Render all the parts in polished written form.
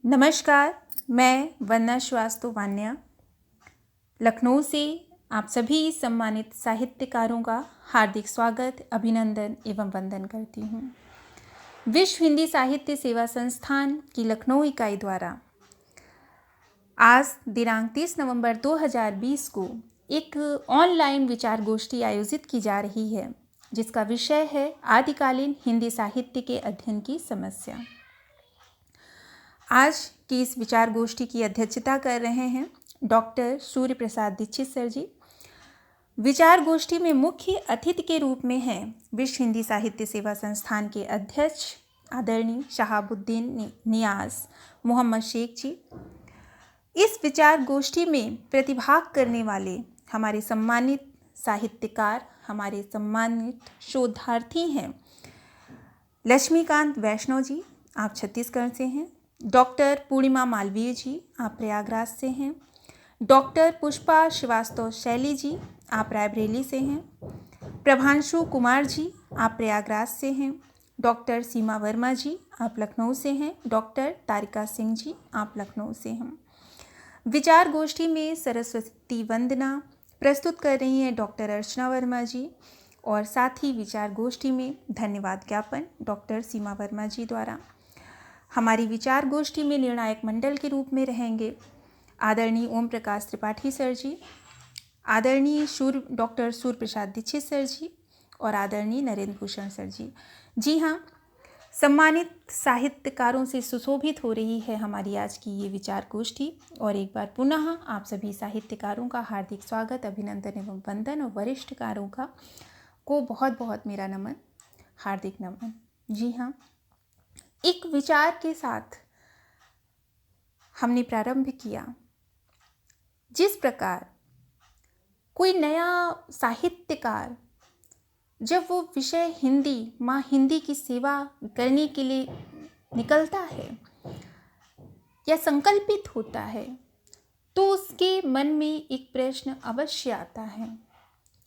नमस्कार, मैं वंदना श्रीवास्तव वान्या लखनऊ से आप सभी सम्मानित साहित्यकारों का हार्दिक स्वागत, अभिनंदन एवं वंदन करती हूँ। विश्व हिंदी साहित्य सेवा संस्थान की लखनऊ इकाई द्वारा आज दिनांक 30 नवंबर 2020 को एक ऑनलाइन विचार गोष्ठी आयोजित की जा रही है, जिसका विषय है आदिकालीन हिंदी साहित्य के अध्ययन की समस्या। आज की इस विचार गोष्ठी की अध्यक्षता कर रहे हैं डॉक्टर सूर्य प्रसाद दीक्षित सर जी। विचार गोष्ठी में मुख्य अतिथि के रूप में हैं विश्व हिंदी साहित्य सेवा संस्थान के अध्यक्ष आदरणीय शहाबुद्दीन नियाज मोहम्मद शेख जी। इस विचार गोष्ठी में प्रतिभाग करने वाले हमारे सम्मानित साहित्यकार, हमारे सम्मानित शोधार्थी हैं लक्ष्मीकांत वैष्णव जी, आप छत्तीसगढ़ से हैं। डॉक्टर पूर्णिमा मालवीय जी, आप प्रयागराज से हैं। डॉक्टर पुष्पा श्रीवास्तव शैली जी, आप रायबरेली से हैं। प्रभांशु कुमार जी, आप प्रयागराज से हैं। डॉक्टर सीमा वर्मा जी, आप लखनऊ से हैं। डॉक्टर तारिका सिंह जी, आप लखनऊ से हैं। विचार गोष्ठी में सरस्वती वंदना प्रस्तुत कर रही हैं डॉक्टर अर्चना वर्मा जी, और साथ ही विचार गोष्ठी में धन्यवाद ज्ञापन डॉक्टर सीमा वर्मा जी द्वारा। हमारी विचार गोष्ठी में निर्णायक मंडल के रूप में रहेंगे आदरणीय ओम प्रकाश त्रिपाठी सर जी, आदरणीय डॉक्टर सूर्य प्रसाद दीक्षित सर जी और आदरणीय नरेंद्र भूषण सर जी। जी हाँ, सम्मानित साहित्यकारों से सुशोभित हो रही है हमारी आज की ये विचार गोष्ठी। और एक बार पुनः आप सभी साहित्यकारों का हार्दिक स्वागत, अभिनंदन एवं वंदन, और वरिष्ठकारों को बहुत बहुत मेरा नमन, हार्दिक नमन। जी हाँ, एक विचार के साथ हमने प्रारंभ किया। जिस प्रकार कोई नया साहित्यकार जब वो विषय हिंदी, माँ हिंदी की सेवा करने के लिए निकलता है या संकल्पित होता है, तो उसके मन में एक प्रश्न अवश्य आता है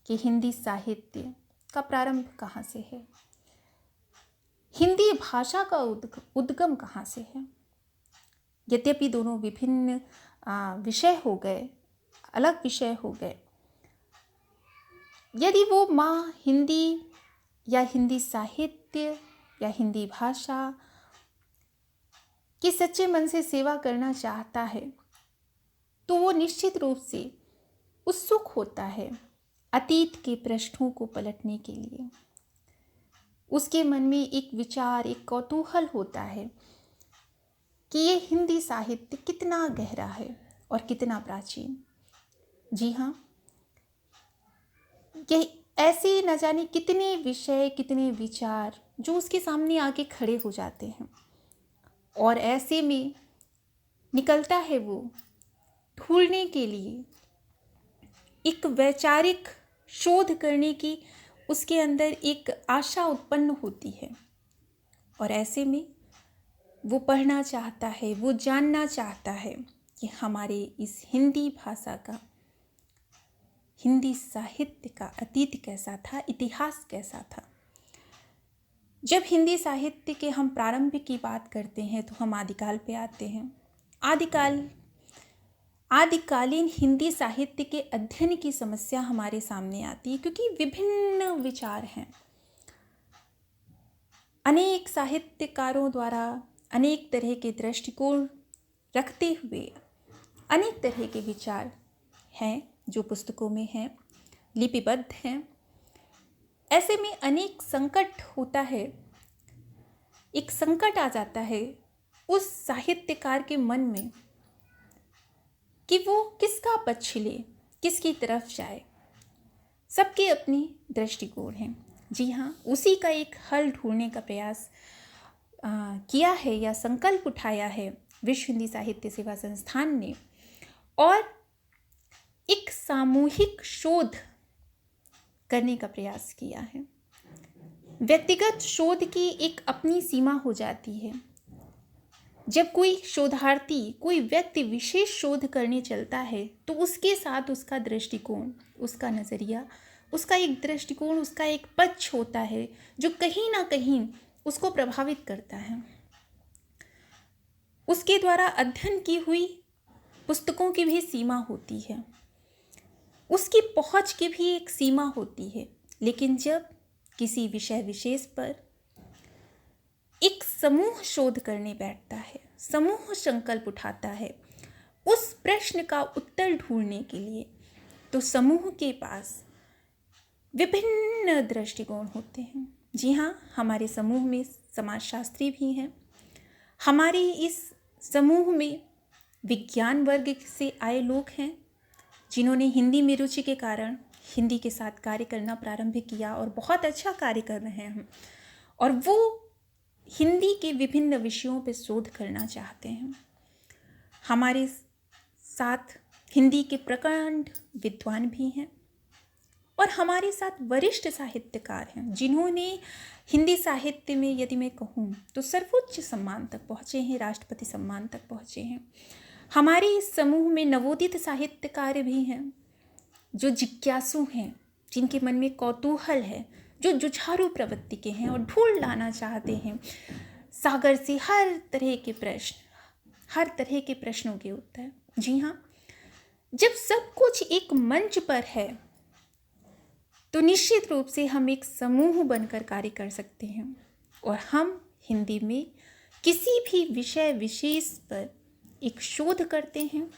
कि हिंदी साहित्य का प्रारंभ कहाँ से है, हिंदी भाषा का उद्गम कहाँ से है। यद्यपि दोनों विभिन्न विषय हो गए, अलग विषय हो गए, यदि वो माँ हिंदी या हिंदी साहित्य या हिंदी भाषा की सच्चे मन से सेवा करना चाहता है, तो वो निश्चित रूप से उत्सुक होता है अतीत के पृष्ठों को पलटने के लिए। उसके मन में एक विचार, एक कौतूहल होता है कि ये हिंदी साहित्य कितना गहरा है और कितना प्राचीन। जी हाँ, ये ऐसे न जाने कितने विषय, कितने विचार जो उसके सामने आके खड़े हो जाते हैं, और ऐसे में निकलता है वो ढूंढने के लिए, एक वैचारिक शोध करने की उसके अंदर एक आशा उत्पन्न होती है। और ऐसे में वो पढ़ना चाहता है, वो जानना चाहता है कि हमारे इस हिंदी भाषा का, हिंदी साहित्य का अतीत कैसा था, इतिहास कैसा था। जब हिंदी साहित्य के हम प्रारंभ की बात करते हैं तो हम आदिकाल पे आते हैं। आदिकालीन हिंदी साहित्य के अध्ययन की समस्या हमारे सामने आती है, क्योंकि विभिन्न विचार हैं। अनेक साहित्यकारों द्वारा अनेक तरह के दृष्टिकोण रखते हुए अनेक तरह के विचार हैं जो पुस्तकों में हैं, लिपिबद्ध हैं। ऐसे में अनेक संकट होता है, एक संकट आ जाता है उस साहित्यकार के मन में कि वो किसका पक्ष ले, किसकी तरफ जाए। सबके अपनी दृष्टिकोण हैं। जी हाँ, उसी का एक हल ढूंढने का प्रयास किया है या संकल्प उठाया है विश्व हिंदी साहित्य सेवा संस्थान ने, और एक सामूहिक शोध करने का प्रयास किया है। व्यक्तिगत शोध की एक अपनी सीमा हो जाती है। जब कोई शोधार्थी, कोई व्यक्ति विशेष शोध करने चलता है, तो उसके साथ उसका दृष्टिकोण, उसका नज़रिया, उसका एक दृष्टिकोण, उसका एक पक्ष होता है जो कहीं ना कहीं उसको प्रभावित करता है। उसके द्वारा अध्ययन की हुई पुस्तकों की भी सीमा होती है, उसकी पहुंच की भी एक सीमा होती है। लेकिन जब किसी विषय विशेष पर एक समूह शोध करने बैठता है, समूह संकल्प उठाता है उस प्रश्न का उत्तर ढूंढने के लिए, तो समूह के पास विभिन्न दृष्टिकोण होते हैं। जी हाँ, हमारे समूह में समाजशास्त्री भी हैं। हमारे इस समूह में विज्ञान वर्ग से आए लोग हैं जिन्होंने हिंदी में रुचि के कारण हिंदी के साथ कार्य करना प्रारंभ किया और बहुत अच्छा कार्य कर रहे हैं, और वो हिंदी के विभिन्न विषयों पर शोध करना चाहते हैं। हमारे साथ हिंदी के प्रकांड विद्वान भी हैं और हमारे साथ वरिष्ठ साहित्यकार हैं जिन्होंने हिंदी साहित्य में, यदि मैं कहूँ तो, सर्वोच्च सम्मान तक पहुँचे हैं, राष्ट्रपति सम्मान तक पहुँचे हैं। हमारे इस समूह में नवोदित साहित्यकार भी हैं जो जिज्ञासु हैं, जिनके मन में कौतूहल है, जो जुझारू प्रवृत्ति के हैं और ढूंढ लाना चाहते हैं सागर से हर तरह के प्रश्न, हर तरह के प्रश्नों के उत्तर। जी हाँ, जब सब कुछ एक मंच पर है तो निश्चित रूप से हम एक समूह बनकर कार्य कर सकते हैं और हम हिंदी में किसी भी विषय विशेष पर एक शोध करते हैं,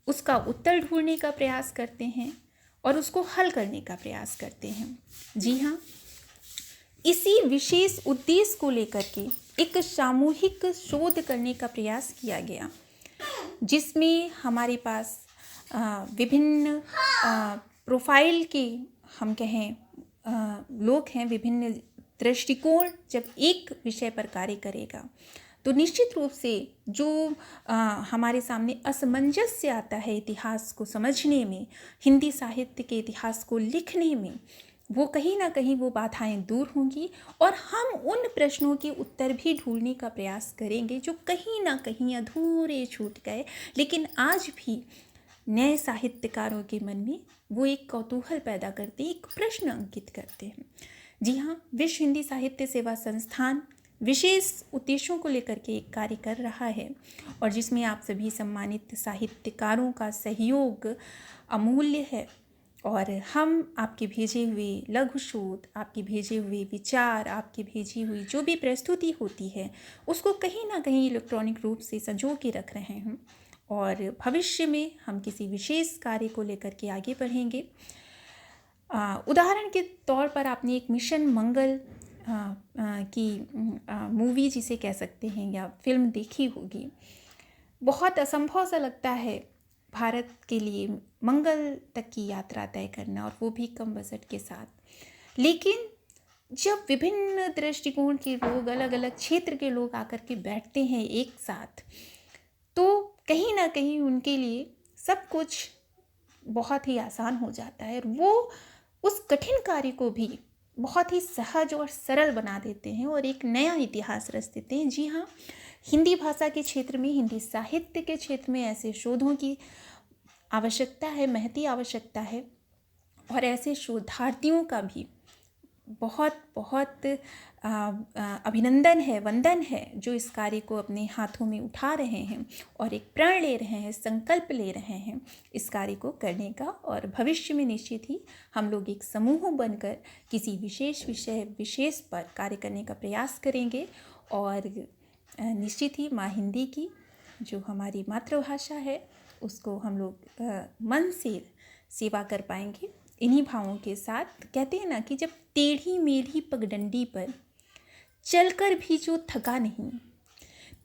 उसका उत्तर ढूंढने का प्रयास करते हैं और उसको हल करने का प्रयास करते हैं। जी हाँ, इसी विशेष उद्देश्य को लेकर के एक सामूहिक शोध करने का प्रयास किया गया, जिसमें हमारे पास विभिन्न प्रोफाइल के, हम कहें, लोग हैं। विभिन्न दृष्टिकोण जब एक विषय पर कार्य करेगा तो निश्चित रूप से जो हमारे सामने असमंजस्य आता है इतिहास को समझने में, हिंदी साहित्य के इतिहास को लिखने में, वो कहीं ना कहीं वो बाधाएं दूर होंगी और हम उन प्रश्नों के उत्तर भी ढूंढने का प्रयास करेंगे जो कहीं ना कहीं अधूरे छूट गए, लेकिन आज भी नए साहित्यकारों के मन में वो एक कौतूहल पैदा करते, एक प्रश्न अंकित करते हैं। जी हाँ, विश्व हिंदी साहित्य सेवा संस्थान विशेष उद्देश्यों को लेकर के एक कार्य कर रहा है और जिसमें आप सभी सम्मानित साहित्यकारों का सहयोग अमूल्य है। और हम आपके भेजे हुए लघु शोध, आपके भेजे हुए विचार, आपकी भेजी हुई जो भी प्रस्तुति होती है उसको कहीं ना कहीं इलेक्ट्रॉनिक रूप से संजो के रख रहे हैं और भविष्य में हम किसी विशेष कार्य को लेकर के आगे बढ़ेंगे। उदाहरण के तौर पर आपने एक मिशन मंगल की मूवी जिसे कह सकते हैं या फिल्म देखी होगी। बहुत असंभव सा लगता है भारत के लिए मंगल तक की यात्रा तय करना, और वो भी कम बजट के साथ। लेकिन जब विभिन्न दृष्टिकोण के लोग, अलग अलग क्षेत्र के लोग आकर के बैठते हैं एक साथ, तो कहीं ना कहीं उनके लिए सब कुछ बहुत ही आसान हो जाता है और वो उस कठिन कार्य को भी बहुत ही सहज और सरल बना देते हैं और एक नया इतिहास रच देते हैं। जी हाँ, हिंदी भाषा के क्षेत्र में, हिंदी साहित्य के क्षेत्र में ऐसे शोधों की आवश्यकता है, महती आवश्यकता है, और ऐसे शोधार्थियों का भी बहुत बहुत अभिनंदन है, वंदन है, जो इस कार्य को अपने हाथों में उठा रहे हैं और एक प्रण ले रहे हैं, संकल्प ले रहे हैं इस कार्य को करने का। और भविष्य में निश्चित ही हम लोग एक समूह बनकर किसी विशेष विषय विशेष पर कार्य करने का प्रयास करेंगे और निश्चित ही माँ हिंदी की जो हमारी मातृभाषा है उसको हम लोग मन से सेवा कर पाएंगे। इन्हीं भावों के साथ कहते हैं ना कि जब टेढ़ी मेढ़ी पगडंडी पर चलकर भी जो थका नहीं,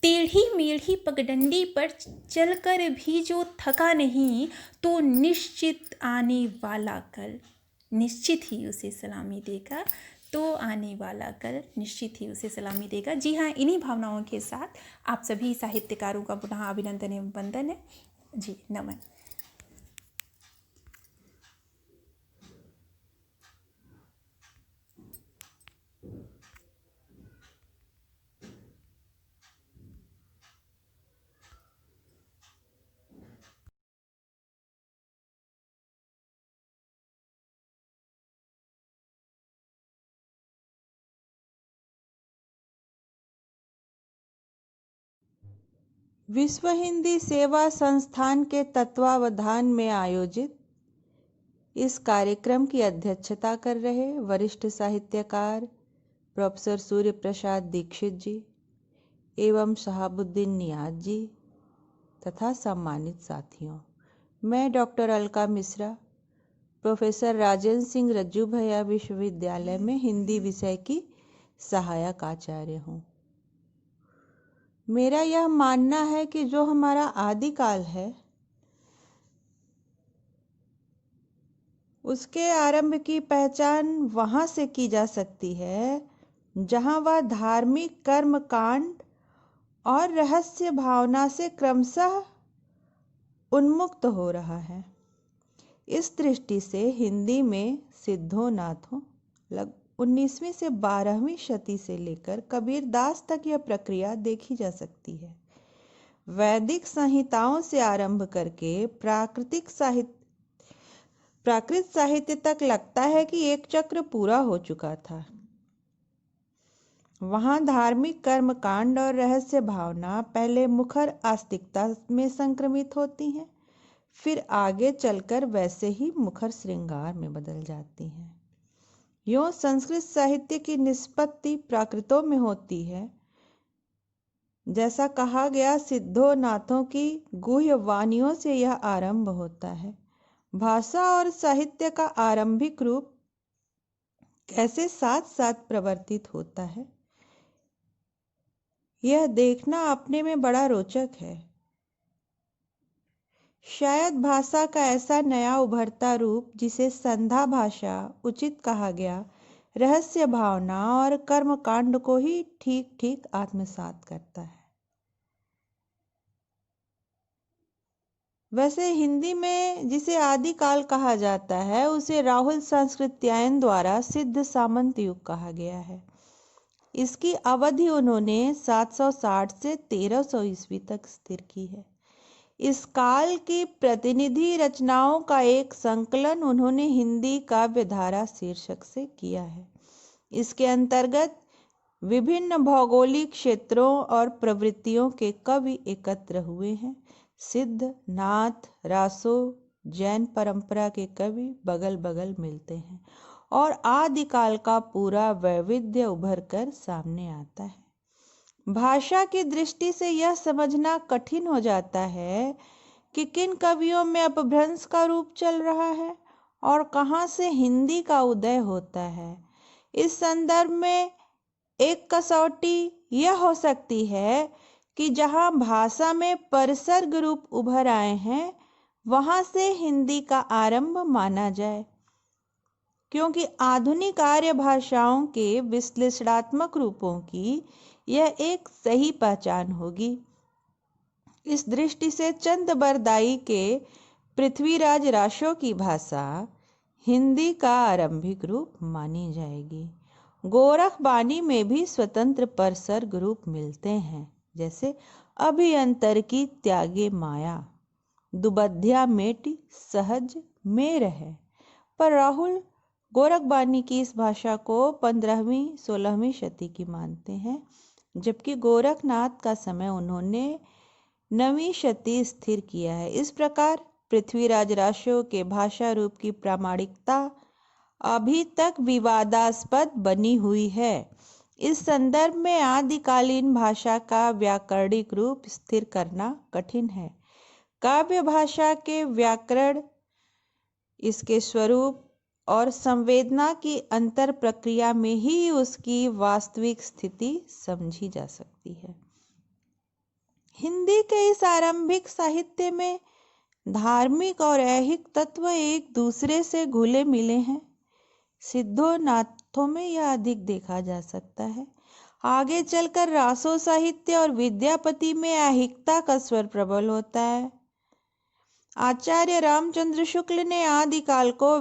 टेढ़ी मेढ़ी पगडंडी पर चलकर भी जो थका नहीं, तो निश्चित आने वाला कल निश्चित ही उसे सलामी देगा, तो आने वाला कल निश्चित ही उसे सलामी देगा। जी हाँ, इन्हीं भावनाओं के साथ आप सभी साहित्यकारों का पुनः अभिनंदन एवं वंदन है। जी, नमन। विश्व हिंदी सेवा संस्थान के तत्वावधान में आयोजित इस कार्यक्रम की अध्यक्षता कर रहे वरिष्ठ साहित्यकार प्रोफेसर सूर्य प्रसाद दीक्षित जी एवं शहाबुद्दीन नियाज जी तथा सम्मानित साथियों, मैं डॉक्टर अलका मिश्रा, प्रोफेसर राजेंद्र सिंह रज्जू भैया विश्वविद्यालय में हिंदी विषय की सहायक आचार्य हूँ। मेरा यह मानना है कि जो हमारा आदिकाल है उसके आरंभ की पहचान वहाँ से की जा सकती है जहाँ वह धार्मिक कर्म कांड और रहस्य भावना से क्रमशः उन्मुक्त हो रहा है। इस दृष्टि से हिंदी में सिद्धों नाथों 19वीं से 12वीं शती से लेकर कबीरदास तक यह प्रक्रिया देखी जा सकती है। वैदिक संहिताओं से आरंभ करके प्राकृत साहित्य तक लगता है कि एक चक्र पूरा हो चुका था। वहाँ धार्मिक कर्म कांड और रहस्य भावना पहले मुखर आस्तिकता में संक्रमित होती हैं, फिर आगे चलकर वैसे ही मुखर श्रृंगार में बदल जाती हैं। यूँ संस्कृत साहित्य की निष्पत्ति प्राकृतों में होती है। जैसा कहा गया, सिद्धों नाथों की गुह्य वाणियों से यह आरंभ होता है। भाषा और साहित्य का आरंभिक रूप कैसे साथ साथ प्रवर्तित होता है, यह देखना अपने में बड़ा रोचक है। शायद भाषा का ऐसा नया उभरता रूप जिसे संध्या भाषा उचित कहा गया, रहस्य भावना और कर्मकांड को ही ठीक ठीक आत्मसात करता है। वैसे हिंदी में जिसे आदिकाल कहा जाता है उसे राहुल संस्कृत्यायन द्वारा सिद्ध सामंत युग कहा गया है। इसकी अवधि उन्होंने 760 से 1300 ईस्वी तक स्थिर की है। इस काल की प्रतिनिधि रचनाओं का एक संकलन उन्होंने हिंदी काव्यधारा शीर्षक से किया है। इसके अंतर्गत विभिन्न भौगोलिक क्षेत्रों और प्रवृत्तियों के कवि एकत्र हुए हैं। सिद्ध, नाथ, रासो, जैन परंपरा के कवि बगल बगल मिलते हैं और आदिकाल का पूरा वैविध्य उभर कर सामने आता है। भाषा की दृष्टि से यह समझना कठिन हो जाता है कि किन कवियों में अपभ्रंश का रूप चल रहा है और कहाँ से हिंदी का उदय होता है। इस संदर्भ में एक कसौटी यह हो सकती है कि जहाँ भाषा में परिसर्ग रूप उभर आए हैं वहाँ से हिंदी का आरंभ माना जाए, क्योंकि आधुनिक आर्य भाषाओं के विश्लेषणात्मक रूपों की यह एक सही पहचान होगी। इस दृष्टि से चंद बरदाई के पृथ्वीराज रासो की भाषा हिंदी का आरंभिक रूप मानी जाएगी। गोरख बानी में भी स्वतंत्र परसर्ग रूप मिलते हैं, जैसे अभियंतर की त्यागे माया, दुबध्या मेटी सहज में रहे। पर राहुल गोरखबानी की इस भाषा को 15वीं-16वीं शती की मानते हैं, जबकि गोरखनाथ का समय उन्होंने 9वीं शती स्थिर किया है। इस प्रकार पृथ्वीराज रासो के भाषा रूप की प्रामाणिकता अभी तक विवादास्पद बनी हुई है। इस संदर्भ में आदिकालीन भाषा का व्याकरणिक रूप स्थिर करना कठिन है। काव्य भाषा के व्याकरण, इसके स्वरूप और संवेदना की अंतर प्रक्रिया में ही उसकी वास्तविक स्थिति समझी जा सकती है। हिंदी के इस आरंभिक साहित्य में धार्मिक और ऐहिक तत्व एक दूसरे से घुले मिले हैं। सिद्धों नाथों में यह अधिक देखा जा सकता है। आगे चलकर रासो साहित्य और विद्यापति में ऐहिकता का स्वर प्रबल होता है। आचार्य रामचंद्र शुक्ल ने आदिकाल को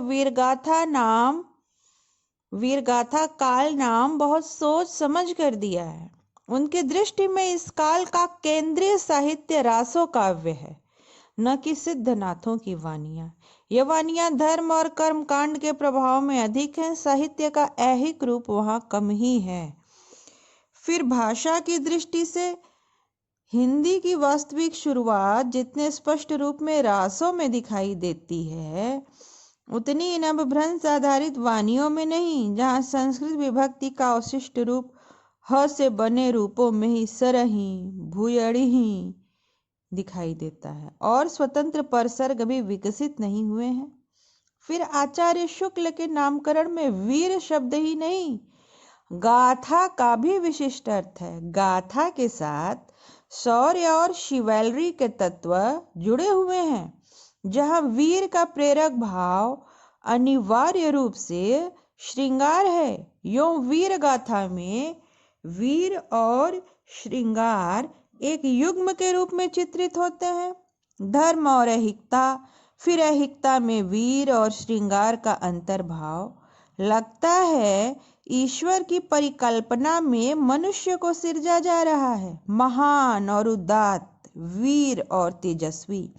वीरगाथा काल नाम बहुत सोच समझ कर दिया है। उनकी दृष्टि में इस काल का केंद्रीय साहित्य रासो काव्य है, न कि सिद्धनाथों की वानियां। ये वानियां धर्म और कर्म कांड के प्रभाव में अधिक हैं। साहित्य का ऐहिक रूप वहाँ कम ही है। फिर भाषा की दृष्टि से हिंदी की वास्तविक शुरुआत जितने स्पष्ट रूप में रासों में दिखाई देती है उतनी इन अपभ्रंश आधारित वाणियों में नहीं, जहाँ संस्कृत विभक्ति का अवशिष्ट रूप ह से बने रूपों में ही सरही भूयड़ी दिखाई देता है और स्वतंत्र परसर्ग भी विकसित नहीं हुए हैं। फिर आचार्य शुक्ल के नामकरण में वीर शब्द ही नहीं, गाथा का भी विशिष्ट अर्थ है। गाथा के साथ शौर्य और शिवैलरी के तत्व जुड़े हुए हैं, जहां वीर का प्रेरक भाव अनिवार्य रूप से श्रृंगार है। यो वीर गाथा में वीर और श्रृंगार एक युग्म के रूप में चित्रित होते हैं। धर्म और ऐहिकता, फिर ऐहिकता में वीर और श्रृंगार का अंतर्भाव। लगता है ईश्वर की परिकल्पना में मनुष्य को सिरजा जा रहा है, महान और उदात्त, वीर और तेजस्वी,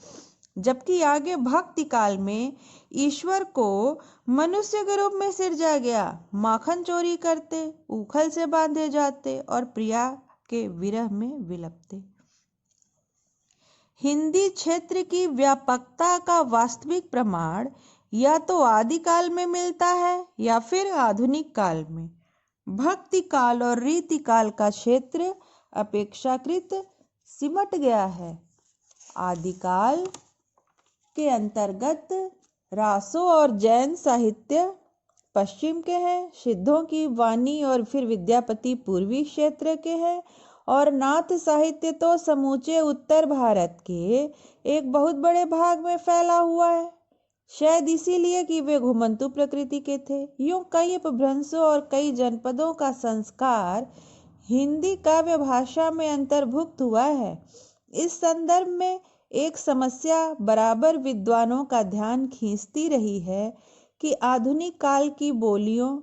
जबकि आगे भक्ति काल में ईश्वर को मनुष्य के रूप में सिरजा गया। माखन चोरी करते, उखल से बांधे जाते और प्रिया के विरह में विलपते। हिंदी क्षेत्र की व्यापकता का वास्तविक प्रमाण या तो आदिकाल में मिलता है या फिर आधुनिक काल में। भक्ति काल और रीति काल का क्षेत्र अपेक्षाकृत सिमट गया है। आदिकाल के अंतर्गत रासों और जैन साहित्य पश्चिम के हैं, सिद्धों की वाणी और फिर विद्यापति पूर्वी क्षेत्र के हैं और नाथ साहित्य तो समूचे उत्तर भारत के एक बहुत बड़े भाग में फैला हुआ है, शायद इसीलिए कि वे घुमंतु प्रकृति के थे। यूं कई अपभ्रंशों और कई जनपदों का संस्कार हिंदी काव्य भाषा में अंतर्भुक्त हुआ है। इस संदर्भ में एक समस्या बराबर विद्वानों का ध्यान खींचती रही है कि आधुनिक काल की बोलियों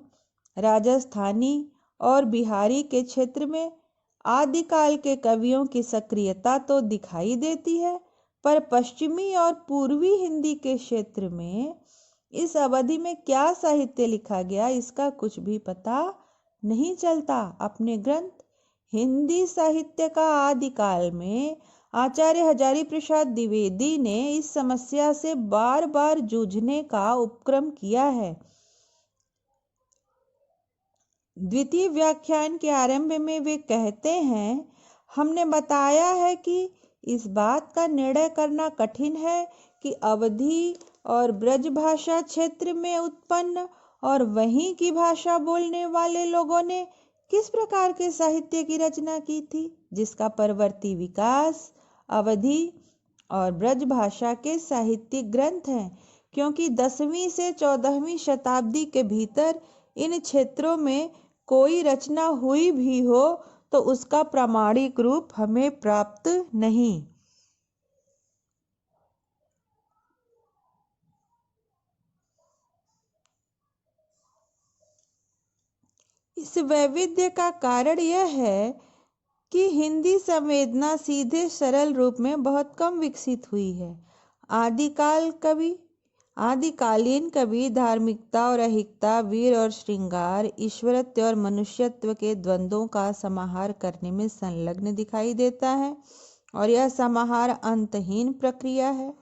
राजस्थानी और बिहारी के क्षेत्र में आदिकाल के कवियों की सक्रियता तो दिखाई देती है, पर पश्चिमी और पूर्वी हिंदी के क्षेत्र में इस अवधि में क्या साहित्य लिखा गया इसका कुछ भी पता नहीं चलता। अपने ग्रंथ हिंदी साहित्य का आदिकाल में आचार्य हजारी प्रसाद द्विवेदी ने इस समस्या से बार बार जूझने का उपक्रम किया है। द्वितीय व्याख्यान के आरंभ में वे कहते हैं, हमने बताया है कि इस बात का निर्णय करना कठिन है कि अवधी और ब्रज भाषा क्षेत्र में उत्पन्न और वहीं की भाषा बोलने वाले लोगों ने किस प्रकार के साहित्य की रचना की थी, जिसका परवर्ती विकास अवधी और ब्रज भाषा के साहित्यिक ग्रंथ हैं, क्योंकि 10वीं से 14वीं शताब्दी के भीतर इन क्षेत्रों में कोई रचना हुई भी हो तो उसका प्रामाणिक रूप हमें प्राप्त नहीं। इस वैविध्य का कारण यह है कि हिंदी संवेदना सीधे सरल रूप में बहुत कम विकसित हुई है। आदिकालीन कवि धार्मिकता और अहिकता, वीर और श्रृंगार, ईश्वरत्व और मनुष्यत्व के द्वंद्वों का समाहार करने में संलग्न दिखाई देता है और यह समाहार अंतहीन प्रक्रिया है।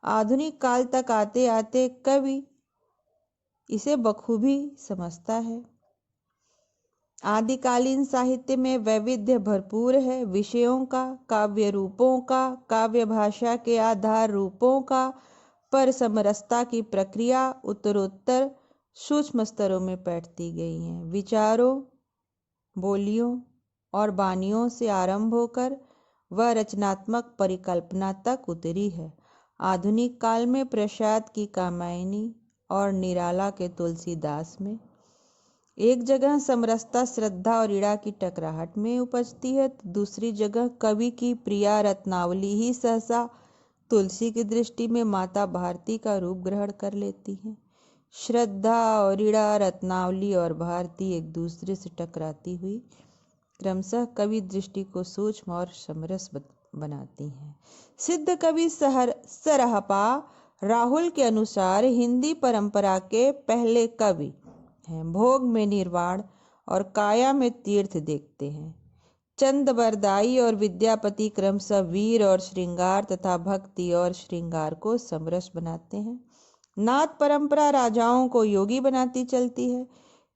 आधुनिक काल तक आते आते कवि इसे बखूबी समझता है। आदिकालीन साहित्य में वैविध्य भरपूर है, विषयों का, काव्य रूपों का, काव्य भाषा के आधार रूपों का, पर समरसता की प्रक्रिया उत्तरोत्तर सूक्ष्म स्तरों में बैठती गई है। विचारों, बोलियों और वाणियों से आरंभ होकर वह रचनात्मक परिकल्पना तक उतरी है। आधुनिक काल में प्रसाद की कामायनी और निराला के तुलसीदास में एक जगह समरसता श्रद्धा और ईड़ा की टकराहट में उपजती है, तो दूसरी जगह कवि की प्रिया रत्नावली ही सहसा तुलसी की दृष्टि में माता भारती का रूप ग्रहण कर लेती है। श्रद्धा और ईड़ा, रत्नावली और भारती एक दूसरे से टकराती हुई क्रमशः कवि दृष्टि को सूक्ष्म और समरस बनाती हैं। सिद्ध कवि सरहपा राहुल के अनुसार हिंदी परंपरा के पहले कवि हैं। भोग में निर्वाण और काया में तीर्थ देखते हैं। चंदबरदाई और विद्यापति क्रमशः वीर और श्रृंगार तथा भक्ति और श्रृंगार को समरस बनाते हैं। नाथ परंपरा राजाओं को योगी बनाती चलती है,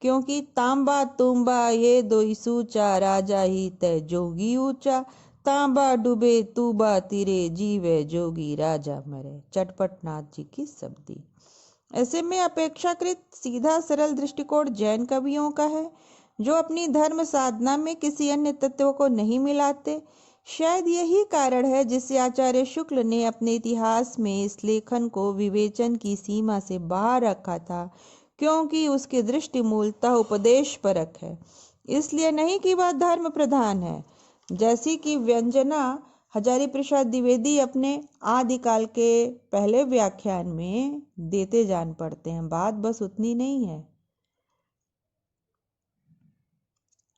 क्योंकि तांबा तुम्बा ये दो सूचा, राजा ही तय जोगी ऊंचा। तांबा डूबे तूबा तीरे, जीवे जोगी राजा मरे। चटपट नाथ जी की शब्दी। ऐसे में अपेक्षाकृत सीधा सरल दृष्टिकोण जैन कवियों का है, जो अपनी धर्म साधना में किसी अन्य तत्व को नहीं मिलाते। शायद यही कारण है जिससे आचार्य शुक्ल ने अपने इतिहास में इस लेखन को विवेचन की सीमा से बाहर रखा था, क्योंकि उसकी दृष्टि मूलतः उपदेश परक है, इसलिए नहीं कि वह धर्म प्रधान है, जैसी कि व्यंजना हजारी प्रसाद द्विवेदी अपने आदिकाल के पहले व्याख्यान में देते जान पड़ते हैं। बात बस उतनी नहीं है।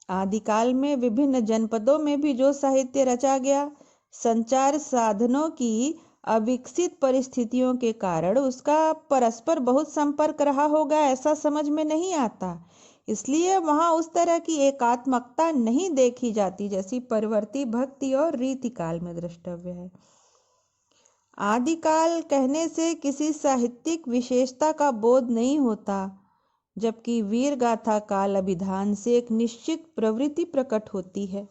आदिकाल में विभिन्न जनपदों में भी जो साहित्य रचा गया, संचार साधनों की अविकसित परिस्थितियों के कारण उसका परस्पर बहुत संपर्क रहा होगा, ऐसा समझ में नहीं आता। इसलिए वहां उस तरह की एकात्मकता नहीं देखी जाती जैसी परवर्ती भक्ति और रीतिकाल में द्रष्टव्य है। आदिकाल कहने से किसी साहित्यिक विशेषता का बोध नहीं होता, जबकि वीर गाथा काल अभिधान से एक निश्चित प्रवृत्ति प्रकट होती है।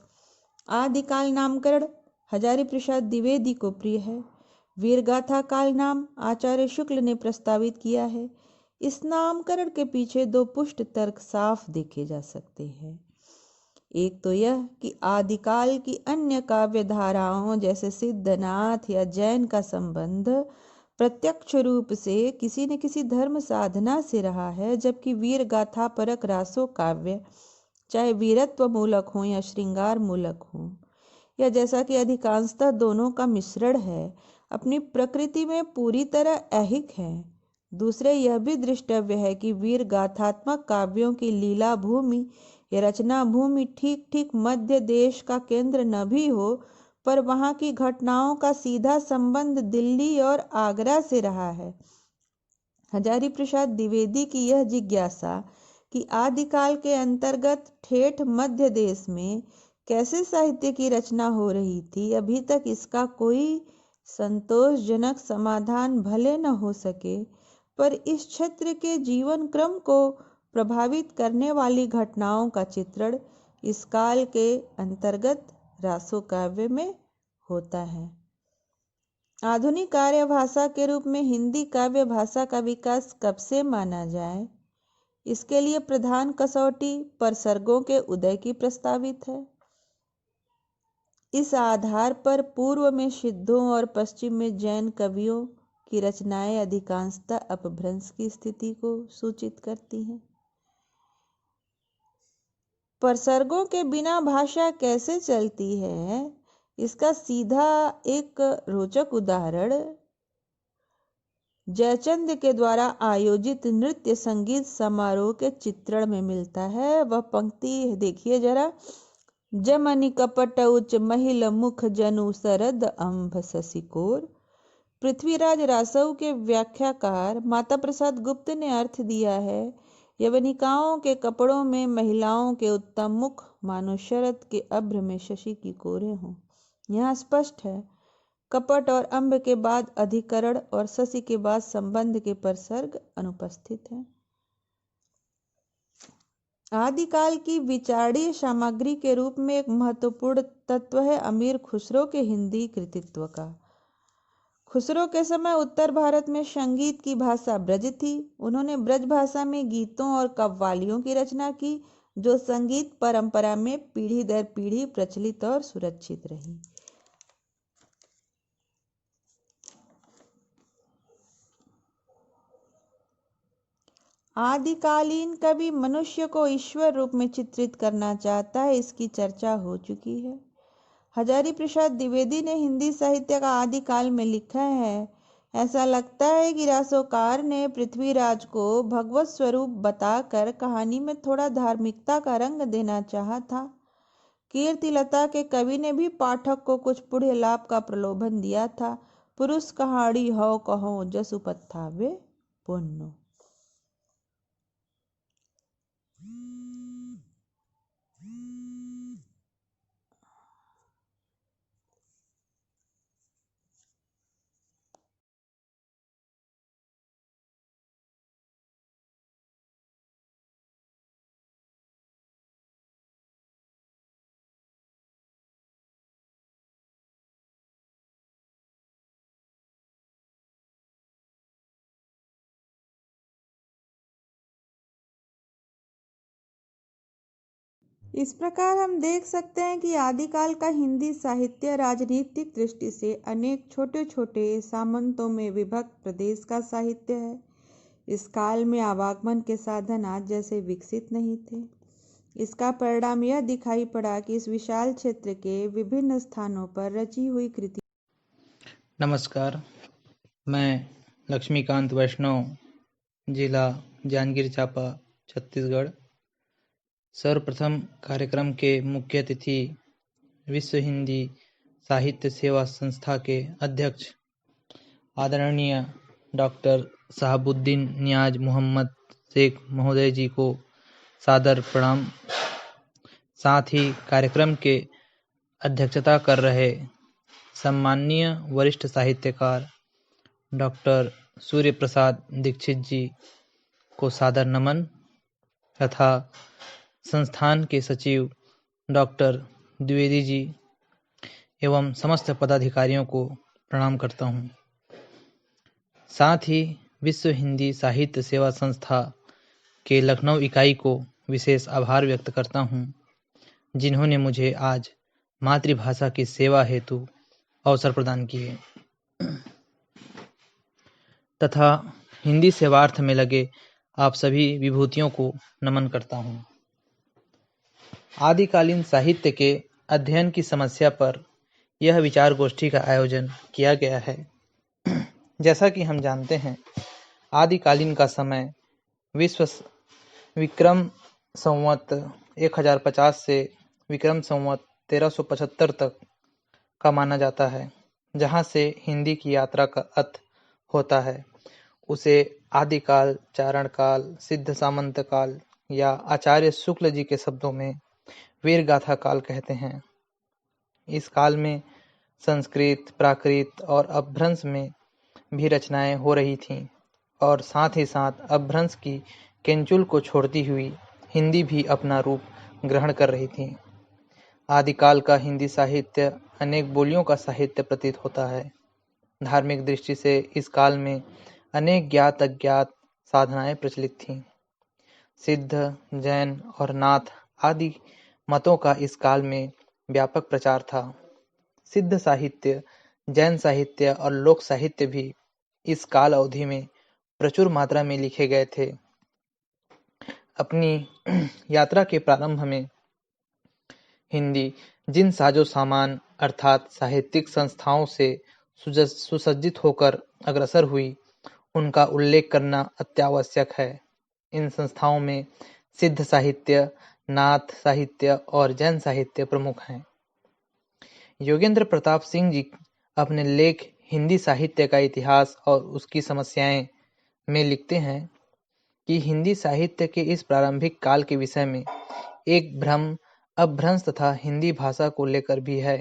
आदिकाल नामकरण हजारी प्रसाद द्विवेदी को प्रिय है। वीर गाथा काल नाम आचार्य शुक्ल ने प्रस्तावित किया है। इस नामकरण के पीछे दो पुष्ट तर्क साफ देखे जा सकते हैं। एक तो यह कि आदिकाल की अन्य काव्य धाराओं जैसे सिद्धनाथ या जैन का संबंध प्रत्यक्ष रूप से किसी न किसी धर्म साधना से रहा है, जबकि वीर गाथा परक रासो काव्य चाहे वीरत्व मूलक हो या श्रृंगार मूलक हो, या जैसा कि अधिकांशतः दोनों का मिश्रण है, अपनी प्रकृति में पूरी तरह ऐहिक है। दूसरे यह भी दृष्टव्य है कि वीर गाथात्मक काव्यों की लीला भूमि या रचना भूमि ठीक ठीक मध्य देश का केंद्र न भी हो, पर वहां की घटनाओं का सीधा संबंध दिल्ली और आगरा से रहा है। हजारी प्रसाद द्विवेदी की यह जिज्ञासा कि आदिकाल के अंतर्गत ठेठ मध्य देश में कैसे साहित्य की रचना हो रही थी, अभी तक इसका कोई संतोषजनक समाधान भले न हो सके, पर इस क्षेत्र के जीवन क्रम को प्रभावित करने वाली घटनाओं का चित्रण इस काल के अंतर्गत रासो काव्य में होता है। आधुनिक कार्य भाषा के रूप में हिंदी काव्य भाषा का विकास कब से माना जाए, इसके लिए प्रधान कसौटी परसर्गों के उदय की प्रस्तावित है। इस आधार पर पूर्व में सिद्धों और पश्चिम में जैन कवियों की रचनाएं अधिकांशतः अपभ्रंश की स्थिति को सूचित करती हैं। परसर्गों के बिना भाषा कैसे चलती है, इसका सीधा एक रोचक उदाहरण जयचंद के द्वारा आयोजित नृत्य संगीत समारोह के चित्रण में मिलता है। वह पंक्ति देखिए जरा। जमनी कपट उच्च महिल मुख जनु सरद अंभ ससिकोर। पृथ्वीराज रासव के व्याख्याकार माता प्रसाद गुप्त ने अर्थ दिया है, यवनिकाओं के कपड़ों में महिलाओं के उत्तम मुख मानो शरद के अभ्र में शशि की कोरे हों। यहाँ स्पष्ट है, कपट और अंब के बाद अधिकरण और शशि के बाद संबंध के परसर्ग अनुपस्थित हैं। आदिकाल की विचारणीय सामग्री के रूप में एक महत्वपूर्ण तत्व है अमीर खुसरो के हिंदी कृतित्व का। खुसरो के समय उत्तर भारत में संगीत की भाषा ब्रज थी। उन्होंने ब्रज भाषा में गीतों और कव्वालियों की रचना की, जो संगीत परंपरा में पीढ़ी दर पीढ़ी प्रचलित और सुरक्षित रही। आदिकालीन कवि मनुष्य को ईश्वर रूप में चित्रित करना चाहता है, इसकी चर्चा हो चुकी है। हजारी प्रसाद द्विवेदी ने हिंदी साहित्य का आदिकाल में लिखा है, ऐसा लगता है कि रासोकार ने पृथ्वीराज को भगवत स्वरूप बताकर कहानी में थोड़ा धार्मिकता का रंग देना चाहा था। कीर्तिलता के कवि ने भी पाठक को कुछ पुण्य लाभ का प्रलोभन दिया था। पुरुष कहाड़ी हो कहो जसु पत्थावे पुण्य। इस प्रकार हम देख सकते हैं कि आदिकाल का हिंदी साहित्य राजनीतिक दृष्टि से अनेक छोटे छोटे सामंतों में विभक्त प्रदेश का साहित्य है। इस काल में आवागमन के साधन आज जैसे विकसित नहीं थे। इसका परिणाम यह दिखाई पड़ा कि इस विशाल क्षेत्र के विभिन्न स्थानों पर रची हुई कृति। नमस्कार, मैं लक्ष्मीकांत वैष्णव, जिला जांजगीर चांपा, छत्तीसगढ़। सर्वप्रथम कार्यक्रम के मुख्य अतिथि विश्व हिंदी साहित्य सेवा संस्था के अध्यक्ष आदरणीय डॉक्टर शहाबुद्दीन नियाज मोहम्मद शेख महोदय जी को सादर प्रणाम। साथ ही कार्यक्रम के अध्यक्षता कर रहे सम्माननीय वरिष्ठ साहित्यकार डॉक्टर सूर्य प्रसाद दीक्षित जी को सादर नमन तथा संस्थान के सचिव डॉक्टर द्विवेदी जी एवं समस्त पदाधिकारियों को प्रणाम करता हूँ। साथ ही विश्व हिंदी साहित्य सेवा संस्था के लखनऊ इकाई को विशेष आभार व्यक्त करता हूँ, जिन्होंने मुझे आज मातृभाषा की सेवा हेतु अवसर प्रदान किए तथा हिंदी सेवार्थ में लगे आप सभी विभूतियों को नमन करता हूँ। आदिकालीन साहित्य के अध्ययन की समस्या पर यह विचार गोष्ठी का आयोजन किया गया है। जैसा कि हम जानते हैं, आदिकालीन का समय विक्रम संवत 1050 से विक्रम संवत 1375 तक का माना जाता है, जहाँ से हिंदी की यात्रा का अर्थ होता है। उसे आदिकाल, चारण काल, सिद्ध सामंत काल या आचार्य शुक्ल जी के शब्दों में वीर गाथा काल कहते हैं। इस काल में संस्कृत, प्राकृत और अपभ्रंश में भी रचनाएं हो रही थीं और साथ ही साथ अपभ्रंश की केंचुल को छोड़ती हुई हिंदी भी अपना रूप ग्रहण कर रही थी। आदिकाल का हिंदी साहित्य अनेक बोलियों का साहित्य प्रतीत होता है। धार्मिक दृष्टि से इस काल में अनेक ज्ञात अज्ञात साधनाएं प्रचलित थीं। सिद्ध, जैन और नाथ आदि मतों का इस काल में व्यापक प्रचार था। सिद्ध साहित्य, जैन साहित्य और लोक साहित्य भी इस काल अवधि में प्रचुर मात्रा में लिखे गए थे। अपनी यात्रा के प्रारंभ में हिंदी जिन साजो सामान अर्थात साहित्यिक संस्थाओं से सुसज्जित होकर अग्रसर हुई, उनका उल्लेख करना अत्यावश्यक है। इन संस्थाओं में सिद्ध साहित्य, नाथ साहित्य और जैन साहित्य प्रमुख हैं। योगेंद्र प्रताप सिंह जी अपने लेख हिंदी साहित्य का इतिहास और उसकी समस्याएं में लिखते हैं कि हिंदी साहित्य के इस प्रारंभिक काल के विषय में एक भ्रम अपभ्रंश तथा हिंदी भाषा को लेकर भी है।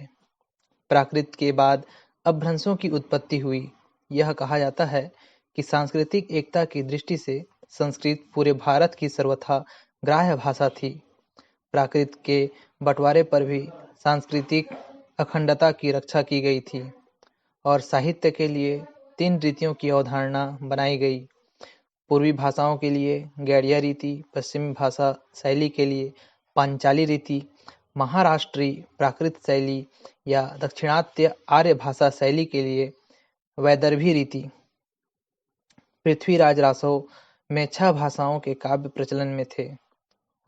प्राकृत के बाद अपभ्रंशों की उत्पत्ति हुई। यह कहा जाता है कि सांस्कृतिक एकता की दृष्टि से संस्कृत पूरे भारत की सर्वथा ग्राह्य भाषा थी। प्राकृत के बंटवारे पर भी सांस्कृतिक अखंडता की रक्षा की गई थी और साहित्य के लिए 3 रीतियों की अवधारणा बनाई गई। पूर्वी भाषाओं के लिए गैड़िया रीति, पश्चिमी भाषा शैली के लिए पांचाली रीति, महाराष्ट्री प्राकृत शैली या दक्षिणात्य आर्य भाषा शैली के लिए वैदर्भी रीति। पृथ्वीराज रासो में 6 भाषाओं के काव्य प्रचलन में थे।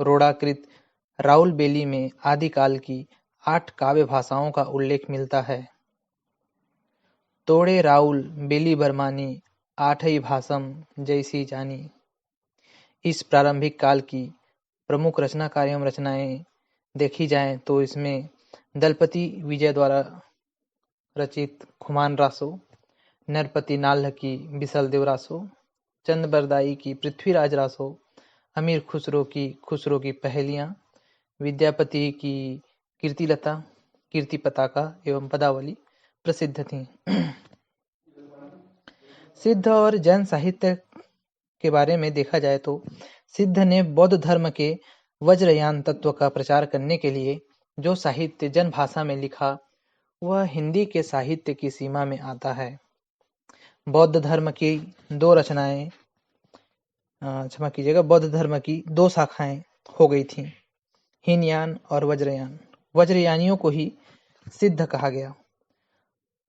रोड़ाकृत राउल बेली में आदिकाल की 8 काव्य भाषाओं का उल्लेख मिलता है। तोड़े राउल बेली बर्मानी 8 भाषम जैसी जानी। इस प्रारंभिक काल की प्रमुख रचनाकार एवं रचनाएं देखी जाएं तो इसमें दलपति विजय द्वारा रचित खुमान रासो, नरपति नाल्ह की बिसलदेव रासो, चंद बरदाई की पृथ्वीराज रासो, अमीर खुसरो की पहेलियां, विद्यापति की कीर्तिलता, कीर्ति पताका एवं पदावली प्रसिद्ध थीं। सिद्ध और जैन साहित्य के बारे में देखा जाए तो सिद्ध ने बौद्ध धर्म के वज्रयान तत्व का प्रचार करने के लिए जो साहित्य जन भाषा में लिखा, वह हिंदी के साहित्य की सीमा में आता है। बौद्ध धर्म की 2 रचनाएं, क्षमा कीजिएगा, बौद्ध धर्म की 2 शाखाएं हो गई थीं। हीनयान और वज्रयान। वज्रयानियों को ही सिद्ध कहा गया।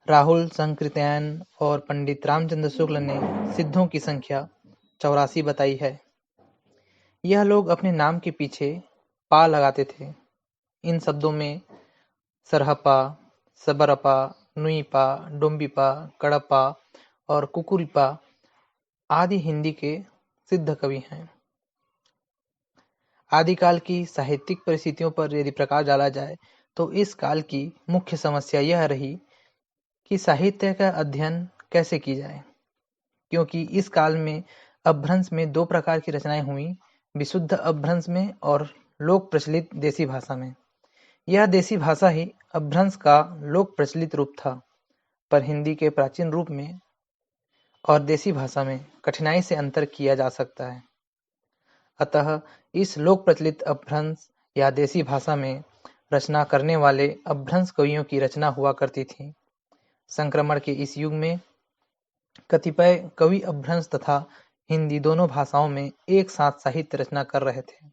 राहुल संकृत्यायन और पंडित रामचंद्र शुक्ल ने सिद्धों की संख्या 84 बताई है। यह लोग अपने नाम के पीछे पा लगाते थे। इन शब्दों में सरहपा, सबरपा, नुईपा, डोम्बिपा, कड़प्पा और कुकुरिपा आदि हिंदी के सिद्ध कवि हैं। आदिकाल की साहित्यिक परिस्थितियों पर यदि प्रकाश डाला जाए तो इस काल की मुख्य समस्या यह रही कि साहित्य का अध्ययन कैसे की जाए, क्योंकि इस काल में अपभ्रंश में दो प्रकार की रचनाएं हुई, विशुद्ध अपभ्रंश में और लोक प्रचलित देसी भाषा में। यह देसी भाषा ही अपभ्रंश का लोक प्रचलित रूप था, पर हिंदी के प्राचीन रूप में और देसी भाषा में कठिनाई से अंतर किया जा सकता है। अतः इस लोक प्रचलित अपभ्रंश या देसी भाषा में रचना करने वाले अपभ्रंश कवियों की रचना हुआ करती थी। संक्रमण के इस युग में कतिपय कवि अपभ्रंश तथा हिंदी दोनों भाषाओं में एक साथ साहित्य रचना कर रहे थे।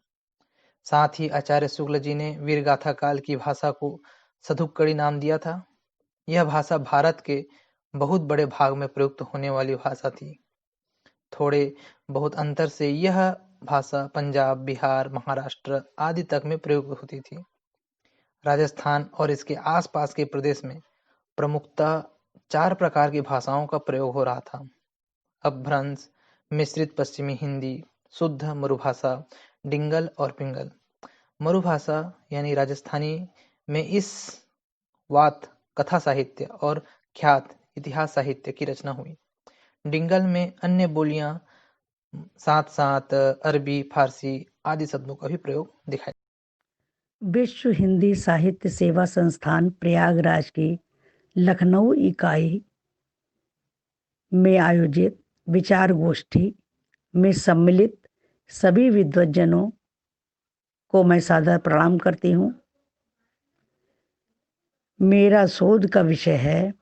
साथ ही आचार्य शुक्ल जी ने वीरगाथा काल की भाषा को सधुक्कड़ी नाम दिया था। यह भाषा भारत के बहुत बड़े भाग में प्रयुक्त होने वाली भाषा थी। थोड़े बहुत अंतर से यह भाषा पंजाब, बिहार, महाराष्ट्र आदि तक में प्रयुक्त होती थी। राजस्थान और इसके आसपास के प्रदेश में प्रमुखतः 4 प्रकार की भाषाओं का प्रयोग हो रहा था: अपभ्रंश, मिश्रित पश्चिमी हिंदी, शुद्ध मरुभाषा, डिंगल और पिंगल। मरुभाषा यानी राजस्थानी में इस वात कथा साहित्य और ख्यात इतिहास साहित्य की रचना हुई। डिंगल में अन्य बोलियां साथ साथ अरबी, फारसी आदि शब्दों का भी प्रयोग दिखाई। विश्व हिंदी साहित्य सेवा संस्थान प्रयागराज की लखनऊ इकाई में आयोजित विचार गोष्ठी में सम्मिलित सभी विद्वज्जनों को मैं सादर प्रणाम करती हूँ। मेरा शोध का विषय है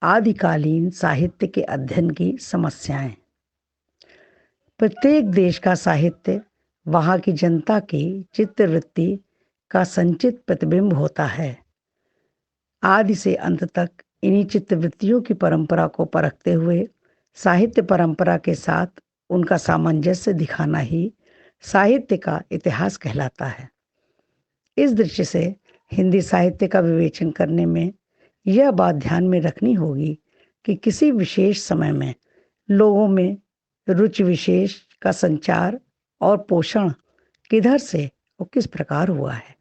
आदिकालीन साहित्य के अध्ययन की समस्याएं। प्रत्येक देश का साहित्य वहाँ की जनता की चित्तवृत्ति का संचित प्रतिबिंब होता है। आदि से अंत तक इन्हीं चित्तवृत्तियों की परंपरा को परखते हुए साहित्य परंपरा के साथ उनका सामंजस्य दिखाना ही साहित्य का इतिहास कहलाता है। इस दृष्टि से हिंदी साहित्य का विवेचन करने में यह बात ध्यान में रखनी होगी कि किसी विशेष समय में लोगों में रुचि विशेष का संचार और पोषण किधर से और किस प्रकार हुआ है।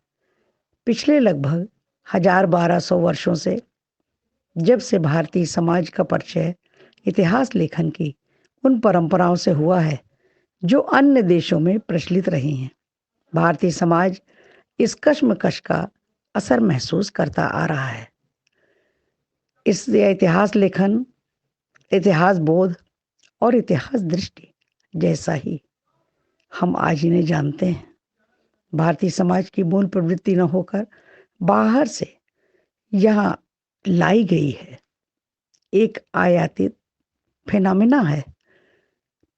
पिछले लगभग 1200 वर्षों से जब से भारतीय समाज का परिचय इतिहास लेखन की उन परंपराओं से हुआ है जो अन्य देशों में प्रचलित रही हैं, भारतीय समाज इस कश्मकश का असर महसूस करता आ रहा है। इसलिए इतिहास लेखन, इतिहास बोध और इतिहास दृष्टि जैसा ही हम आज इन्हें जानते हैं, भारतीय समाज की मूल प्रवृत्ति न होकर बाहर से यहाँ लाई गई है, एक आयातित फिनोमिना है।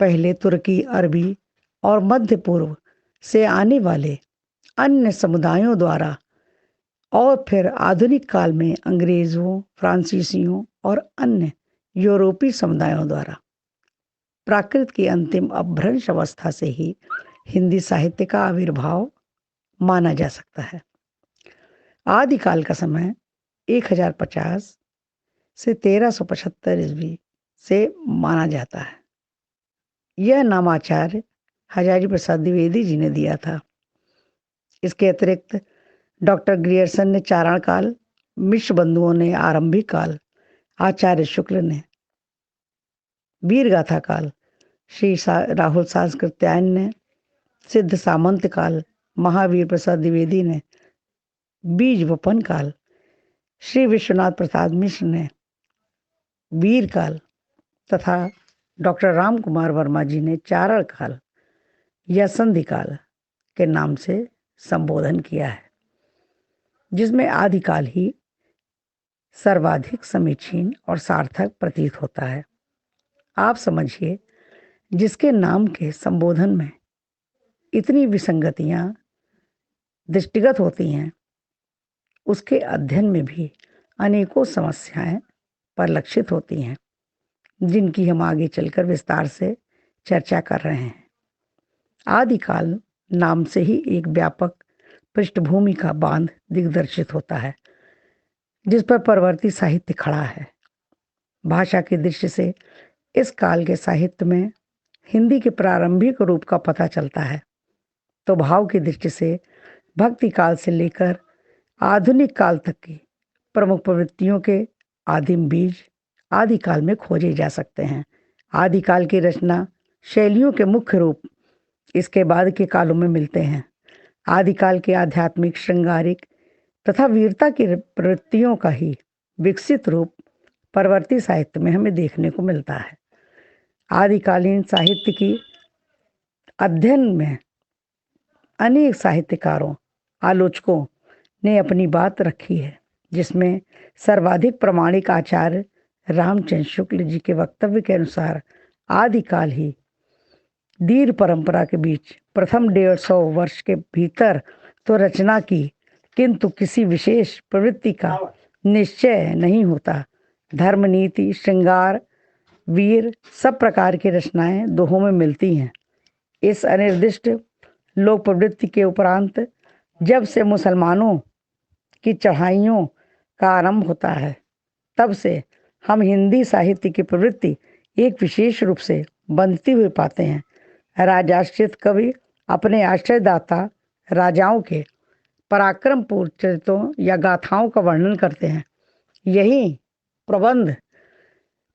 पहले तुर्की, अरबी और मध्य पूर्व से आने वाले अन्य समुदायों द्वारा और फिर आधुनिक काल में अंग्रेजों, फ्रांसीसियों और अन्य यूरोपीय समुदायों द्वारा प्राकृत की अंतिम अपभ्रंश अवस्था से ही हिंदी साहित्य का आविर्भाव माना जा सकता है। आदिकाल का समय 1050 से 1375 ईस्वी से माना जाता है। यह नाम आचार्य हजारी प्रसाद द्विवेदी जी ने दिया था। इसके अतिरिक्त डॉक्टर ग्रियर्सन ने चारण काल, मिश्र बंधुओं ने आरंभिक काल, आचार्य शुक्ल ने वीरगाथा काल, श्री राहुल सांस्कृत्यायन ने सिद्ध सामंत काल, महावीर प्रसाद द्विवेदी ने बीज वपन काल, श्री विश्वनाथ प्रसाद मिश्र ने वीर काल तथा डॉक्टर राम कुमार वर्मा जी ने चारण काल या संधि काल के नाम से संबोधन किया है, जिसमें आदिकाल ही सर्वाधिक समीचीन और सार्थक प्रतीत होता है। आप समझिए, जिसके नाम के संबोधन में इतनी विसंगतियां दृष्टिगत होती हैं, उसके अध्ययन में भी अनेकों समस्याएं परिलक्षित होती हैं, जिनकी हम आगे चलकर विस्तार से चर्चा कर रहे हैं। आदिकाल नाम से ही एक व्यापक पृष्ठभूमि का बांध दिग्दर्शित होता है, जिस पर परवर्ती साहित्य खड़ा है। भाषा की दृष्टि से इस काल के साहित्य में हिंदी के प्रारंभिक रूप का पता चलता है, तो भाव की दृष्टि से भक्ति काल से लेकर आधुनिक काल तक की प्रमुख प्रवृत्तियों के आदिम बीज आदिकाल में खोजे जा सकते हैं। आदिकाल की रचना शैलियों के मुख्य रूप इसके बाद के कालों में मिलते हैं। आदिकाल के आध्यात्मिक, श्रृंगारिक तथा वीरता की प्रवृत्तियों का ही विकसित रूप परवर्ती साहित्य में हमें देखने को मिलता है। आदिकालीन साहित्य की अध्ययन में अनेक साहित्यकारों, आलोचकों ने अपनी बात रखी है, जिसमें सर्वाधिक प्रामाणिक आचार्य रामचंद्र शुक्ल जी के वक्तव्य के अनुसार आदिकाल ही दीर्घ परंपरा के बीच प्रथम 150 वर्ष के भीतर तो रचना की, किंतु किसी विशेष प्रवृत्ति का निश्चय नहीं होता। धर्म, नीति, श्रृंगार, वीर सब प्रकार की रचनाएं दोहों में मिलती हैं। इस अनिर्दिष्ट लोक प्रवृत्ति के उपरांत जब से मुसलमानों की चढ़ाइयों का आरंभ होता है, तब से हम हिंदी साहित्य की प्रवृत्ति एक विशेष रूप से बंधती हुई पाते हैं। राजाश्रित कवि अपने आश्रयदाता राजाओं के पराक्रमपूर्ण चरित्रों या गाथाओं का वर्णन करते हैं। यही प्रबंध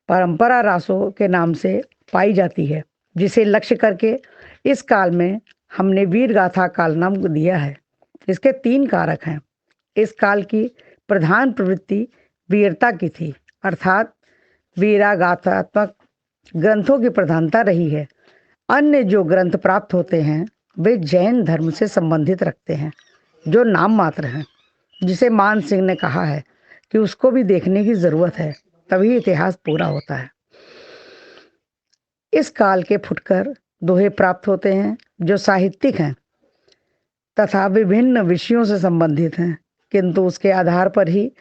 परंपरा रासों के नाम से पाई जाती है, जिसे लक्ष्य करके इस काल में हमने वीर गाथा काल नाम दिया है। इसके 3 कारक हैं। इस काल की प्रधान प्रवृत्ति वीरता की थी, अर्थात वीरागाथात्मक ग्रंथों की प्रधानता रही है। अन्य जो ग्रंथ प्राप्त होते हैं वे जैन धर्म से संबंधित रखते हैं, जो नाम मात्र हैं, जिसे मान सिंह ने कहा है कि उसको भी देखने की जरूरत है, तभी इतिहास पूरा होता है। इस काल के फुटकर दोहे प्राप्त होते हैं, जो साहित्यिक हैं तथा विभिन्न विषयों से संबंधित हैं, किंतु उसके आधार पर ही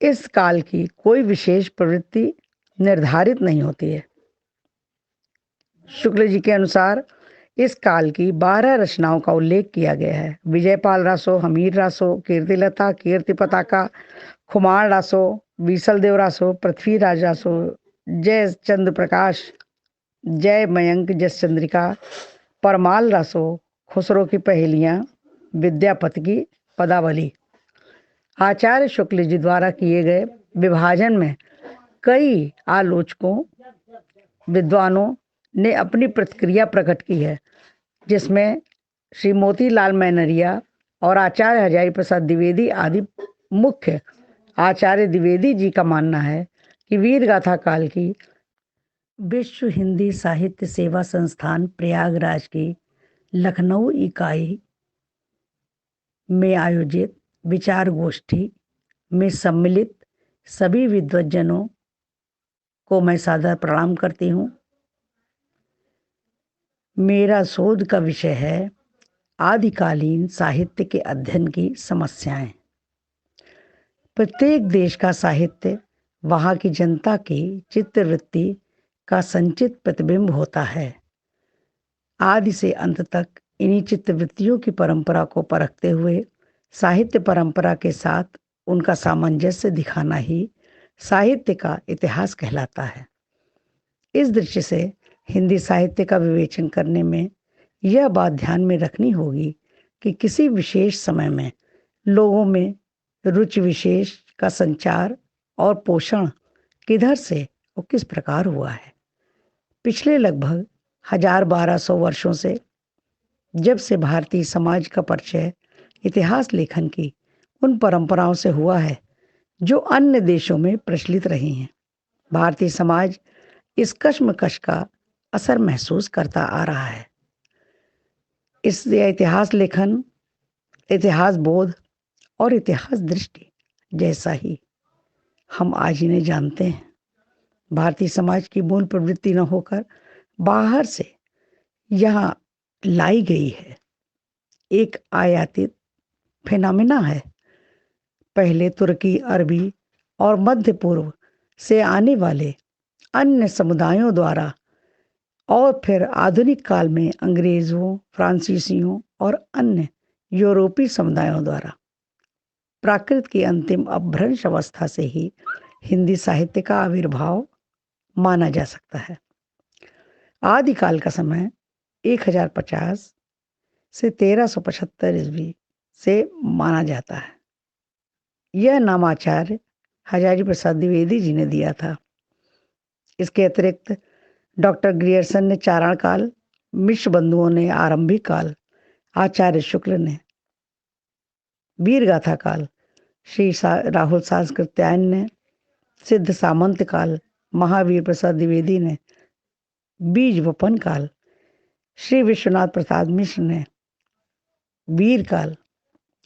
इस काल की कोई विशेष प्रवृत्ति निर्धारित नहीं होती है। शुक्ल जी के अनुसार इस काल की 12 रचनाओं का उल्लेख किया गया है। विजयपाल रासो, हमीर रासो, कीर्तिलता, कीर्ति पताका, खुमार रासो, बीसलदेव रासो, पृथ्वीराज रासो, जय चंद्र प्रकाश, जय मयंक जस चंद्रिका, परमाल रासो, खुसरो की पहेलियां, विद्यापति की पदावली। आचार्य शुक्ल जी द्वारा किए गए विभाजन में कई आलोचकों, विद्वानों ने अपनी प्रतिक्रिया प्रकट की है, जिसमें श्री मोतीलाल मैनरिया और आचार्य हजारी प्रसाद द्विवेदी आदि मुख्य। आचार्य द्विवेदी जी का मानना है कि वीर गाथा काल की विश्व हिंदी साहित्य सेवा संस्थान प्रयागराज की लखनऊ इकाई में आयोजित विचार गोष्ठी में सम्मिलित सभी विद्वज्जनों को मैं सादर प्रणाम करती हूँ। मेरा शोध का विषय है आदिकालीन साहित्य के अध्ययन की समस्याएं। प्रत्येक देश का साहित्य वहाँ की जनता की चित्तवृत्ति का संचित प्रतिबिंब होता है। आदि से अंत तक इन्हीं चित्तवृत्तियों की परंपरा को परखते हुए साहित्य परंपरा के साथ उनका सामंजस्य दिखाना ही साहित्य का इतिहास कहलाता है। इस दृष्टि से हिंदी साहित्य का विवेचन करने में यह बात ध्यान में रखनी होगी कि किसी विशेष समय में लोगों में रुचि विशेष का संचार और पोषण किधर से और किस प्रकार हुआ है। पिछले लगभग 1200 वर्षों से जब से भारतीय समाज का परिचय इतिहास लेखन की उन परंपराओं से हुआ है जो अन्य देशों में प्रचलित रही हैं, भारतीय समाज इस कश्मकश का असर महसूस करता आ रहा है। इसलिए इतिहास लेखन, इतिहास बोध और इतिहास दृष्टि जैसा ही हम आज इन्हें जानते हैं, भारतीय समाज की मूल प्रवृत्ति न होकर बाहर से यहाँ लाई गई है। एक आयातित फिनोमिना है। पहले तुर्की, अरबी और मध्य पूर्व से आने वाले अन्य समुदायों द्वारा और फिर आधुनिक काल में अंग्रेजों, फ्रांसीसियों और अन्य यूरोपीय समुदायों द्वारा प्राकृत की अंतिम अपभ्रंश अवस्था से ही हिंदी साहित्य का आविर्भाव माना जा सकता है। आदिकाल का समय 1050 से 1375 ईस्वी से माना जाता है। यह नाम आचार्य हजारी प्रसाद द्विवेदी जी ने दिया था। इसके अतिरिक्त डॉक्टर ग्रियर्सन ने चारण काल, मिश्र बंधुओं ने आरंभिक काल, आचार्य शुक्ल ने वीर गाथा काल, श्री राहुल सांस्कृत्यायन ने सिद्ध सामंत काल, महावीर प्रसाद द्विवेदी ने बीज वपन काल, श्री विश्वनाथ प्रसाद मिश्र ने वीर काल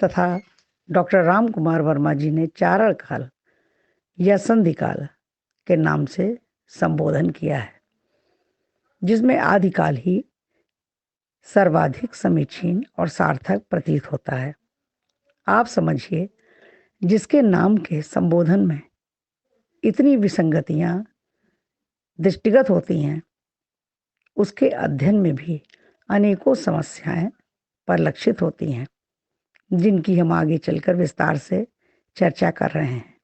तथा डॉक्टर राम कुमार वर्मा जी ने चारण काल या संधि काल के नाम से संबोधन किया है, जिसमें आदिकाल ही सर्वाधिक समीचीन और सार्थक प्रतीत होता है। आप समझिए, जिसके नाम के संबोधन में इतनी विसंगतियां दृष्टिगत होती हैं, उसके अध्ययन में भी अनेकों समस्याएं परिलक्षित होती हैं, जिनकी हम आगे चलकर विस्तार से चर्चा कर रहे हैं।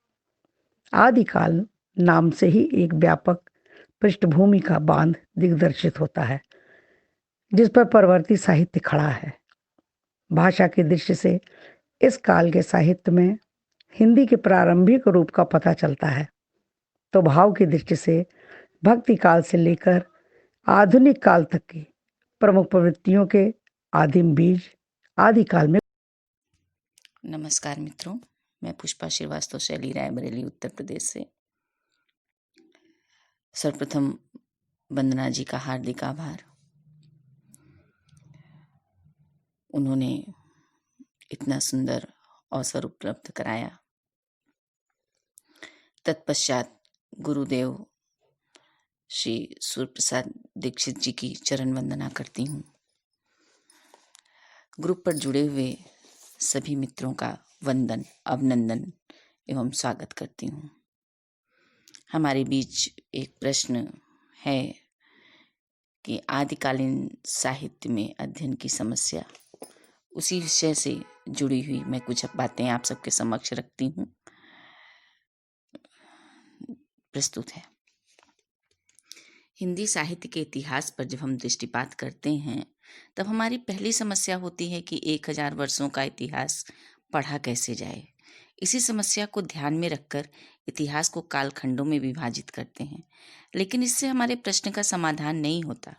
आदिकाल नाम से ही एक व्यापक पृष्ठभूमि का बांध दिग्दर्शित होता है, जिस पर परवर्ती साहित्य खड़ा है। भाषा की दृष्टि से इस काल के साहित्य में हिंदी के प्रारंभिक रूप का पता चलता है, तो भाव की दृष्टि से भक्ति काल से लेकर आधुनिक काल तक की प्रमुख प्रवृत्तियों के आदिम बीज आदिकाल में। नमस्कार मित्रों, मैं पुष्पा श्रीवास्तव, शैली, रायबरेली, उत्तर प्रदेश से। सर्वप्रथम वंदना जी का हार्दिक आभार। उन्होंने इतना सुंदर अवसर उपलब्ध कराया। तत्पश्चात गुरुदेव श्री सूर्य प्रसाद दीक्षित जी की चरण वंदना करती हूँ। ग्रुप पर जुड़े हुए सभी मित्रों का वंदन, अभिनंदन एवं स्वागत करती हूँ। हमारे बीच एक प्रश्न है कि आदिकालीन साहित्य में अध्ययन की समस्या, उसी विषय से जुड़ी हुई मैं कुछ बातें आप सबके समक्ष रखती हूँ। प्रस्तुत है। हिंदी साहित्य के इतिहास पर जब हम दृष्टिपात करते हैं, तब हमारी पहली समस्या होती है कि 1000 वर्षों का इतिहास पढ़ा कैसे जाए। इसी समस्या को ध्यान में रखकर इतिहास को कालखंडों में विभाजित करते हैं, लेकिन इससे हमारे प्रश्न का समाधान नहीं होता।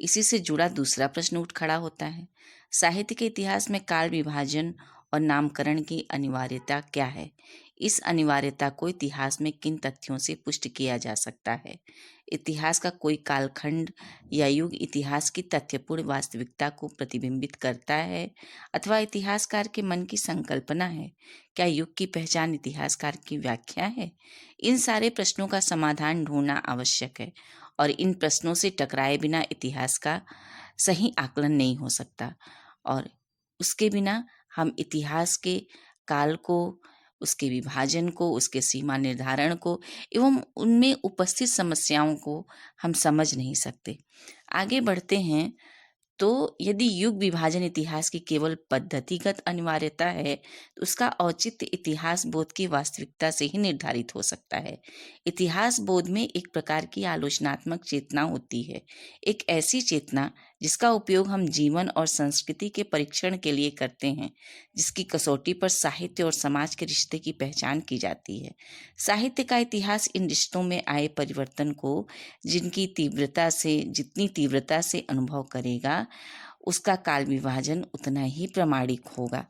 इसी से जुड़ा दूसरा प्रश्न उठ खड़ा होता है, साहित्य के इतिहास में काल विभाजन और नामकरण की अनिवार्यता क्या है? इस अनिवार्यता को इतिहास में किन तथ्यों से पुष्ट किया जा सकता है? इतिहास का कोई कालखंड या युग इतिहास की तथ्यपूर्ण वास्तविकता को प्रतिबिंबित करता है अथवा इतिहासकार के मन की संकल्पना है? क्या युग की पहचान इतिहासकार की व्याख्या है? इन सारे प्रश्नों का समाधान ढूंढना आवश्यक है और इन प्रश्नों से टकराए बिना इतिहास का सही आकलन नहीं हो सकता और उसके बिना हम इतिहास के काल को, उसके विभाजन को, उसके सीमा निर्धारण को एवं उनमें उपस्थित समस्याओं को हम समझ नहीं सकते। आगे बढ़ते हैं तो यदि युग विभाजन इतिहास की केवल पद्धतिगत अनिवार्यता है, तो उसका औचित्य इतिहास बोध की वास्तविकता से ही निर्धारित हो सकता है। इतिहास बोध में एक प्रकार की आलोचनात्मक चेतना होती है, एक ऐसी चेतना जिसका उपयोग हम जीवन और संस्कृति के परीक्षण के लिए करते हैं, जिसकी कसौटी पर साहित्य और समाज के रिश्ते की पहचान की जाती है। साहित्य का इतिहास इन रिश्तों में आए परिवर्तन को जितनी तीव्रता से अनुभव करेगा, उसका काल विभाजन उतना ही प्रामाणिक होगा।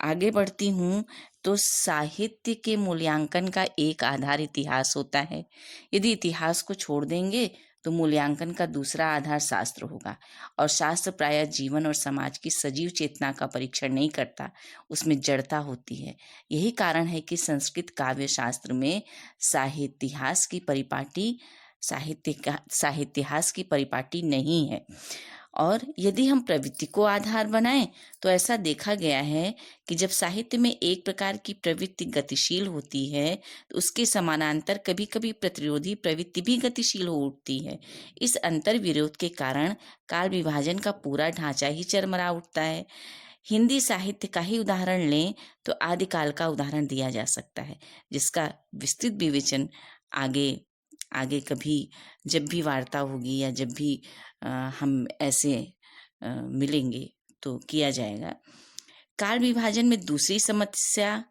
आगे बढ़ती हूँ तो साहित्य के मूल्यांकन का एक आधार इतिहास होता है। यदि इतिहास को छोड़ देंगे तो मूल्यांकन का दूसरा आधार शास्त्र होगा और शास्त्र प्रायः जीवन और समाज की सजीव चेतना का परीक्षण नहीं करता, उसमें जड़ता होती है। यही कारण है कि संस्कृत काव्य शास्त्र में साहित्यास की परिपाटी नहीं है और यदि हम प्रवृत्ति को आधार बनाएं तो ऐसा देखा गया है कि जब साहित्य में एक प्रकार की प्रवृत्ति गतिशील होती है तो उसके समानांतर कभी कभी प्रतिरोधी प्रवृत्ति भी गतिशील हो उठती है। इस अंतर विरोध के कारण काल विभाजन का पूरा ढांचा ही चरमरा उठता है। हिंदी साहित्य का ही उदाहरण लें तो आदिकाल का उदाहरण दिया जा सकता है, जिसका विस्तृत विवेचन आगे आगे कभी जब भी वार्ता होगी या जब भी हम ऐसे मिलेंगे तो किया जाएगा। काल विभाजन में दूसरी समस्या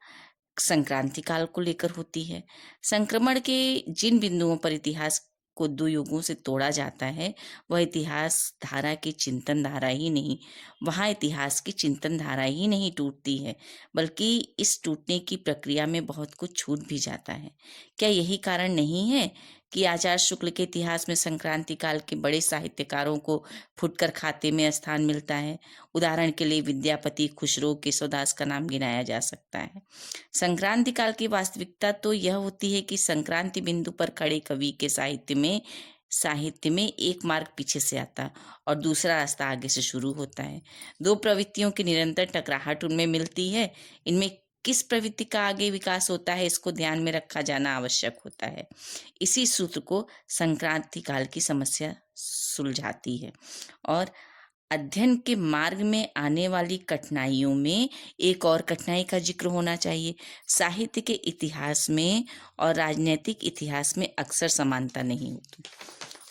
संक्रांति काल को लेकर होती है। संक्रमण के जिन बिंदुओं पर इतिहास को दो युगों से तोड़ा जाता है वह इतिहास धारा की चिंतन धारा ही नहीं, वहाँ इतिहास की चिंतन धारा ही नहीं टूटती है, बल्कि इस टूटने की प्रक्रिया में बहुत कुछ छूट भी जाता है। क्या यही कारण नहीं है कि आचार्य शुक्ल के इतिहास में संक्रांति काल के बड़े साहित्यकारों को फुटकर खाते में स्थान मिलता है? उदाहरण के लिए विद्यापति, खुसरो, केशवदास का नाम गिनाया जा सकता है। संक्रांति काल की वास्तविकता तो यह होती है कि संक्रांति बिंदु पर खड़े कवि के साहित्य में एक मार्ग पीछे से आता और दूसरा रास्ता आगे से शुरू होता है। दो प्रवृत्तियों की निरंतर टकराहट उनमें मिलती है। इनमें किस प्रवृत्ति का आगे विकास होता है इसको ध्यान में रखा जाना आवश्यक होता है। इसी सूत्र को संक्रांति काल की समस्या सुलझाती है। और अध्ययन के मार्ग में आने वाली कठिनाइयों में एक और कठिनाई का जिक्र होना चाहिए। साहित्य के इतिहास में और राजनीतिक इतिहास में अक्सर समानता नहीं होती।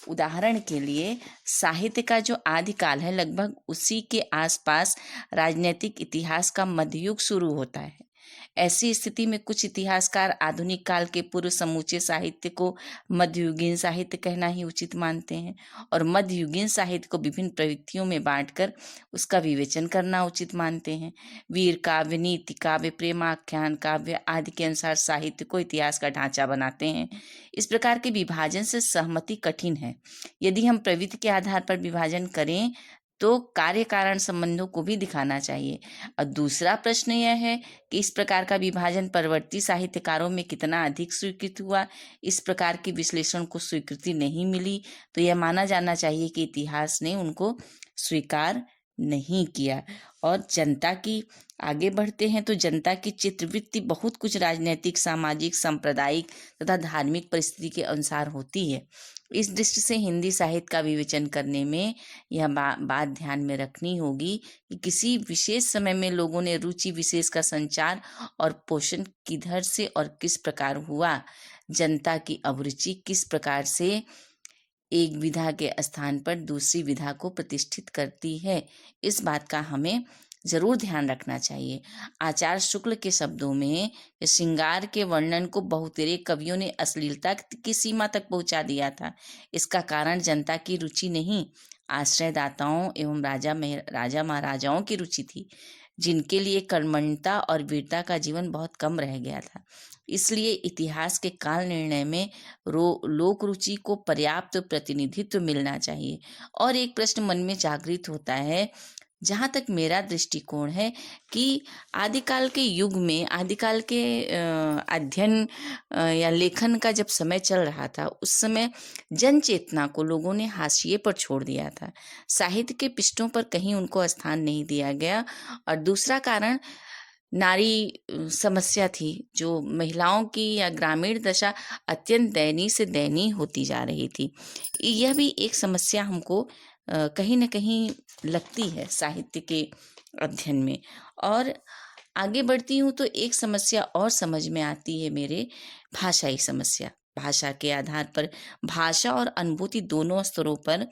उदाहरण के लिए साहित्य का जो आदिकाल है लगभग उसी के आसपास राजनीतिक इतिहास का मध्ययुग शुरू होता है। ऐसी स्थिति में कुछ इतिहासकार आधुनिक काल के पूर्व समूचे साहित्य को मध्ययुगीन साहित्य कहना ही उचित मानते हैं और मध्ययुगीन साहित्य को विभिन्न प्रवृत्तियों में बांटकर उसका विवेचन करना उचित मानते हैं। वीर काव्य, नीति काव्य, प्रेमाख्यान काव्य आदि के अनुसार साहित्य को इतिहास का ढांचा बनाते हैं। इस प्रकार के विभाजन से सहमति कठिन है। यदि हम प्रवृत्ति के आधार पर विभाजन करें तो कार्य कारण संबंधों को भी दिखाना चाहिए। और दूसरा प्रश्न यह है कि इस प्रकार का विभाजन परवर्ती साहित्यकारों में कितना अधिक स्वीकृत हुआ। इस प्रकार के विश्लेषण को स्वीकृति नहीं मिली तो यह माना जाना चाहिए कि इतिहास ने उनको स्वीकार नहीं किया। और जनता की आगे बढ़ते हैं तो जनता की चित्रवृत्ति बहुत कुछ राजनीतिक, सामाजिक, सांप्रदायिक तथा धार्मिक परिस्थिति के अनुसार होती है। इस दृष्टि से हिंदी साहित्य का विवेचन करने में यह बात ध्यान में रखनी होगी कि किसी विशेष समय में लोगों ने रुचि विशेष का संचार और पोषण किधर से और किस प्रकार हुआ। जनता की अभिरुचि किस प्रकार से एक विधा के स्थान पर दूसरी विधा को प्रतिष्ठित करती है, इस बात का हमें जरूर ध्यान रखना चाहिए। आचार्य शुक्ल के शब्दों में श्रृंगार के वर्णन को बहुतेरे कवियों ने अश्लीलता की सीमा तक पहुंचा दिया था। इसका कारण जनता की रुचि नहीं, आश्रयदाताओं एवं राजा महाराजाओं की रुचि थी, जिनके लिए कर्मण्यता और वीरता का जीवन बहुत कम रह गया था। इसलिए इतिहास के काल निर्णय में लोक रुचि को पर्याप्त प्रतिनिधित्व मिलना चाहिए। और एक प्रश्न मन में जागृत होता है, जहाँ तक मेरा दृष्टिकोण है, कि आदिकाल के युग में आदिकाल के अध्ययन या लेखन का जब समय चल रहा था उस समय जन चेतना को लोगों ने हाशिए पर छोड़ दिया था। साहित्य के पृष्ठों पर कहीं उनको स्थान नहीं दिया गया। और दूसरा कारण नारी समस्या थी, जो महिलाओं की या ग्रामीण दशा अत्यंत दयनीय से दयनीय होती जा रही थी। यह भी एक समस्या हमको कहीं न कहीं लगती है साहित्य के अध्ययन में। और आगे बढ़ती हूँ तो एक समस्या और समझ में आती है मेरे, भाषाई समस्या। भाषा के आधार पर भाषा और अनुभूति दोनों स्तरों पर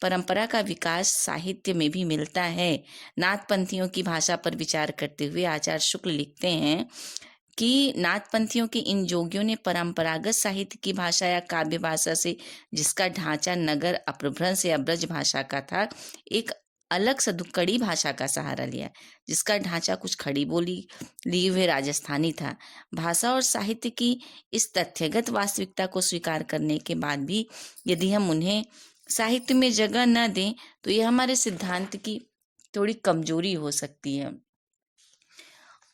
परंपरा का विकास साहित्य में भी मिलता है। नाथपंथियों की भाषा पर विचार करते हुए आचार्य शुक्ल लिखते हैं कि नाथपंथियों के इन जोगियों ने परंपरागत साहित्य की भाषा या काव्य भाषा से, जिसका ढांचा नगर अपभ्रंश या ब्रज भाषा का था, एक अलग सदुक्कड़ी भाषा का सहारा लिया, जिसका ढांचा कुछ खड़ी बोली लिए हुए राजस्थानी था। भाषा और साहित्य की इस तथ्यगत वास्तविकता को स्वीकार करने के बाद भी यदि हम उन्हें साहित्य में जगह न दें तो यह हमारे सिद्धांत की थोड़ी कमजोरी हो सकती है।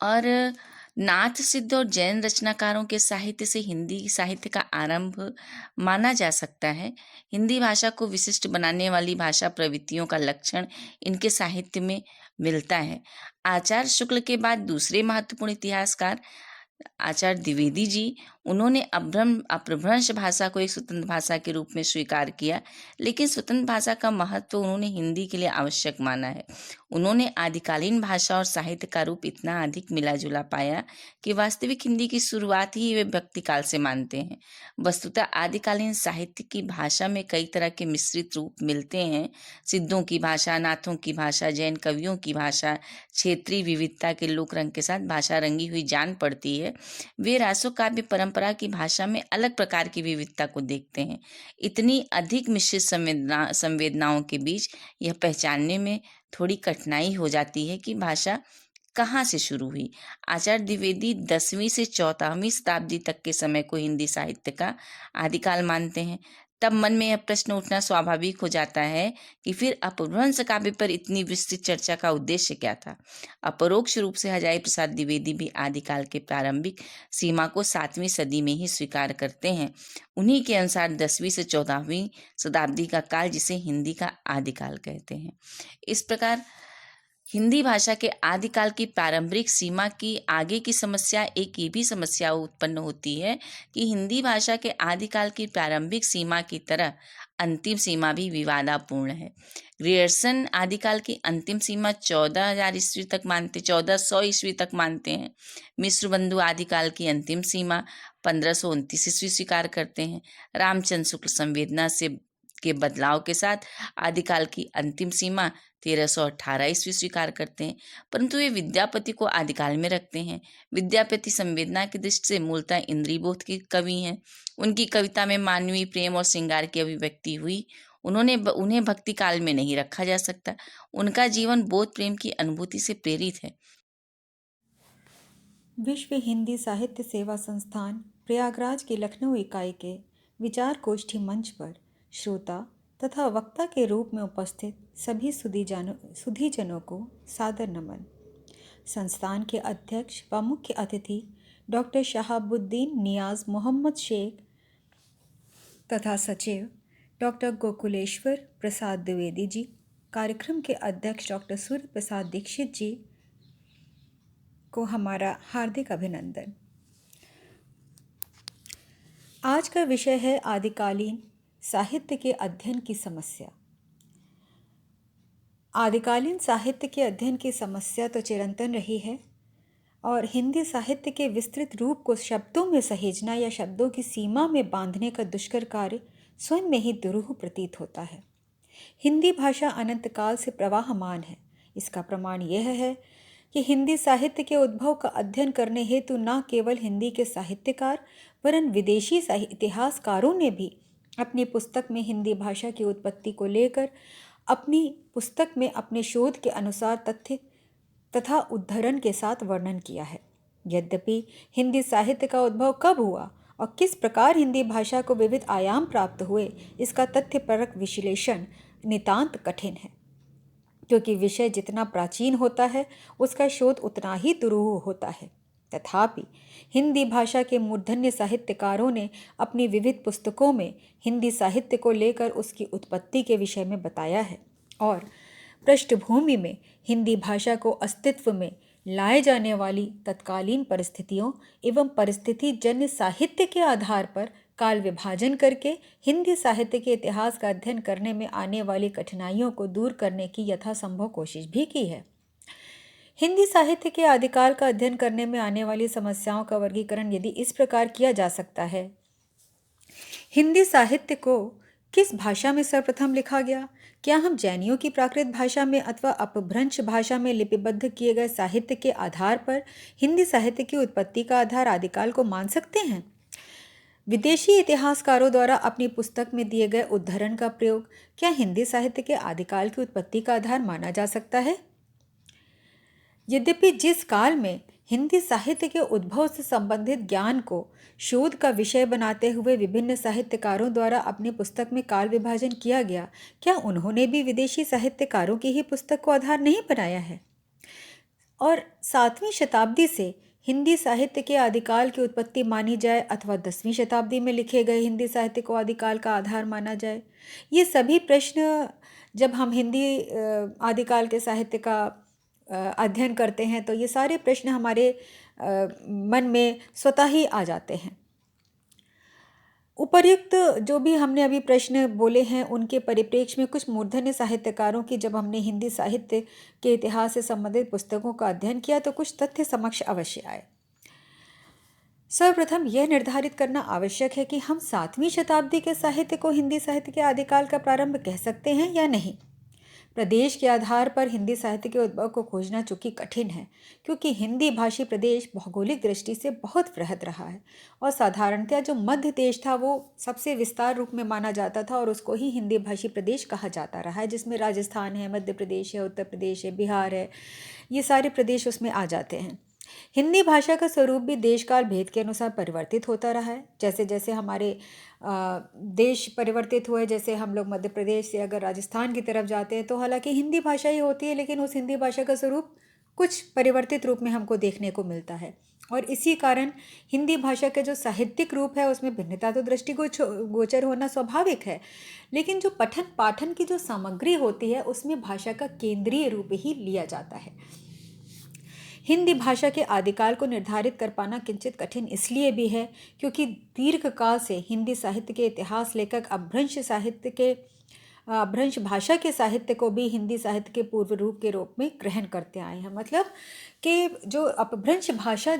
और नाथ सिद्ध और जैन रचनाकारों के साहित्य से हिंदी साहित्य का आरंभ माना जा सकता है। हिंदी भाषा को विशिष्ट बनाने वाली भाषा प्रवृत्तियों का लक्षण इनके साहित्य में मिलता है। आचार्य शुक्ल के बाद दूसरे महत्वपूर्ण इतिहासकार आचार्य द्विवेदी जी, उन्होंने अपभ्रंश भाषा को एक स्वतंत्र भाषा के रूप में स्वीकार किया, लेकिन स्वतंत्र भाषा का महत्व उन्होंने हिंदी के लिए आवश्यक माना है। उन्होंने आदिकालीन भाषा और साहित्य का रूप इतना अधिक मिला जुला पाया कि वास्तविक हिंदी की शुरुआत ही वे भक्ति काल से मानते हैं। वस्तुतः आदिकालीन साहित्य की भाषा में कई तरह के मिश्रित रूप मिलते हैं। सिद्धों की भाषा, नाथों की भाषा, जैन कवियों की भाषा, क्षेत्रीय विविधता के लोक रंग के साथ भाषा रंगी हुई जान पड़ती है। वे रासो काव्य परंपरा की भाषा में अलग प्रकार की विविधता को देखते हैं। इतनी अधिक मिश्रित संवेदनाओं के बीच यह पहचानने में थोड़ी कठिनाई हो जाती है कि भाषा कहाँ से शुरू हुई। आचार्य द्विवेदी 10वीं से 14वीं शताब्दी तक के समय को हिंदी साहित्य का आदिकाल मानते हैं। तब मन में यह प्रश्न उठना स्वाभाविक हो जाता है कि फिर अपभ्रंश काव्य पर इतनी विस्तृत चर्चा का उद्देश्य क्या था। अपरोक्ष रूप से हजारी प्रसाद द्विवेदी भी आदिकाल के प्रारंभिक सीमा को 7वीं सदी में ही स्वीकार करते हैं। उन्हीं के अनुसार 10वीं से 14वीं शताब्दी का काल जिसे हिंदी का आदिकाल कहते हैं। इस प्रकार हिंदी भाषा के आदिकाल की प्रारंभिक सीमा की आगे की समस्या, एक ये भी समस्या उत्पन्न होती है कि हिंदी भाषा के आदिकाल की प्रारंभिक सीमा की तरह अंतिम सीमा भी विवादापूर्ण है। ग्रियर्सन आदिकाल की अंतिम सीमा 14,000 ईस्वी तक मानते 1400 ईस्वी तक मानते हैं। मिश्र बंधु आदिकाल की अंतिम सीमा 1529 ईस्वी स्वीकार करते हैं। रामचंद्र शुक्ल संवेदना से के बदलाव के साथ आदिकाल की अंतिम सीमा 1318 ईस्वी स्वीकार करते हैं, परंतु वे विद्यापति को आदिकाल में रखते हैं। विद्यापति संवेदना की दृष्टि से मूलतः इंद्रियबोध के कवि हैं। उनकी कविता में मानवीय प्रेम और श्रृंगार की अभिव्यक्ति हुई। उन्हें भक्ति काल में नहीं रखा जा सकता। उनका जीवन बोध प्रेम की अनुभूति से प्रेरित है। विश्व हिंदी साहित्य सेवा संस्थान प्रयागराज की लखनऊ इकाई के विचार गोष्ठी मंच पर श्रोता तथा वक्ता के रूप में उपस्थित सभी सुधीजनों को सादर नमन। संस्थान के अध्यक्ष व मुख्य अतिथि डॉक्टर शहाबुद्दीन नियाज मोहम्मद शेख तथा सचिव डॉक्टर गोकुलेश्वर प्रसाद द्विवेदी जी, कार्यक्रम के अध्यक्ष डॉक्टर सूर्य प्रसाद दीक्षित जी को हमारा हार्दिक अभिनंदन। आज का विषय है आदिकालीन साहित्य के अध्ययन की समस्या। आदिकालीन साहित्य के अध्ययन की समस्या तो चिरंतन रही है और हिंदी साहित्य के विस्तृत रूप को शब्दों में सहेजना या शब्दों की सीमा में बांधने का दुष्कर कार्य स्वयं में ही दुरूह प्रतीत होता है। हिंदी भाषा अनंत काल से प्रवाहमान है। इसका प्रमाण यह है कि हिंदी साहित्य के उद्भव का अध्ययन करने हेतु न केवल हिंदी के साहित्यकार वरन विदेशी इतिहासकारों ने भी अपनी पुस्तक में हिंदी भाषा की उत्पत्ति को लेकर अपनी पुस्तक में अपने शोध के अनुसार तथ्य तथा उद्धरण के साथ वर्णन किया है। यद्यपि हिंदी साहित्य का उद्भव कब हुआ और किस प्रकार हिंदी भाषा को विविध आयाम प्राप्त हुए, इसका तथ्यपरक विश्लेषण नितांत कठिन है, क्योंकि विषय जितना प्राचीन होता है उसका शोध उतना ही दुरूह होता है। तथापि हिंदी भाषा के मूर्धन्य साहित्यकारों ने अपनी विविध पुस्तकों में हिंदी साहित्य को लेकर उसकी उत्पत्ति के विषय में बताया है और पृष्ठभूमि में हिंदी भाषा को अस्तित्व में लाए जाने वाली तत्कालीन परिस्थितियों एवं परिस्थिति जन्य साहित्य के आधार पर काल विभाजन करके हिंदी साहित्य के इतिहास का अध्ययन करने में आने वाली कठिनाइयों को दूर करने की यथासंभव कोशिश भी की है। हिंदी साहित्य के आदिकाल का अध्ययन करने में आने वाली समस्याओं का वर्गीकरण यदि इस प्रकार किया जा सकता है: हिंदी साहित्य को किस भाषा में सर्वप्रथम लिखा गया? क्या हम जैनियों की प्राकृत भाषा में अथवा अपभ्रंश भाषा में लिपिबद्ध किए गए साहित्य के आधार पर हिंदी साहित्य की उत्पत्ति का आधार आदिकाल को मान सकते हैं? विदेशी इतिहासकारों द्वारा अपनी पुस्तक में दिए गए उद्धरण का प्रयोग क्या हिंदी साहित्य के आदिकाल की उत्पत्ति का आधार माना जा सकता है? यद्यपि जिस काल में हिंदी साहित्य के उद्भव से संबंधित ज्ञान को शोध का विषय बनाते हुए विभिन्न साहित्यकारों द्वारा अपनी पुस्तक में काल विभाजन किया गया, क्या उन्होंने भी विदेशी साहित्यकारों की ही पुस्तक को आधार नहीं बनाया है? और 7वीं शताब्दी से हिंदी साहित्य के आदिकाल की उत्पत्ति मानी जाए अथवा 10वीं शताब्दी में लिखे गए हिंदी साहित्य को आदिकाल का आधार माना जाए। ये सभी प्रश्न जब हम हिंदी आदिकाल के साहित्य का अध्ययन करते हैं तो ये सारे प्रश्न हमारे मन में स्वतः ही आ जाते हैं। उपर्युक्त जो भी हमने अभी प्रश्न बोले हैं उनके परिप्रेक्ष्य में कुछ मूर्धन्य साहित्यकारों की जब हमने हिंदी साहित्य के इतिहास से संबंधित पुस्तकों का अध्ययन किया तो कुछ तथ्य समक्ष अवश्य आए। सर्वप्रथम यह निर्धारित करना आवश्यक है कि हम 7वीं शताब्दी के साहित्य को हिंदी साहित्य के आदिकाल का प्रारंभ कह सकते हैं या नहीं। प्रदेश के आधार पर हिंदी साहित्य के उद्भव को खोजना चूंकि कठिन है, क्योंकि हिंदी भाषी प्रदेश भौगोलिक दृष्टि से बहुत वृहद रहा है और साधारणतया जो मध्य देश था वो सबसे विस्तार रूप में माना जाता था और उसको ही हिंदी भाषी प्रदेश कहा जाता रहा है, जिसमें राजस्थान है, मध्य प्रदेश है, उत्तर प्रदेश है, बिहार है, ये सारे प्रदेश उसमें आ जाते हैं। हिंदी भाषा का स्वरूप भी देश काल भेद के अनुसार परिवर्तित होता रहा है। जैसे जैसे हमारे देश परिवर्तित हुए, जैसे हम लोग मध्य प्रदेश से अगर राजस्थान की तरफ जाते हैं तो हालांकि हिंदी भाषा ही होती है, लेकिन उस हिंदी भाषा का स्वरूप कुछ परिवर्तित रूप में हमको देखने को मिलता है और इसी कारण हिंदी भाषा के जो साहित्यिक रूप है उसमें भिन्नता तो दृष्टिगोचर होना स्वाभाविक है, लेकिन जो पठन पाठन की जो सामग्री होती है उसमें भाषा का केंद्रीय रूप ही लिया जाता है। हिंदी भाषा के आदिकाल को निर्धारित कर पाना किंचित कठिन इसलिए भी है क्योंकि दीर्घकाल से हिंदी साहित्य के इतिहास लेखक अपभ्रंश भाषा के साहित्य को भी हिंदी साहित्य के पूर्व रूप के रूप में ग्रहण करते आए हैं। मतलब कि जो अपभ्रंश भाषा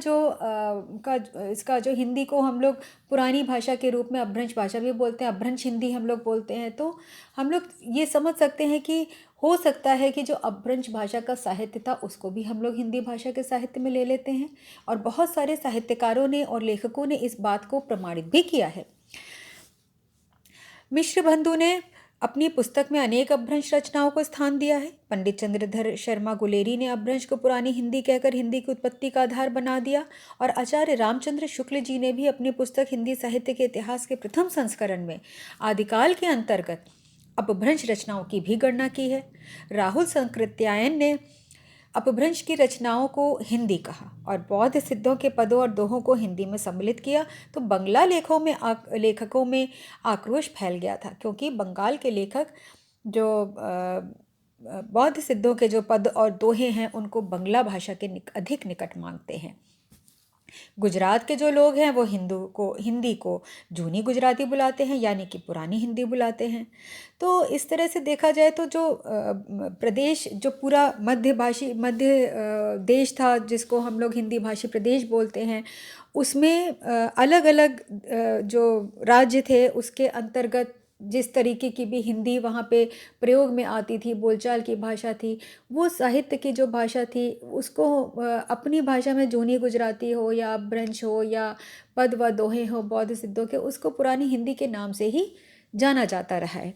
इसका जो हिंदी को हम लोग पुरानी भाषा के रूप में अपभ्रंश भाषा भी बोलते हैं, अपभ्रंश हिंदी हम लोग बोलते हैं, तो हम लोग ये समझ सकते हैं कि हो सकता है कि जो अपभ्रंश भाषा का साहित्य था उसको भी हम लोग हिंदी भाषा के साहित्य में ले लेते हैं और बहुत सारे साहित्यकारों ने और लेखकों ने इस बात को प्रमाणित भी किया है। मिश्र बंधु ने अपनी पुस्तक में अनेक अपभ्रंश रचनाओं को स्थान दिया है। पंडित चंद्रधर शर्मा गुलेरी ने अपभ्रंश को पुरानी हिंदी कहकर हिंदी की उत्पत्ति का आधार बना दिया और आचार्य रामचंद्र शुक्ल जी ने भी अपनी पुस्तक हिंदी साहित्य के इतिहास के प्रथम संस्करण में आदिकाल के अंतर्गत अपभ्रंश रचनाओं की भी गणना की है। राहुल संकृत्यायन ने अपभ्रंश की रचनाओं को हिंदी कहा और बौद्ध सिद्धों के पदों और दोहों को हिंदी में सम्मिलित किया तो बंगला लेखकों में आक्रोश फैल गया था, क्योंकि बंगाल के लेखक जो बौद्ध सिद्धों के जो पद और दोहे हैं उनको बंगला भाषा के अधिक निकट मानते हैं। गुजरात के जो लोग हैं वो हिंदी को जूनी गुजराती बुलाते हैं, यानी कि पुरानी हिंदी बुलाते हैं। तो इस तरह से देखा जाए तो जो प्रदेश जो पूरा मध्य देश था जिसको हम लोग हिंदी भाषी प्रदेश बोलते हैं, उसमें अलग अलग जो राज्य थे उसके अंतर्गत जिस तरीके की भी हिंदी वहाँ पे प्रयोग में आती थी, बोलचाल की भाषा थी, वो साहित्य की जो भाषा थी उसको अपनी भाषा में जूनी गुजराती हो या अपभ्रंश हो या पद व दोहे हो बौद्ध सिद्धों के, उसको पुरानी हिंदी के नाम से ही जाना जाता रहा है।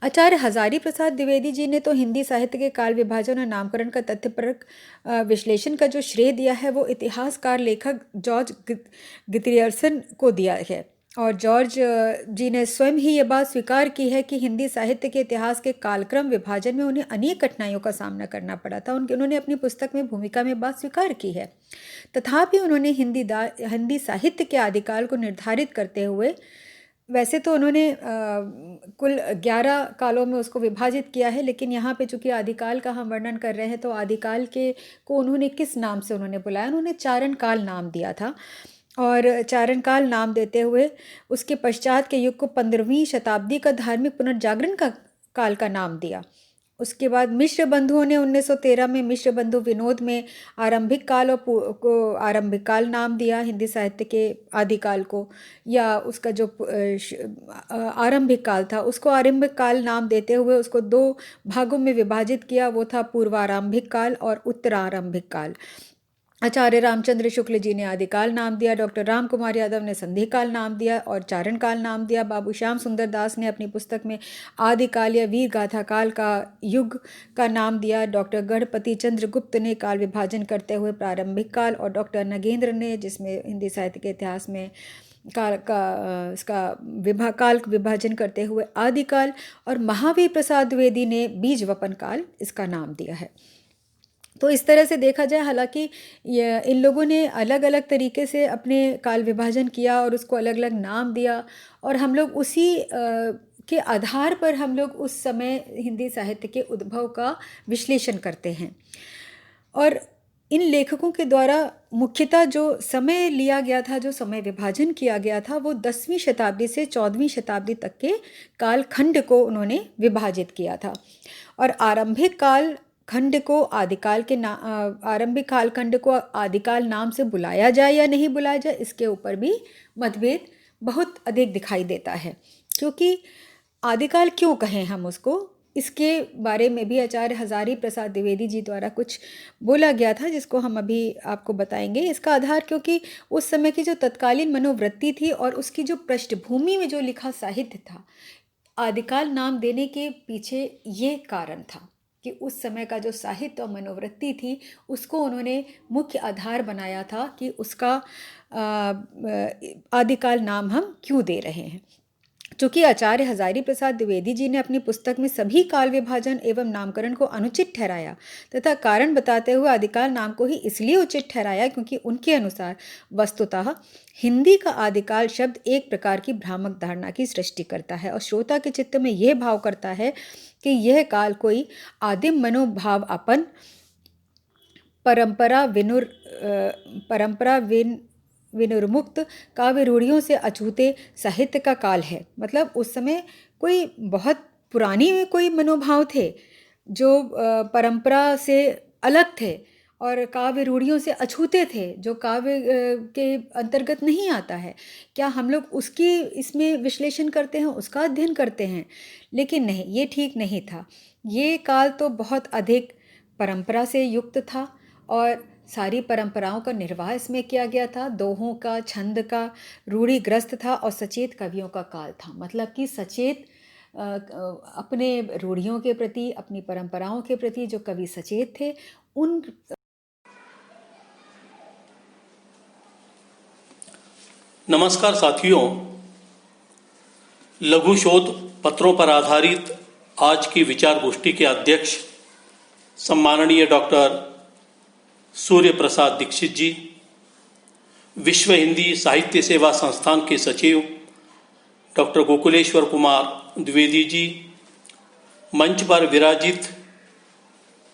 आचार्य हजारी प्रसाद द्विवेदी जी ने तो हिंदी साहित्य के काल विभाजन और नामकरण का तथ्यपरक विश्लेषण का जो श्रेय दिया है वो इतिहासकार लेखक जॉर्ज गितरियर्सन को दिया है और जॉर्ज जी ने स्वयं ही ये बात स्वीकार की है कि हिंदी साहित्य के इतिहास के कालक्रम विभाजन में उन्हें अनेक कठिनाइयों का सामना करना पड़ा था। उन्होंने अपनी पुस्तक में भूमिका में बात स्वीकार की है। तथापि उन्होंने हिंदी साहित्य के आदिकाल को निर्धारित करते हुए, वैसे तो उन्होंने कुल 11 कालों में उसको विभाजित किया है, लेकिन यहाँ पे चूँकि आदिकाल का हम वर्णन कर रहे हैं तो आदिकाल को उन्होंने किस नाम से उन्होंने बुलाया, उन्होंने चारण काल नाम दिया था और चारण काल नाम देते हुए उसके पश्चात के युग को 15वीं शताब्दी का धार्मिक पुनर्जागरण का काल का नाम दिया। उसके बाद मिश्र बंधुओं ने 1913 में मिश्र बंधु विनोद में आरंभिक काल को आरंभिक काल नाम दिया हिंदी साहित्य के आदिकाल को, या उसका जो आरंभिक काल था उसको आरंभिक काल नाम देते हुए उसको 2 भागों में विभाजित किया, वो था पूर्वारंभिक काल और उत्तरारंभिक काल। आचार्य रामचंद्र शुक्ल जी ने आदिकाल नाम दिया, डॉक्टर राम कुमार यादव ने संधि काल नाम दिया और चारण काल नाम दिया। बाबू श्याम सुंदर दास ने अपनी पुस्तक में आदिकाल या वीर गाथा काल का युग का नाम दिया। डॉक्टर गढ़पति चंद्रगुप्त ने काल विभाजन करते हुए प्रारंभिक काल और डॉक्टर नगेंद्र ने, जिसमें हिंदी साहित्य के इतिहास में काल विभाजन करते हुए आदिकाल, और महावीर प्रसाद द्विवेदी ने बीज वपन काल इसका नाम दिया है। तो इस तरह से देखा जाए, हालांकि इन लोगों ने अलग अलग तरीके से अपने काल विभाजन किया और उसको अलग अलग नाम दिया, और हम लोग उसी के आधार पर हम लोग उस समय हिंदी साहित्य के उद्भव का विश्लेषण करते हैं। और इन लेखकों के द्वारा मुख्यतः जो समय लिया गया था, जो समय विभाजन किया गया था, वो 10वीं शताब्दी से 14वीं शताब्दी तक के कालखंड को उन्होंने विभाजित किया था। और आरंभिक कालखंड को आरंभिक कालखंड को आदिकाल नाम से बुलाया जाए या नहीं बुलाया जाए, इसके ऊपर भी मतभेद बहुत अधिक दिखाई देता है। क्योंकि आदिकाल क्यों कहें हम उसको, इसके बारे में भी आचार्य हजारी प्रसाद द्विवेदी जी द्वारा कुछ बोला गया था, जिसको हम अभी आपको बताएंगे। इसका आधार क्योंकि उस समय की जो तत्कालीन मनोवृत्ति थी और उसकी जो पृष्ठभूमि में जो लिखा साहित्य था, आदिकाल नाम देने के पीछे ये कारण था कि उस समय का जो साहित्य और मनोवृत्ति थी, उसको उन्होंने मुख्य आधार बनाया था कि उसका आदिकाल नाम हम क्यों दे रहे हैं। चूँकि आचार्य हजारी प्रसाद द्विवेदी जी ने अपनी पुस्तक में सभी काल विभाजन एवं नामकरण को अनुचित ठहराया तथा कारण बताते हुए आदिकाल नाम को ही इसलिए उचित ठहराया क्योंकि उनके अनुसार वस्तुतः हिंदी का आदिकाल शब्द एक प्रकार की भ्रामक धारणा की सृष्टि करता है और श्रोता के चित्त में यह भाव करता है कि यह काल कोई आदिम मनोभावापन परंपरा विनिर्मुक्त काव्य रूढ़ियों से अछूते साहित्य का काल है। मतलब उस समय कोई बहुत पुरानी कोई मनोभाव थे जो परंपरा से अलग थे और काव्य रूढ़ियों से अछूते थे, जो काव्य के अंतर्गत नहीं आता है। क्या हम लोग उसकी इसमें विश्लेषण करते हैं, उसका अध्ययन करते हैं? लेकिन नहीं, ये ठीक नहीं था। ये काल तो बहुत अधिक परंपरा से युक्त था और सारी परंपराओं का निर्वाह इसमें किया गया था। दोहों का, छंद का रूढ़िग्रस्त था और सचेत कवियों का काल था। मतलब कि सचेत अपने रूढ़ियों के प्रति, अपनी परंपराओं के प्रति जो कवि सचेत थे, उन नमस्कार साथियों, लघु शोध पत्रों पर आधारित आज की विचार गोष्ठी के अध्यक्ष सम्माननीय डॉक्टर सूर्य प्रसाद दीक्षित जी, विश्व हिंदी साहित्य सेवा संस्थान के सचिव डॉक्टर गोकुलेश्वर कुमार द्विवेदी जी, मंच पर विराजित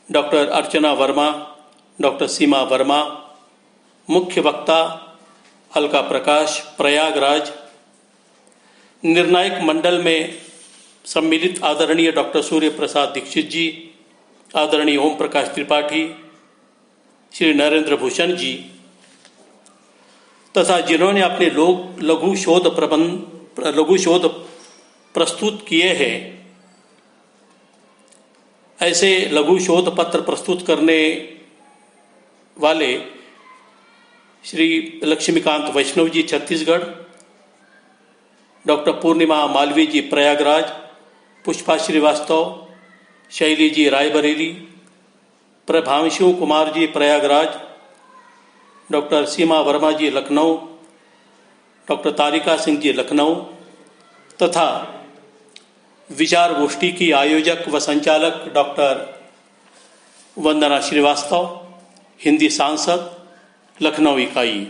डॉक्टर अर्चना वर्मा, डॉक्टर सीमा वर्मा, मुख्य वक्ता अलका प्रकाश प्रयागराज, निर्णायक मंडल में सम्मिलित आदरणीय डॉक्टर सूर्य प्रसाद दीक्षित जी, आदरणीय ओम प्रकाश त्रिपाठी, श्री नरेंद्र भूषण जी तथा जिन्होंने अपने लघु शोध प्रस्तुत किए हैं, ऐसे लघु शोध पत्र प्रस्तुत करने वाले श्री लक्ष्मीकांत वैष्णव जी छत्तीसगढ़, डॉक्टर पूर्णिमा मालवीय जी प्रयागराज, पुष्पा श्रीवास्तव, शैली जी रायबरेली, प्रभांशु कुमार जी प्रयागराज, डॉक्टर सीमा वर्मा जी लखनऊ, डॉक्टर तारिका सिंह जी लखनऊ तथा विचार गोष्ठी की आयोजक व संचालक डॉक्टर वंदना श्रीवास्तव, हिंदी सांसद लखनऊ इकाई।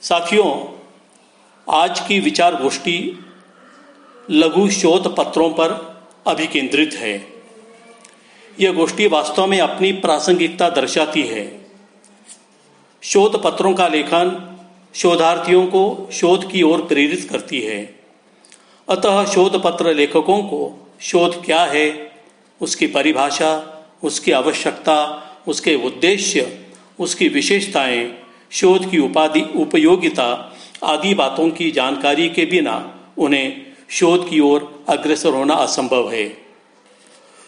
साथियों, आज की विचार गोष्ठी लघु शोध पत्रों पर अभिकेंद्रित है। यह गोष्ठी वास्तव में अपनी प्रासंगिकता दर्शाती है। शोध पत्रों का लेखन शोधार्थियों को शोध की ओर प्रेरित करती है। अतः शोध पत्र लेखकों को शोध क्या है, उसकी परिभाषा, उसकी आवश्यकता, उसके उद्देश्य, उसकी विशेषताएं, शोध की उपयोगिता आदि बातों की जानकारी के बिना उन्हें शोध की ओर अग्रसर होना असंभव है।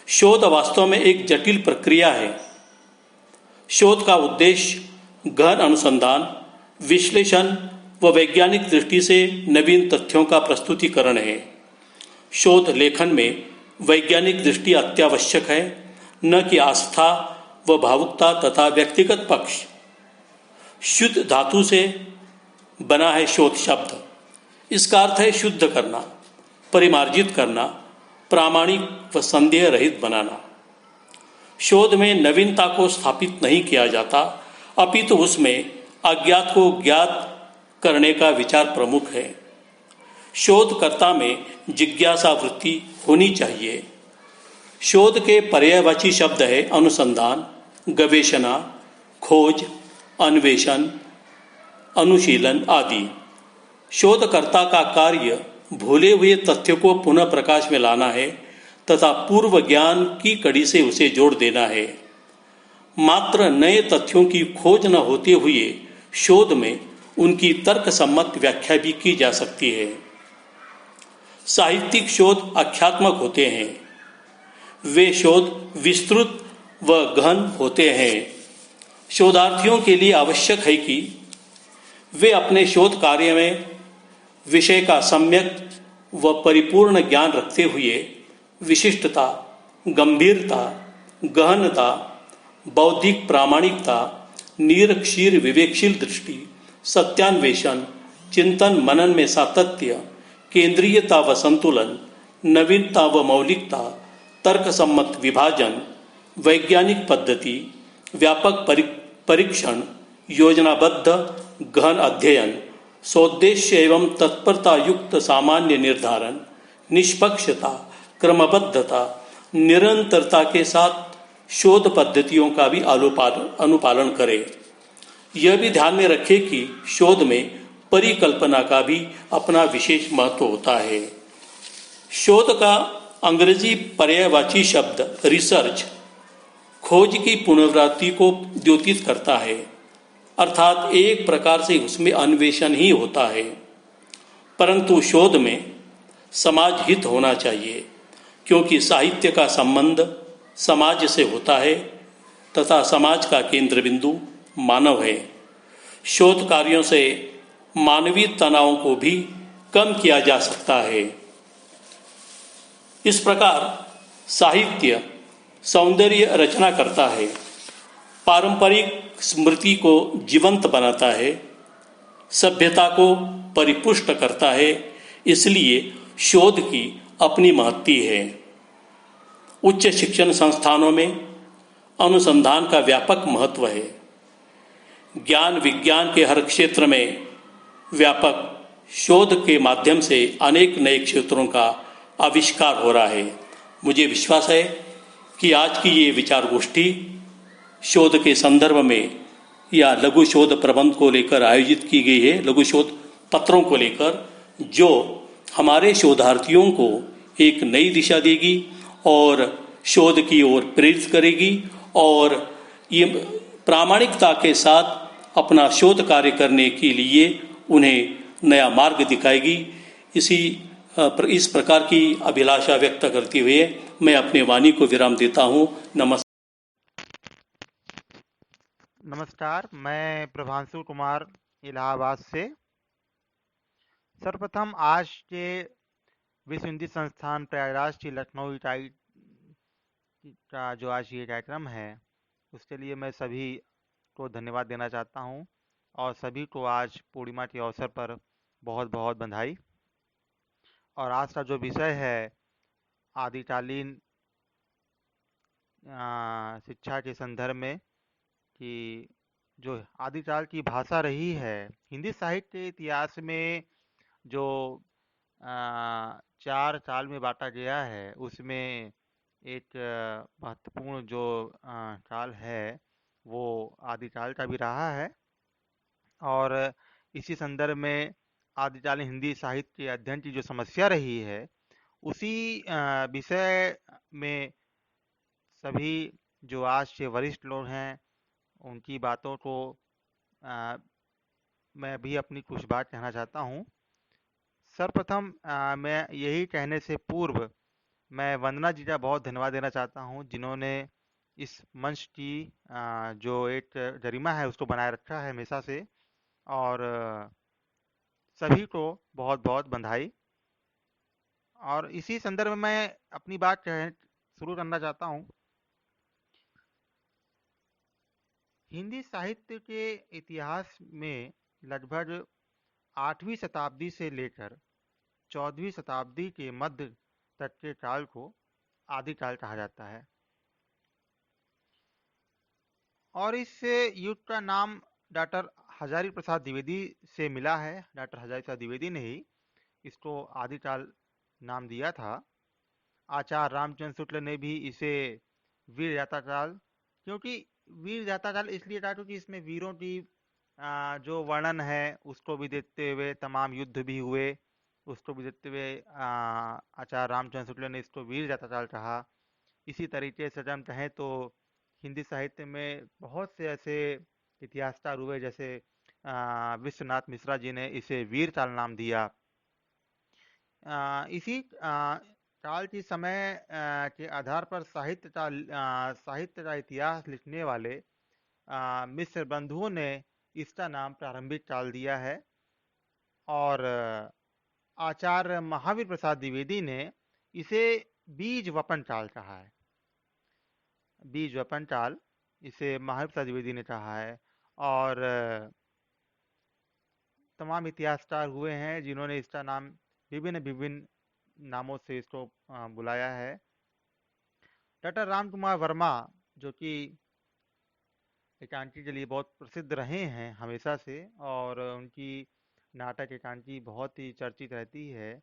शोध वास्तव में एक जटिल प्रक्रिया है। शोध का उद्देश्य गहन अनुसंधान, विश्लेषण व वैज्ञानिक दृष्टि से नवीन तथ्यों का प्रस्तुतिकरण है। शोध लेखन में वैज्ञानिक दृष्टि अत्यावश्यक है, न कि आस्था व भावुकता तथा व्यक्तिगत पक्ष। शुद्ध धातु से बना है शोध शब्द। इसका अर्थ है शुद्ध करना, परिमार्जित करना, प्रामाणिक व संदेह रहित बनाना। शोध में नवीनता को स्थापित नहीं किया जाता, अपितु उसमें अज्ञात को ज्ञात करने का विचार प्रमुख है। शोधकर्ता में जिज्ञासा वृत्ति होनी चाहिए। शोध के पर्यायवाची शब्द है अनुसंधान, गवेषणा, खोज, अन्वेषण, अनुशीलन आदि। शोधकर्ता का कार्य भूले हुए तथ्य को पुनः प्रकाश में लाना है तथा पूर्व ज्ञान की कड़ी से उसे जोड़ देना है। मात्र नए तथ्यों की खोज न होते हुए शोध में उनकी तर्कसम्मत व्याख्या भी की जा सकती है। साहित्यिक शोध आख्यात्मक होते हैं। वे शोध विस्तृत व गहन होते हैं। शोधार्थियों के लिए आवश्यक है कि वे अपने शोध कार्य में विषय का सम्यक व परिपूर्ण ज्ञान रखते हुए विशिष्टता, गंभीरता, गहनता, बौद्धिक प्रामाणिकता, निरक्षीर विवेकशील दृष्टि, सत्यान्वेषण, चिंतन मनन में सातत्य, केंद्रीयता व संतुलन, नवीनता व मौलिकता, तर्कसम्मत विभाजन, वैज्ञानिक पद्धति, व्यापक परीक्षण, योजनाबद्ध गहन अध्ययन, सौद्देश्य एवं तत्परता युक्त सामान्य निर्धारण, निष्पक्षता, क्रमबद्धता, निरंतरता के साथ शोध पद्धतियों का भी अनुपालन करें। यह भी ध्यान में रखें कि शोध में परिकल्पना का भी अपना विशेष महत्व होता है। शोध का अंग्रेजी पर्यायवाची शब्द रिसर्च खोज की पुनरावृत्ति को द्योतित करता है, अर्थात एक प्रकार से उसमें अन्वेषण ही होता है। परंतु शोध में समाज हित होना चाहिए, क्योंकि साहित्य का संबंध समाज से होता है तथा समाज का केंद्र बिंदु मानव है। शोध कार्यों से मानवीय तनावों को भी कम किया जा सकता है। इस प्रकार साहित्य सौंदर्य रचना करता है, पारंपरिक स्मृति को जीवंत बनाता है, सभ्यता को परिपुष्ट करता है। इसलिए शोध की अपनी महत्ती है। उच्च शिक्षण संस्थानों में अनुसंधान का व्यापक महत्व है। ज्ञान विज्ञान के हर क्षेत्र में व्यापक शोध के माध्यम से अनेक नए क्षेत्रों का आविष्कार हो रहा है। मुझे विश्वास है कि आज की ये विचार गोष्ठी शोध के संदर्भ में या लघु शोध प्रबंध को लेकर आयोजित की गई है, लघु शोध पत्रों को लेकर, जो हमारे शोधार्थियों को एक नई दिशा देगी और शोध की ओर प्रेरित करेगी और ये प्रामाणिकता के साथ अपना शोध कार्य करने के लिए उन्हें नया मार्ग दिखाएगी। इस प्रकार की अभिलाषा व्यक्त करते हुए मैं अपने वाणी को विराम देता हूँ। नमस्कार, मैं प्रभांशु कुमार इलाहाबाद से। सर्वप्रथम आज के विश्व हिंदी संस्थान प्रयागराज की लखनऊ इकाई का जो आज ये कार्यक्रम है, उसके लिए मैं सभी को धन्यवाद देना चाहता हूँ और सभी को आज पूर्णिमा के अवसर पर बहुत बहुत बधाई। और आज का जो विषय है आदिकालीन शिक्षा के संदर्भ में कि जो आदिकाल की भाषा रही है, हिंदी साहित्य के इतिहास में जो 4 काल में बांटा गया है, उसमें एक महत्वपूर्ण जो काल है वो आदिकाल का भी रहा है। और इसी संदर्भ में आदिकालीन हिंदी साहित्य के अध्ययन की जो समस्या रही है, उसी विषय में सभी जो आज के वरिष्ठ लोग हैं उनकी बातों को मैं भी अपनी कुछ बात कहना चाहता हूँ। सर्वप्रथम मैं यही कहने से पूर्व मैं वंदना जी का बहुत धन्यवाद देना चाहता हूँ, जिन्होंने इस मंच की जो एक गरिमा है उसको बनाए रखा है हमेशा से, और सभी को बहुत बहुत बधाई। और इसी संदर्भ में मैं अपनी बात शुरू करना चाहता हूँ। हिंदी साहित्य के इतिहास में लगभग 8वीं शताब्दी से लेकर 14वीं शताब्दी के मध्य तक के काल को आदिकाल कहा जाता है। और इस युद्ध का नाम डॉक्टर हजारी प्रसाद द्विवेदी से मिला है। डॉक्टर हजारी प्रसाद द्विवेदी ने ही इसको आदिकाल नाम दिया था। आचार्य रामचंद्र शुक्ल ने भी इसे वीर जाता काल, क्योंकि वीर जाता काल इसलिए था क्योंकि इसमें वीरों की जो वर्णन है उसको भी देखते हुए तमाम युद्ध भी हुए, उसको भी देखते हुए आचार्य रामचंद्र शुक्ल ने इसको वीर जाता काल कहा। इसी तरीके से हम कहें तो हिंदी साहित्य में बहुत से ऐसे इतिहासकार हुए, जैसे विश्वनाथ मिश्रा जी ने इसे वीर काल नाम दिया। इसी काल की समय के आधार पर साहित्य का इतिहास लिखने वाले मिश्र बंधुओं ने इसका नाम प्रारंभिक काल दिया है। और आचार्य महावीर प्रसाद द्विवेदी ने इसे बीज वपन काल कहा है। बीज वपन काल इसे महावीर प्रसाद द्विवेदी ने कहा है। और तमाम इतिहासकार हुए हैं जिन्होंने इसका नाम विभिन्न विभिन्न नामों से इसको बुलाया है। डॉक्टर राम कुमार वर्मा, जो कि एकांकी के लिए बहुत प्रसिद्ध रहे हैं हमेशा से, और उनकी नाटक एकांकी बहुत ही चर्चित रहती है।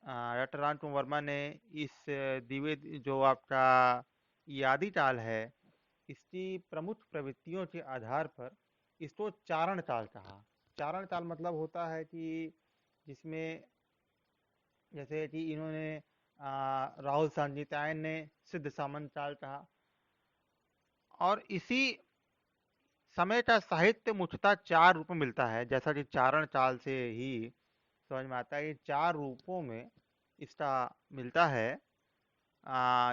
डॉक्टर राम कुमार वर्मा ने इस द्विवेदी जो आपका ये आदिकाल है, इसकी प्रमुख प्रवृत्तियों के आधार पर इसको चारण काल कहा। चारण काल मतलब होता है कि जिसमें जैसे कि इन्होंने राहुल सांगीतायन ने सिद्ध सामंत काल कहा। और इसी समय का साहित्य मुख्यतः 4 रूप में मिलता है, जैसा कि चारण काल से ही समझ में आता है। ये 4 रूपों में इसका मिलता है।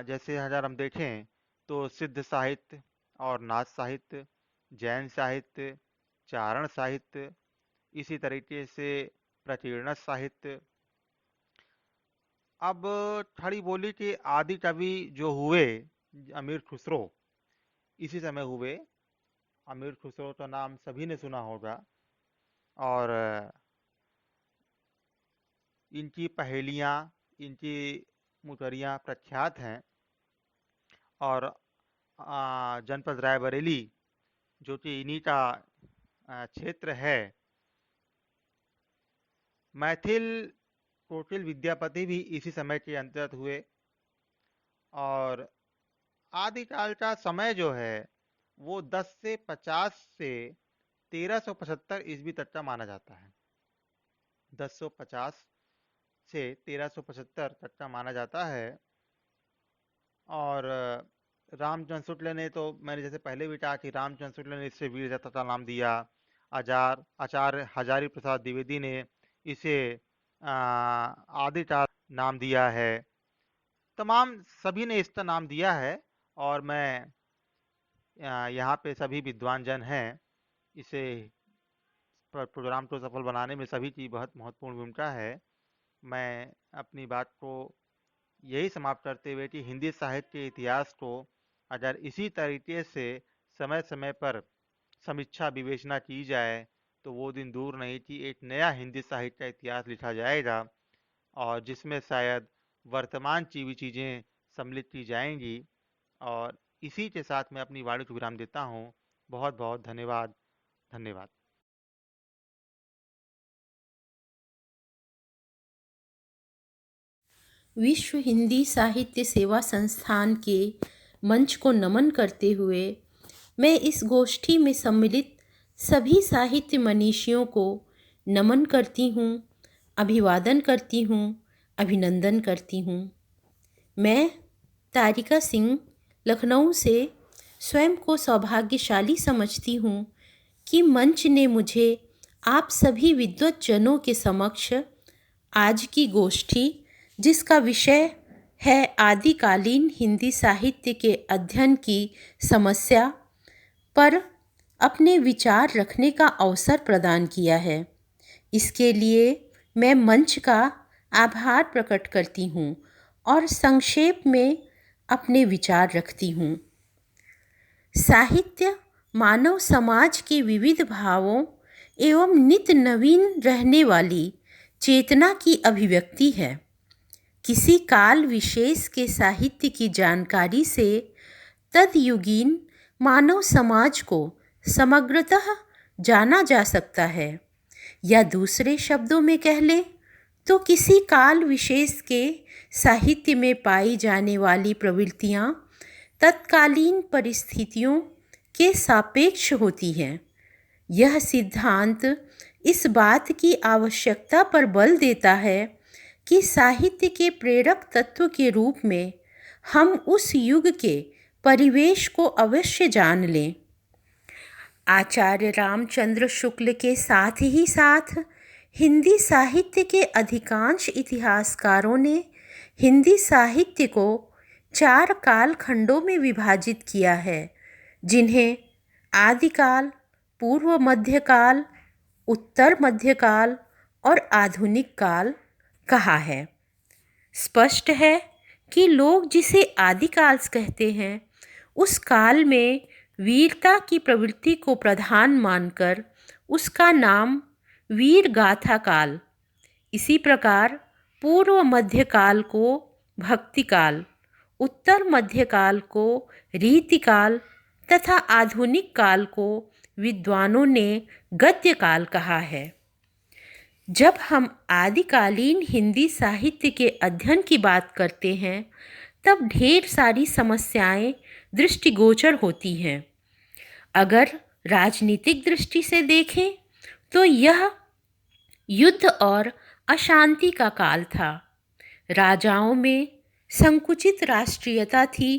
जैसे अगर हम देखें तो सिद्ध साहित्य और नाथ साहित्य, जैन साहित्य, चारण साहित्य, इसी तरीके से प्रकीर्णक साहित्य। अब खड़ी बोली के आदि कवि जो हुए अमीर खुसरो, इसी समय हुए। अमीर खुसरो का नाम सभी ने सुना होगा, और इनकी पहेलियाँ, इनकी मुतरियाँ प्रख्यात हैं। और जनपद रायबरेली जो कि इन्हीं का क्षेत्र है, मैथिल कोकिल विद्यापति भी इसी समय के अंतर्गत हुए। और आदिकाल का समय जो है वो 10 से 50 से 1375 ईस्वी तक का माना जाता है। 1050 से 1375 तक का माना जाता है। और रामचंद्र शुक्ल ने, तो मैंने जैसे पहले भी कहा कि रामचंद्र शुक्ल ने इसे वीर जाता का नाम दिया। आचार्य हजारी प्रसाद द्विवेदी ने इसे आदिकाल नाम दिया है। तमाम सभी ने इसका नाम दिया है, और मैं यहाँ पे सभी विद्वान जन हैं, इसे प्रोग्राम को सफल बनाने में सभी की बहुत महत्वपूर्ण भूमिका है। मैं अपनी बात को यही समाप्त करते हुए कि हिंदी साहित्य के इतिहास को अगर इसी तरीके से समय समय पर समीक्षा विवेचना की जाए तो वो दिन दूर नहीं कि एक नया हिंदी साहित्य का इतिहास लिखा जाएगा, और जिसमें शायद वर्तमान की भी चीज़ें सम्मिलित की जाएंगी। और इसी के साथ मैं अपनी वाणी को विराम देता हूँ। बहुत बहुत धन्यवाद। धन्यवाद। विश्व हिंदी साहित्य सेवा संस्थान के मंच को नमन करते हुए मैं इस गोष्ठी में सम्मिलित सभी साहित्य मनीषियों को नमन करती हूँ, अभिवादन करती हूँ, अभिनंदन करती हूँ। मैं तारिका सिंह लखनऊ से स्वयं को सौभाग्यशाली समझती हूँ कि मंच ने मुझे आप सभी विद्वज्जनों के समक्ष आज की गोष्ठी, जिसका विषय है आदिकालीन हिंदी साहित्य के अध्ययन की समस्या, पर अपने विचार रखने का अवसर प्रदान किया है। इसके लिए मैं मंच का आभार प्रकट करती हूँ और संक्षेप में अपने विचार रखती हूँ। साहित्य मानव समाज के विविध भावों एवं नित्य नवीन रहने वाली चेतना की अभिव्यक्ति है। किसी काल विशेष के साहित्य की जानकारी से तदयुगीन मानव समाज को समग्रतः जाना जा सकता है, या दूसरे शब्दों में कह लें तो किसी काल विशेष के साहित्य में पाई जाने वाली प्रवृत्तियाँ तत्कालीन परिस्थितियों के सापेक्ष होती हैं। यह सिद्धांत इस बात की आवश्यकता पर बल देता है कि साहित्य के प्रेरक तत्व के रूप में हम उस युग के परिवेश को अवश्य जान लें। आचार्य रामचंद्र शुक्ल के साथ ही साथ हिंदी साहित्य के अधिकांश इतिहासकारों ने हिंदी साहित्य को 4 कालखंडों में विभाजित किया है, जिन्हें आदिकाल, पूर्व मध्यकाल, उत्तर मध्यकाल और आधुनिक काल कहा है। स्पष्ट है कि लोग जिसे आदिकाल कहते हैं, उस काल में वीरता की प्रवृत्ति को प्रधान मानकर उसका नाम वीर गाथा काल, इसी प्रकार पूर्व मध्यकाल को भक्तिकाल, उत्तर मध्यकाल को रीतिकाल तथा आधुनिक काल को विद्वानों ने गद्यकाल कहा है। जब हम आदिकालीन हिंदी साहित्य के अध्ययन की बात करते हैं, तब ढेर सारी समस्याएं दृष्टिगोचर होती हैं। अगर राजनीतिक दृष्टि से देखें तो यह युद्ध और अशांति का काल था। राजाओं में संकुचित राष्ट्रीयता थी।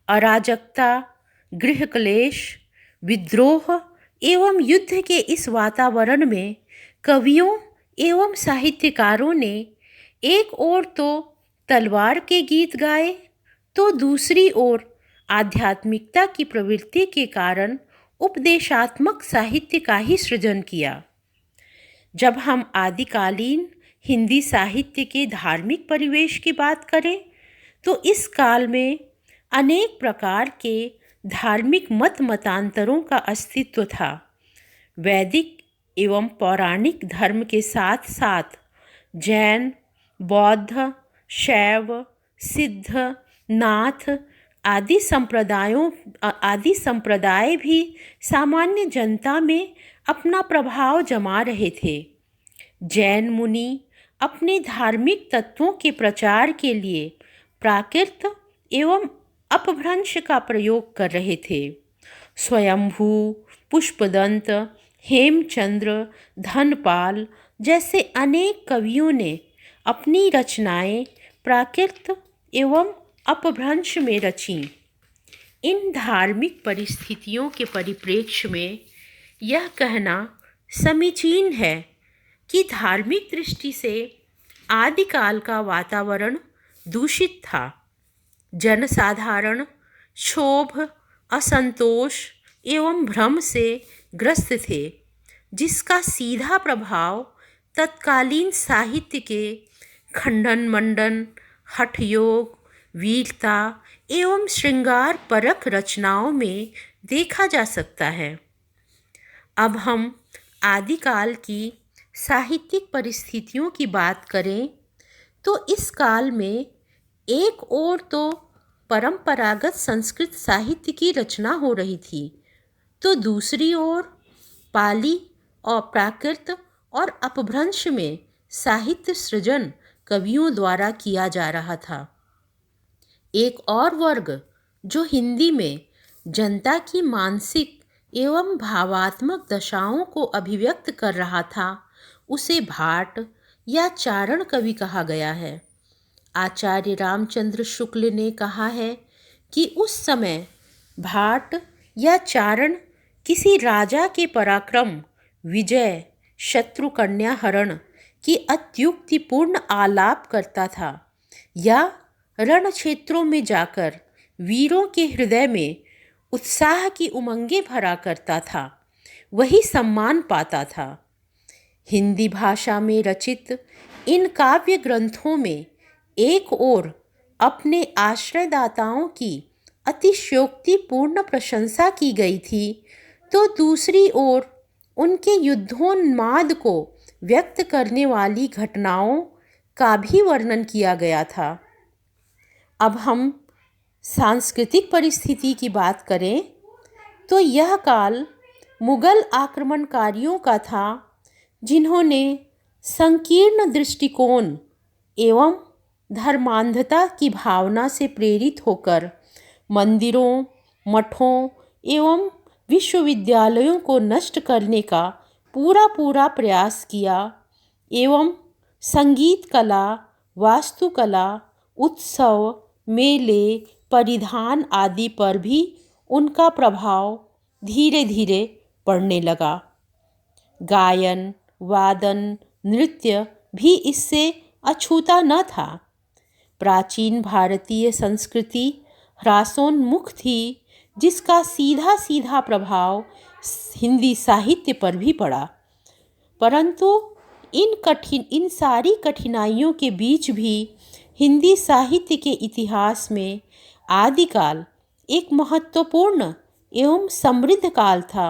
अराजकता, गृह क्लेश, विद्रोह एवं युद्ध के इस वातावरण में कवियों एवं साहित्यकारों ने एक ओर तो तलवार के गीत गाए, तो दूसरी ओर आध्यात्मिकता की प्रवृत्ति के कारण उपदेशात्मक साहित्य का ही सृजन किया। जब हम आदिकालीन हिंदी साहित्य के धार्मिक परिवेश की बात करें तो इस काल में अनेक प्रकार के धार्मिक मतांतरों का अस्तित्व था। वैदिक एवं पौराणिक धर्म के साथ साथ जैन, बौद्ध, शैव, सिद्ध, नाथ आदि संप्रदाय भी सामान्य जनता में अपना प्रभाव जमा रहे थे। जैन मुनि अपने धार्मिक तत्वों के प्रचार के लिए प्राकृत एवं अपभ्रंश का प्रयोग कर रहे थे। स्वयंभू, पुष्पदंत, हेमचंद्र, धनपाल जैसे अनेक कवियों ने अपनी रचनाएं प्राकृत एवं अपभ्रंश में रचीं। इन धार्मिक परिस्थितियों के परिप्रेक्ष्य में यह कहना समीचीन है कि धार्मिक दृष्टि से आदिकाल का वातावरण दूषित था। जनसाधारण क्षोभ, असंतोष एवं भ्रम से ग्रस्त थे, जिसका सीधा प्रभाव तत्कालीन साहित्य के खंडन मंडन, हठयोग, वीरता एवं श्रृंगार परक रचनाओं में देखा जा सकता है। अब हम आदिकाल की साहित्यिक परिस्थितियों की बात करें तो इस काल में एक ओर तो परंपरागत संस्कृत साहित्य की रचना हो रही थी, तो दूसरी ओर पाली और प्राकृत और अपभ्रंश में साहित्य सृजन कवियों द्वारा किया जा रहा था। एक और वर्ग जो हिंदी में जनता की मानसिक एवं भावात्मक दशाओं को अभिव्यक्त कर रहा था, उसे भाट या चारण कवि कहा गया है। आचार्य रामचंद्र शुक्ल ने कहा है कि उस समय भाट या चारण किसी राजा के पराक्रम, विजय, शत्रु कन्या हरण की अत्युक्तिपूर्ण आलाप करता था, या रण क्षेत्रों में जाकर वीरों के हृदय में उत्साह की उमंगें भरा करता था, वही सम्मान पाता था। हिंदी भाषा में रचित इन काव्य ग्रंथों में एक ओर अपने आश्रयदाताओं की अतिशयोक्तिपूर्ण प्रशंसा की गई थी, तो दूसरी ओर उनके युद्धोन्माद को व्यक्त करने वाली घटनाओं का भी वर्णन किया गया था। अब हम सांस्कृतिक परिस्थिति की बात करें तो यह काल मुगल आक्रमणकारियों का था, जिन्होंने संकीर्ण दृष्टिकोण एवं धर्मांधता की भावना से प्रेरित होकर मंदिरों, मठों एवं विश्वविद्यालयों को नष्ट करने का पूरा प्रयास किया एवं संगीत कला, वास्तुकला, उत्सव, मेले, परिधान आदि पर भी उनका प्रभाव धीरे धीरे पड़ने लगा। गायन, वादन, नृत्य भी इससे अछूता न था। प्राचीन भारतीय संस्कृति ह्रासोन्मुख थी, जिसका सीधा सीधा प्रभाव हिंदी साहित्य पर भी पड़ा। परंतु इन सारी कठिनाइयों के बीच भी हिंदी साहित्य के इतिहास में आदिकाल एक महत्वपूर्ण एवं समृद्ध काल था,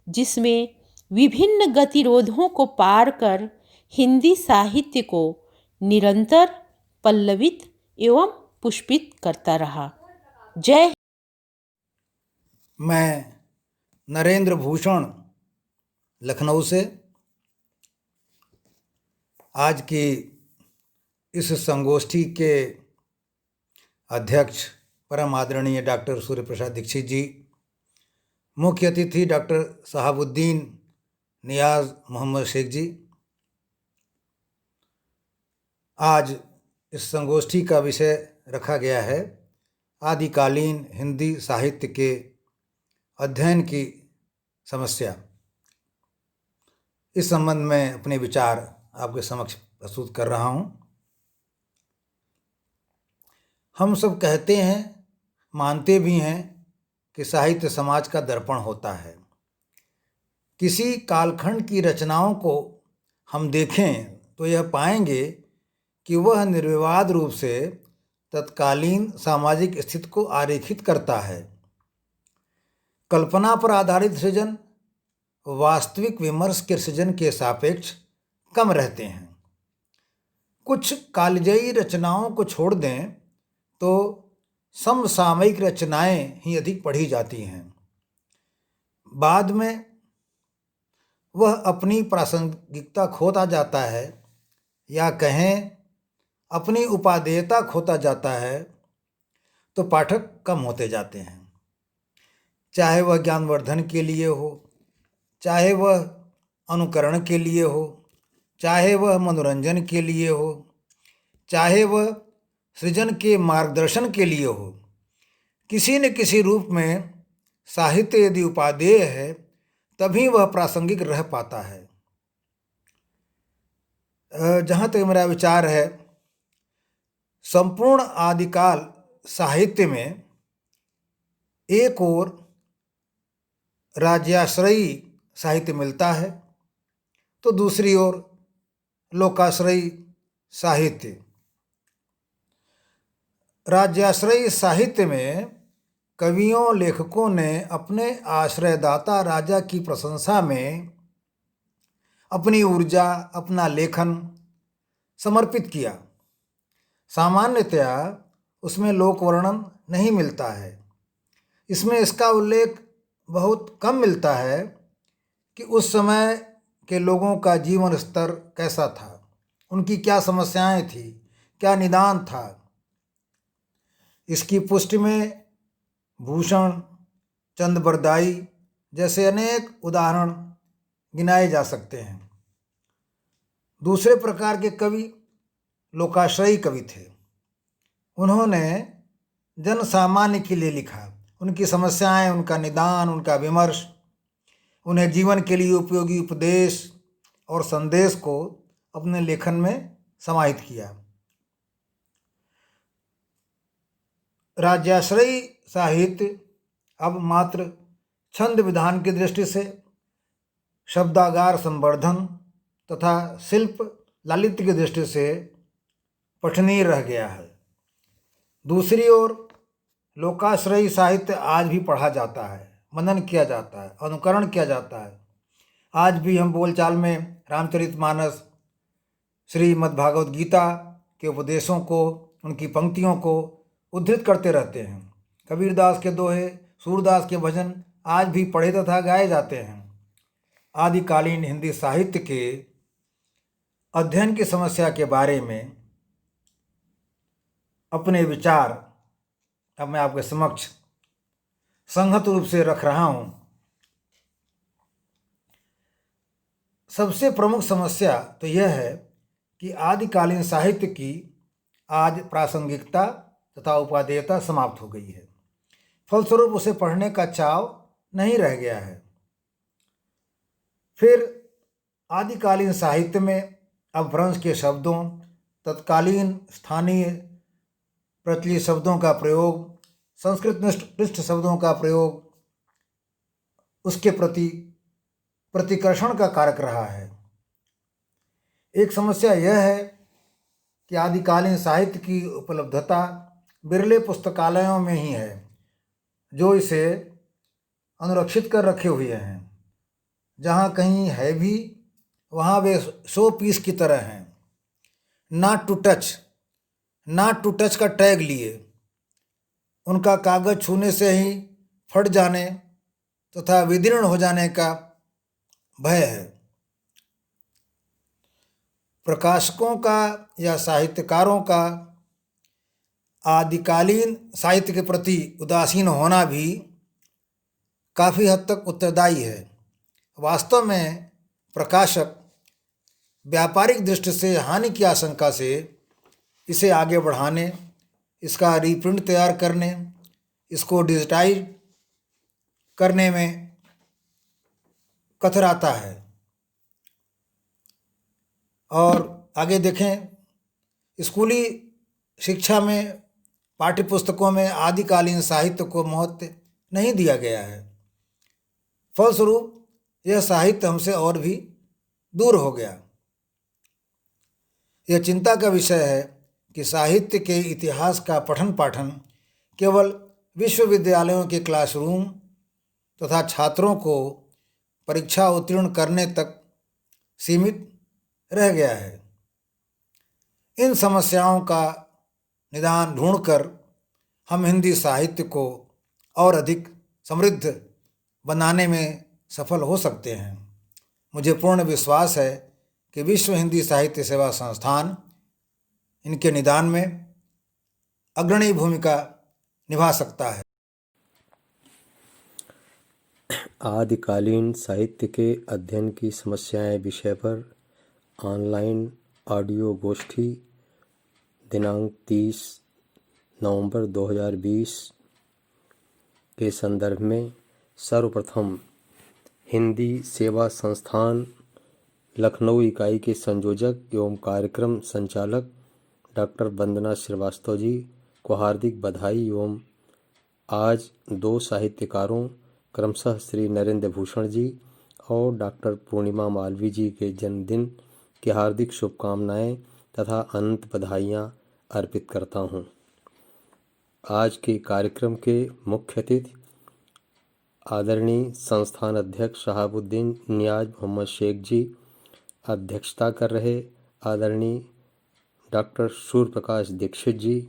जिसमें विभिन्न गतिरोधों को पार कर हिंदी साहित्य को निरंतर पल्लवित एवं पुष्पित करता रहा। जय। मैं नरेंद्र भूषण लखनऊ से आज की इस संगोष्ठी के अध्यक्ष परम आदरणीय डॉक्टर सूर्य प्रसाद दीक्षित जी, मुख्य अतिथि डॉक्टर शहाबुद्दीन नियाज मोहम्मद शेख जी। आज इस संगोष्ठी का विषय रखा गया है आदिकालीन हिंदी साहित्य के अध्ययन की समस्या। इस संबंध में अपने विचार आपके समक्ष प्रस्तुत कर रहा हूँ। हम सब कहते हैं, मानते भी हैं कि साहित्य समाज का दर्पण होता है। किसी कालखंड की रचनाओं को हम देखें तो यह पाएंगे कि वह निर्विवाद रूप से तत्कालीन सामाजिक स्थिति को आरेखित करता है। कल्पना पर आधारित सृजन वास्तविक विमर्श के सृजन के सापेक्ष कम रहते हैं। कुछ कालजयी रचनाओं को छोड़ दें तो समसामयिक रचनाएं ही अधिक पढ़ी जाती हैं। बाद में वह अपनी प्रासंगिकता खोता जाता है, या कहें अपनी उपादेयता खोता जाता है, तो पाठक कम होते जाते हैं। चाहे वह ज्ञानवर्धन के लिए हो, चाहे वह अनुकरण के लिए हो, चाहे वह मनोरंजन के लिए हो, चाहे वह सृजन के मार्गदर्शन के लिए हो, किसी न किसी रूप में साहित्य यदि उपादेय है तभी वह प्रासंगिक रह पाता है। जहाँ तक मेरा विचार है, संपूर्ण आदिकाल साहित्य में एक ओर राज्याश्रयी साहित्य मिलता है तो दूसरी ओर लोकाश्रयी साहित्य। राज्याश्रयी साहित्य में कवियों लेखकों ने अपने आश्रयदाता राजा की प्रशंसा में अपनी ऊर्जा, अपना लेखन समर्पित किया। सामान्यतया उसमें लोक वर्णन नहीं मिलता है। इसमें इसका उल्लेख बहुत कम मिलता है कि उस समय के लोगों का जीवन स्तर कैसा था, उनकी क्या समस्याएं थी, क्या निदान था। इसकी पुष्टि में भूषण, चंद बरदाई जैसे अनेक उदाहरण गिनाए जा सकते हैं। दूसरे प्रकार के कवि लोकाश्रयी कवि थे। उन्होंने जन सामान्य के लिए लिखा। उनकी समस्याएं, उनका निदान, उनका विमर्श, उन्हें जीवन के लिए उपयोगी उपदेश और संदेश को अपने लेखन में समाहित किया। राज्याश्रयी साहित्य अब मात्र छंद विधान की दृष्टि से, शब्दागार संवर्धन तथा शिल्प लालित्य की दृष्टि से पठनीय रह गया है। दूसरी ओर लोकाश्रयी साहित्य आज भी पढ़ा जाता है, मनन किया जाता है, अनुकरण किया जाता है। आज भी हम बोलचाल में रामचरितमानस, श्रीमद्भागवत गीता के उपदेशों को, उनकी पंक्तियों को उद्धृत करते रहते हैं। कबीरदास के दोहे, सूरदास के भजन आज भी पढ़े तथा गाए जाते हैं। आदिकालीन हिंदी साहित्य के अध्ययन की समस्या के बारे में अपने विचार अब मैं आपके समक्ष संहत रूप से रख रहा हूं। सबसे प्रमुख समस्या तो यह है कि आदिकालीन साहित्य की आज प्रासंगिकता तथा उपादेयता समाप्त हो गई है। फलस्वरूप उसे पढ़ने का चाव नहीं रह गया है। फिर आदिकालीन साहित्य में अपभ्रंश के शब्दों, तत्कालीन स्थानीय प्रचलित शब्दों का प्रयोग, संस्कृत पृष्ठ शब्दों का प्रयोग उसके प्रति प्रतिकर्षण का कारक रहा है। एक समस्या यह है कि आदिकालीन साहित्य की उपलब्धता बिरले पुस्तकालयों में ही है जो इसे अनुरक्षित कर रखे हुए हैं। जहाँ कहीं है भी वहाँ वे शो पीस की तरह हैं, नॉट टू टच का टैग लिए उनका कागज छूने से ही फट जाने तथा विदीर्ण हो जाने का भय है। प्रकाशकों का या साहित्यकारों का आदिकालीन साहित्य के प्रति उदासीन होना भी काफ़ी हद तक उत्तरदायी है। वास्तव में प्रकाशक व्यापारिक दृष्टि से हानि की आशंका से इसे आगे बढ़ाने, इसका रीप्रिंट तैयार करने, इसको डिजिटाइज करने में कतराता है। और आगे देखें, स्कूली शिक्षा में पाठ्यपुस्तकों में आदिकालीन साहित्य को महत्व नहीं दिया गया है। फलस्वरूप यह साहित्य हमसे और भी दूर हो गया। यह चिंता का विषय है कि साहित्य के इतिहास का पठन पाठन केवल विश्वविद्यालयों के क्लासरूम तथा छात्रों को परीक्षा उत्तीर्ण करने तक सीमित रह गया है। इन समस्याओं का निदान ढूंढकर हम हिंदी साहित्य को और अधिक समृद्ध बनाने में सफल हो सकते हैं। मुझे पूर्ण विश्वास है कि विश्व हिंदी साहित्य सेवा संस्थान इनके निदान में अग्रणी भूमिका निभा सकता है। आदिकालीन साहित्य के अध्ययन की समस्याएं विषय पर ऑनलाइन ऑडियो गोष्ठी दिनांक 30 नवंबर 2020 के संदर्भ में सर्वप्रथम हिंदी सेवा संस्थान लखनऊ इकाई के संयोजक एवं कार्यक्रम संचालक डॉक्टर वंदना श्रीवास्तव जी को हार्दिक बधाई एवं आज दो साहित्यकारों क्रमशः श्री नरेंद्र भूषण जी और डॉक्टर पूर्णिमा मालवीय जी के जन्मदिन की हार्दिक शुभकामनाएं तथा अनंत बधाइयाँ अर्पित करता हूं। आज के कार्यक्रम के मुख्य अतिथि आदरणीय संस्थान अध्यक्ष शहाबुद्दीन नियाज मोहम्मद शेख जी, अध्यक्षता कर रहे आदरणीय डॉक्टर सूर्य प्रकाश दीक्षित जी,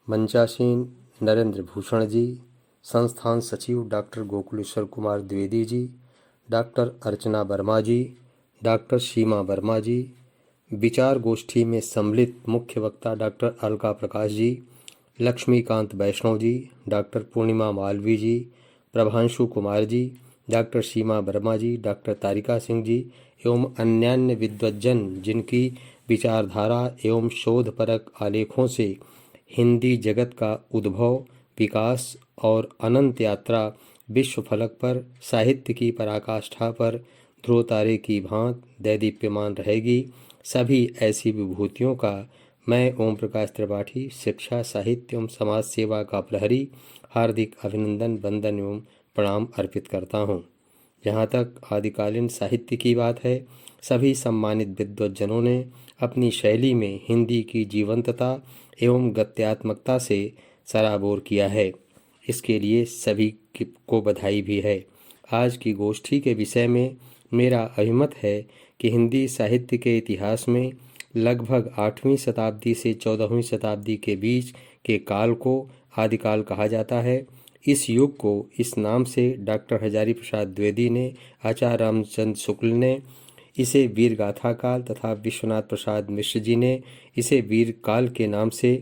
मंचासीन नरेंद्र भूषण जी, संस्थान सचिव डॉक्टर गोकुलेश्वर कुमार द्विवेदी जी, डॉक्टर अर्चना वर्मा जी, डॉक्टर सीमा वर्मा जी, विचार गोष्ठी में सम्मिलित मुख्य वक्ता डॉक्टर अलका प्रकाश जी, लक्ष्मीकांत वैष्णव जी, डॉक्टर पूर्णिमा मालवीय जी, प्रभांशु कुमार जी, डॉक्टर सीमा वर्मा जी, डॉक्टर तारिका सिंह जी एवं अन्यान्य विद्वज्जन जिनकी विचारधारा एवं शोधपरक आलेखों से हिंदी जगत का उद्भव, विकास और अनंत यात्रा विश्व फलक पर साहित्य की पराकाष्ठा पर ध्रुव तारे की भांत दैदीप्यमान रहेगी। सभी ऐसी विभूतियों का मैं ओम प्रकाश त्रिपाठी शिक्षा साहित्य एवं समाज सेवा का प्रहरी हार्दिक अभिनंदन, वंदन एवं प्रणाम अर्पित करता हूँ। जहाँ तक आदिकालीन साहित्य की बात है, सभी सम्मानित विद्वज्जनों ने अपनी शैली में हिंदी की जीवंतता एवं गत्यात्मकता से सराबोर किया है। इसके लिए सभी को बधाई भी है। आज की गोष्ठी के विषय में मेरा अभिमत है कि हिंदी साहित्य के इतिहास में लगभग 8वीं शताब्दी से 14वीं शताब्दी के बीच के काल को आदिकाल कहा जाता है। इस युग को इस नाम से डॉक्टर हजारी प्रसाद द्विवेदी ने, आचार्य रामचंद्र शुक्ल ने इसे वीर गाथा काल तथा विश्वनाथ प्रसाद मिश्र जी ने इसे वीर काल के नाम से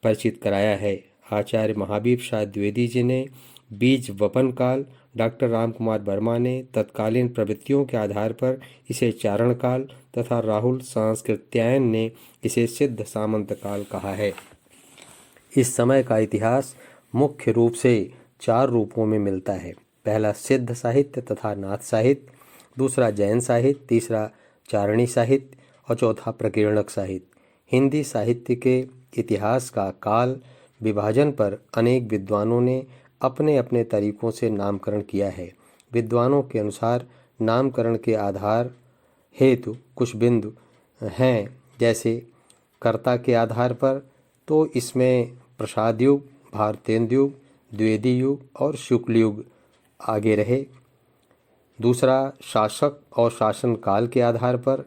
परिचित कराया है। आचार्य महावीर प्रसाद द्विवेदी जी ने बीज वपन काल, डॉक्टर राम कुमार वर्मा ने तत्कालीन प्रवृत्तियों के आधार पर इसे चारण काल तथा राहुल सांस्कृत्यायन ने इसे सिद्ध सामंत काल कहा है। इस समय का इतिहास मुख्य रूप से 4 रूपों में मिलता है। पहला सिद्ध साहित्य तथा नाथ साहित्य, दूसरा जैन साहित्य, तीसरा चारणी साहित्य और चौथा प्रकीर्णक साहित्य। हिंदी साहित्य के इतिहास का काल विभाजन पर अनेक विद्वानों ने अपने अपने तरीकों से नामकरण किया है। विद्वानों के अनुसार नामकरण के आधार हेतु कुछ बिंदु हैं, जैसे कर्ता के आधार पर तो इसमें प्रसाद युग, भारतेंदु युग, द्विवेदी युग और शुक्ल युग आगे रहे। दूसरा शासक और शासन काल के आधार पर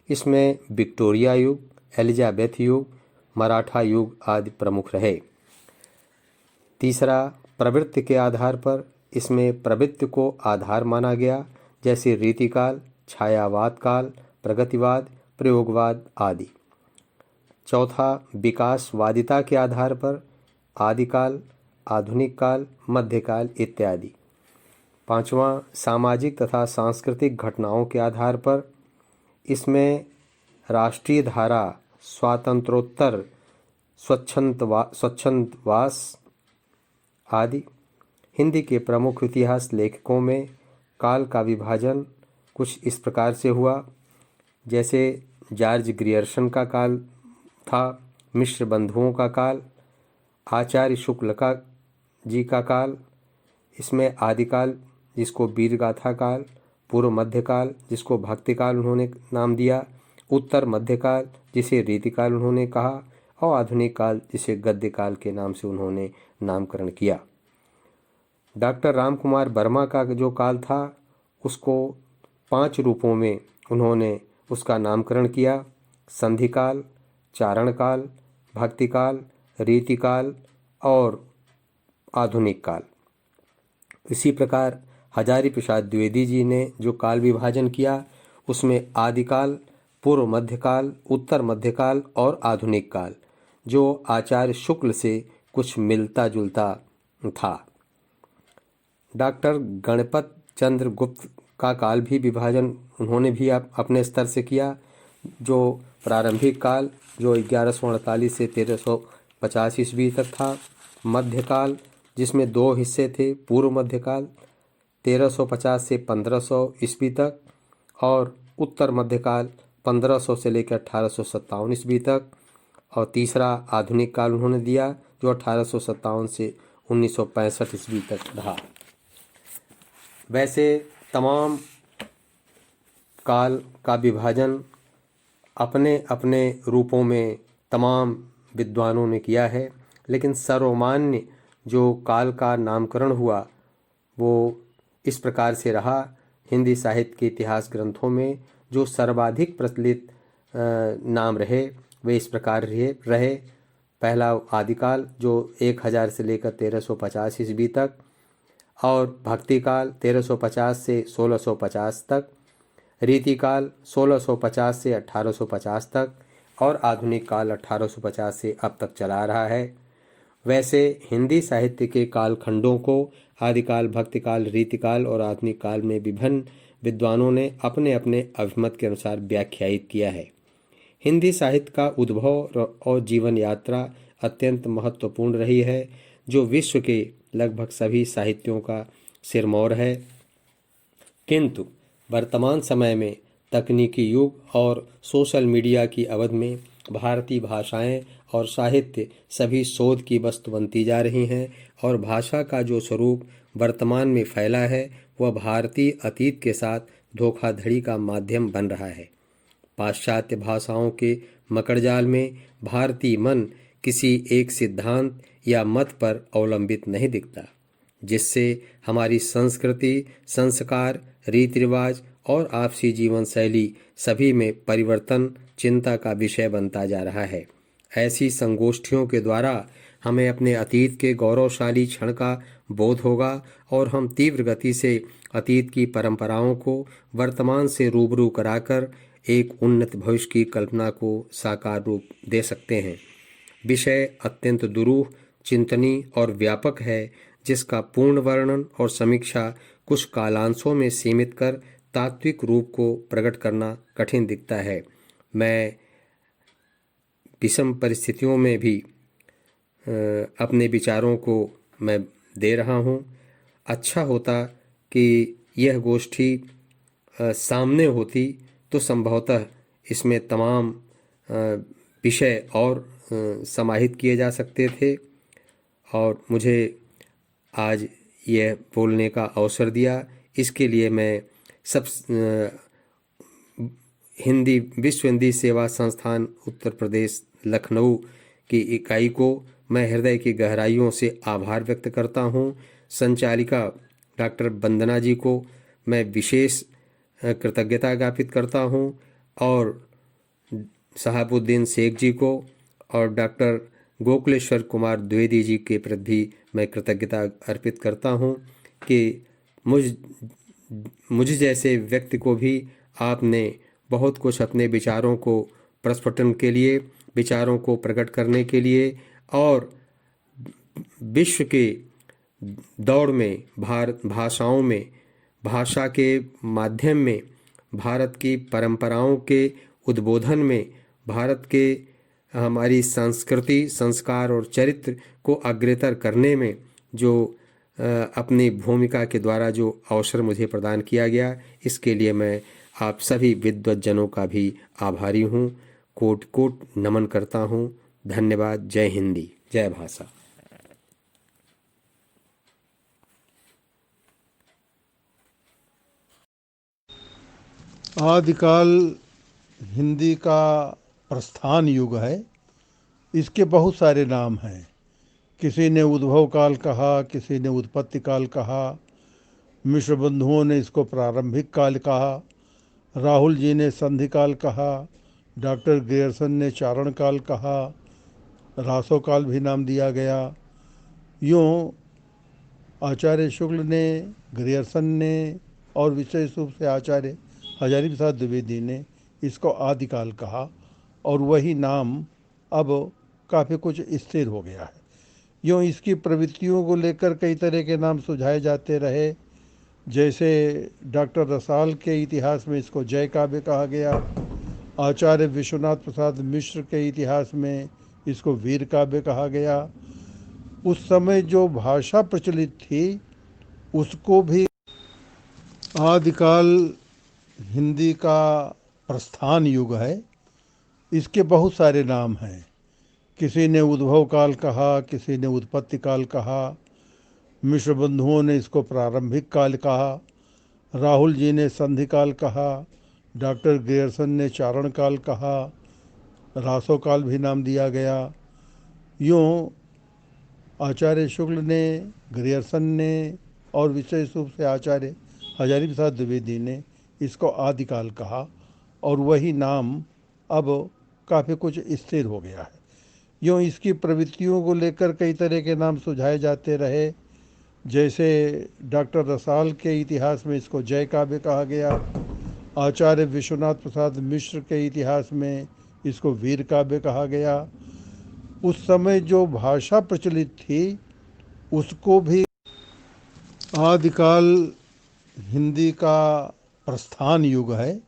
इसमें विक्टोरिया युग, एलिजाबेथ युग, मराठा युग आदि प्रमुख रहे। तीसरा प्रवृत्ति के आधार पर इसमें प्रवृत्ति को आधार माना गया, जैसे रीतिकाल, छायावाद काल, प्रगतिवाद, प्रयोगवाद आदि। चौथा विकासवादिता के आधार पर आदिकाल, आधुनिक काल, मध्यकाल इत्यादि। पांचवा सामाजिक तथा सांस्कृतिक घटनाओं के आधार पर इसमें राष्ट्रीय धारा, स्वातंत्रोत्तर, स्वच्छंदवास आदि। हिंदी के प्रमुख इतिहास लेखकों में काल का विभाजन कुछ इस प्रकार से हुआ, जैसे जॉर्ज ग्रियर्सन का काल था, मिश्र बंधुओं का काल, आचार्य शुक्ल का जी का काल, इसमें आदिकाल जिसको वीरगाथा काल, पूर्व मध्यकाल जिसको भक्तिकाल उन्होंने नाम दिया, उत्तर मध्यकाल जिसे रीतिकाल उन्होंने कहा और आधुनिक काल जिसे गद्यकाल के नाम से उन्होंने नामकरण किया। डॉक्टर राम कुमार वर्मा का जो काल था उसको 5 रूपों में उन्होंने उसका नामकरण किया: संधिकाल, चारण काल, भक्तिकाल, रीतिकाल और आधुनिक काल। इसी प्रकार हजारी प्रसाद द्विवेदी जी ने जो काल विभाजन किया उसमें आदिकाल, पूर्व मध्यकाल, उत्तर मध्यकाल और आधुनिक काल, जो आचार्य शुक्ल से कुछ मिलता जुलता था। डॉक्टर गणपत चंद्र गुप्त का काल भी विभाजन उन्होंने भी अपने स्तर से किया, जो प्रारंभिक काल जो 1148 से 1350 ईस्वी तक था, मध्यकाल जिसमें 2 हिस्से थे, पूर्व मध्यकाल 1350 से 1500 ईस्वी तक और उत्तर मध्यकाल 1500 से लेकर 1857 ईस्वी तक, और तीसरा आधुनिक काल उन्होंने दिया जो 1857 से 1965 ईस्वी तक रहा। वैसे तमाम काल का विभाजन अपने अपने रूपों में तमाम विद्वानों ने किया है, लेकिन सर्वमान्य जो काल का नामकरण हुआ वो इस प्रकार से रहा। हिंदी साहित्य के इतिहास ग्रंथों में जो सर्वाधिक प्रचलित नाम रहे वे इस प्रकार रहे। पहला आदिकाल जो 1000 से लेकर 1350 ईस्वी तक, और भक्तिकाल 1350 से 1650 तक, रीतिकाल 1650 से 1850 तक और आधुनिक काल 1850 से अब तक चला रहा है। वैसे हिंदी साहित्य के कालखंडों को आदिकाल, भक्तिकाल, रीतिकाल और आधुनिक काल में विभिन्न विद्वानों ने अपने अपने अभिमत के अनुसार व्याख्यायित किया है। हिंदी साहित्य का उद्भव और जीवन यात्रा अत्यंत महत्वपूर्ण रही है, जो विश्व के लगभग सभी साहित्यों का सिरमौर है। किंतु वर्तमान समय में तकनीकी युग और सोशल मीडिया की अवधि में भारतीय भाषाएं और साहित्य सभी शोध की वस्तु बनती जा रही हैं, और भाषा का जो स्वरूप वर्तमान में फैला है वह भारतीय अतीत के साथ धोखाधड़ी का माध्यम बन रहा है। पाश्चात्य भाषाओं के मकड़जाल में भारतीय मन किसी एक सिद्धांत या मत पर अवलंबित नहीं दिखता, जिससे हमारी संस्कृति, संस्कार, रीति रिवाज और आपसी जीवन शैली सभी में परिवर्तन चिंता का विषय बनता जा रहा है। ऐसी संगोष्ठियों के द्वारा हमें अपने अतीत के गौरवशाली क्षण का बोध होगा और हम तीव्र गति से अतीत की परंपराओं को वर्तमान से रूबरू कराकर एक उन्नत भविष्य की कल्पना को साकार रूप दे सकते हैं। विषय अत्यंत दुरूह, चिंतनीय और व्यापक है, जिसका पूर्ण वर्णन और समीक्षा कुछ कालांशों में सीमित कर तात्विक रूप को प्रकट करना कठिन दिखता है। मैं विषम परिस्थितियों में भी अपने विचारों को मैं दे रहा हूँ। अच्छा होता कि यह गोष्ठी सामने होती तो संभवतः इसमें तमाम विषय और समाहित किए जा सकते थे, और मुझे आज यह बोलने का अवसर दिया, इसके लिए मैं सब विश्व हिंदी सेवा संस्थान उत्तर प्रदेश लखनऊ की इकाई को मैं हृदय की गहराइयों से आभार व्यक्त करता हूँ। संचालिका डॉक्टर वंदना जी को मैं विशेष कृतज्ञता ज्ञापित करता हूँ, और शहाबुद्दीन शेख जी को और डॉक्टर गोकुलेश्वर कुमार द्विवेदी जी के प्रति भी मैं कृतज्ञता अर्पित करता हूँ कि मुझ जैसे व्यक्ति को भी आपने बहुत कुछ अपने विचारों को प्रस्फुटन के लिए, विचारों को प्रकट करने के लिए और विश्व के दौड़ में भाषाओं में, भाषा के माध्यम में, भारत की परंपराओं के उद्बोधन में, भारत के हमारी संस्कृति, संस्कार और चरित्र को अग्रतर करने में जो अपनी भूमिका के द्वारा जो अवसर मुझे प्रदान किया गया, इसके लिए मैं आप सभी विद्वज्जनों का भी आभारी हूँ। कोट कोट नमन करता हूँ। धन्यवाद। जय हिंदी, जय भाषा। आदिकाल हिंदी का प्रस्थान युग है। इसके बहुत सारे नाम हैं। किसी ने उद्भव काल कहा, किसी ने उत्पत्ति काल कहा, मिश्र बंधुओं ने इसको प्रारंभिक काल कहा, राहुल जी ने संधि काल कहा, डॉक्टर ग्रियर्सन ने चारण काल कहा, रासो काल भी नाम दिया गया। यूँ आचार्य शुक्ल ने, ग्रियर्सन ने और विशेष रूप से आचार्य हजारी प्रसाद द्विवेदी ने इसको आदिकाल कहा, और वही नाम अब काफ़ी कुछ स्थिर हो गया है। यूँ इसकी प्रवृत्तियों को लेकर कई तरह के नाम सुझाए जाते रहे। जैसे डॉक्टर रसाल के इतिहास में इसको जय काव्य कहा गया, आचार्य विश्वनाथ प्रसाद मिश्र के इतिहास में इसको वीर काव्य कहा गया। उस समय जो भाषा प्रचलित थी उसको भी आदिकाल हिंदी का प्रस्थान युग है। इसके बहुत सारे नाम हैं। किसी ने उद्भव काल कहा, किसी ने उत्पत्ति काल कहा, मिश्र बंधुओं ने इसको प्रारंभिक काल कहा, राहुल जी ने संधि काल कहा, डॉक्टर ग्रियर्सन ने चारण काल कहा, रासो काल भी नाम दिया गया। यूँ आचार्य शुक्ल ने, ग्रियर्सन ने और विशेष रूप से आचार्य हजारी प्रसाद द्विवेदी ने इसको आदिकाल कहा, और वही नाम अब काफ़ी कुछ स्थिर हो गया है। यूँ इसकी प्रवृत्तियों को लेकर कई तरह के नाम सुझाए जाते रहे। जैसे डॉक्टर रसाल के इतिहास में इसको जय काव्य कहा गया, आचार्य विश्वनाथ प्रसाद मिश्र के इतिहास में इसको वीर काव्य कहा गया। उस समय जो भाषा प्रचलित थी उसको भी आदिकाल हिंदी का प्रस्थान युग है।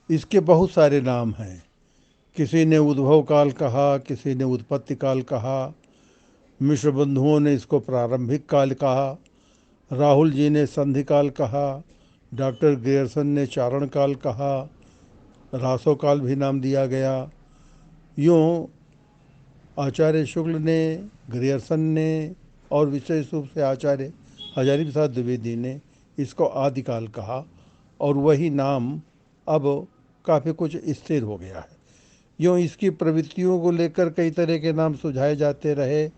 इसके बहुत सारे नाम हैं। किसी ने उद्भव काल कहा, किसी ने उत्पत्ति काल कहा, मिश्र बंधुओं ने इसको प्रारंभिक काल कहा, राहुल जी ने संधि काल कहा, डॉक्टर ग्रियर्सन ने चारण काल कहा, रासो काल भी नाम दिया गया। यूँ आचार्य शुक्ल ने, ग्रियर्सन ने और विशेष रूप से आचार्य हजारी प्रसाद द्विवेदी ने इसको आदिकाल कहा, और वही नाम अब काफ़ी कुछ स्थिर हो गया है। यूँ इसकी प्रवृत्तियों को लेकर कई तरह के नाम सुझाए जाते रहे।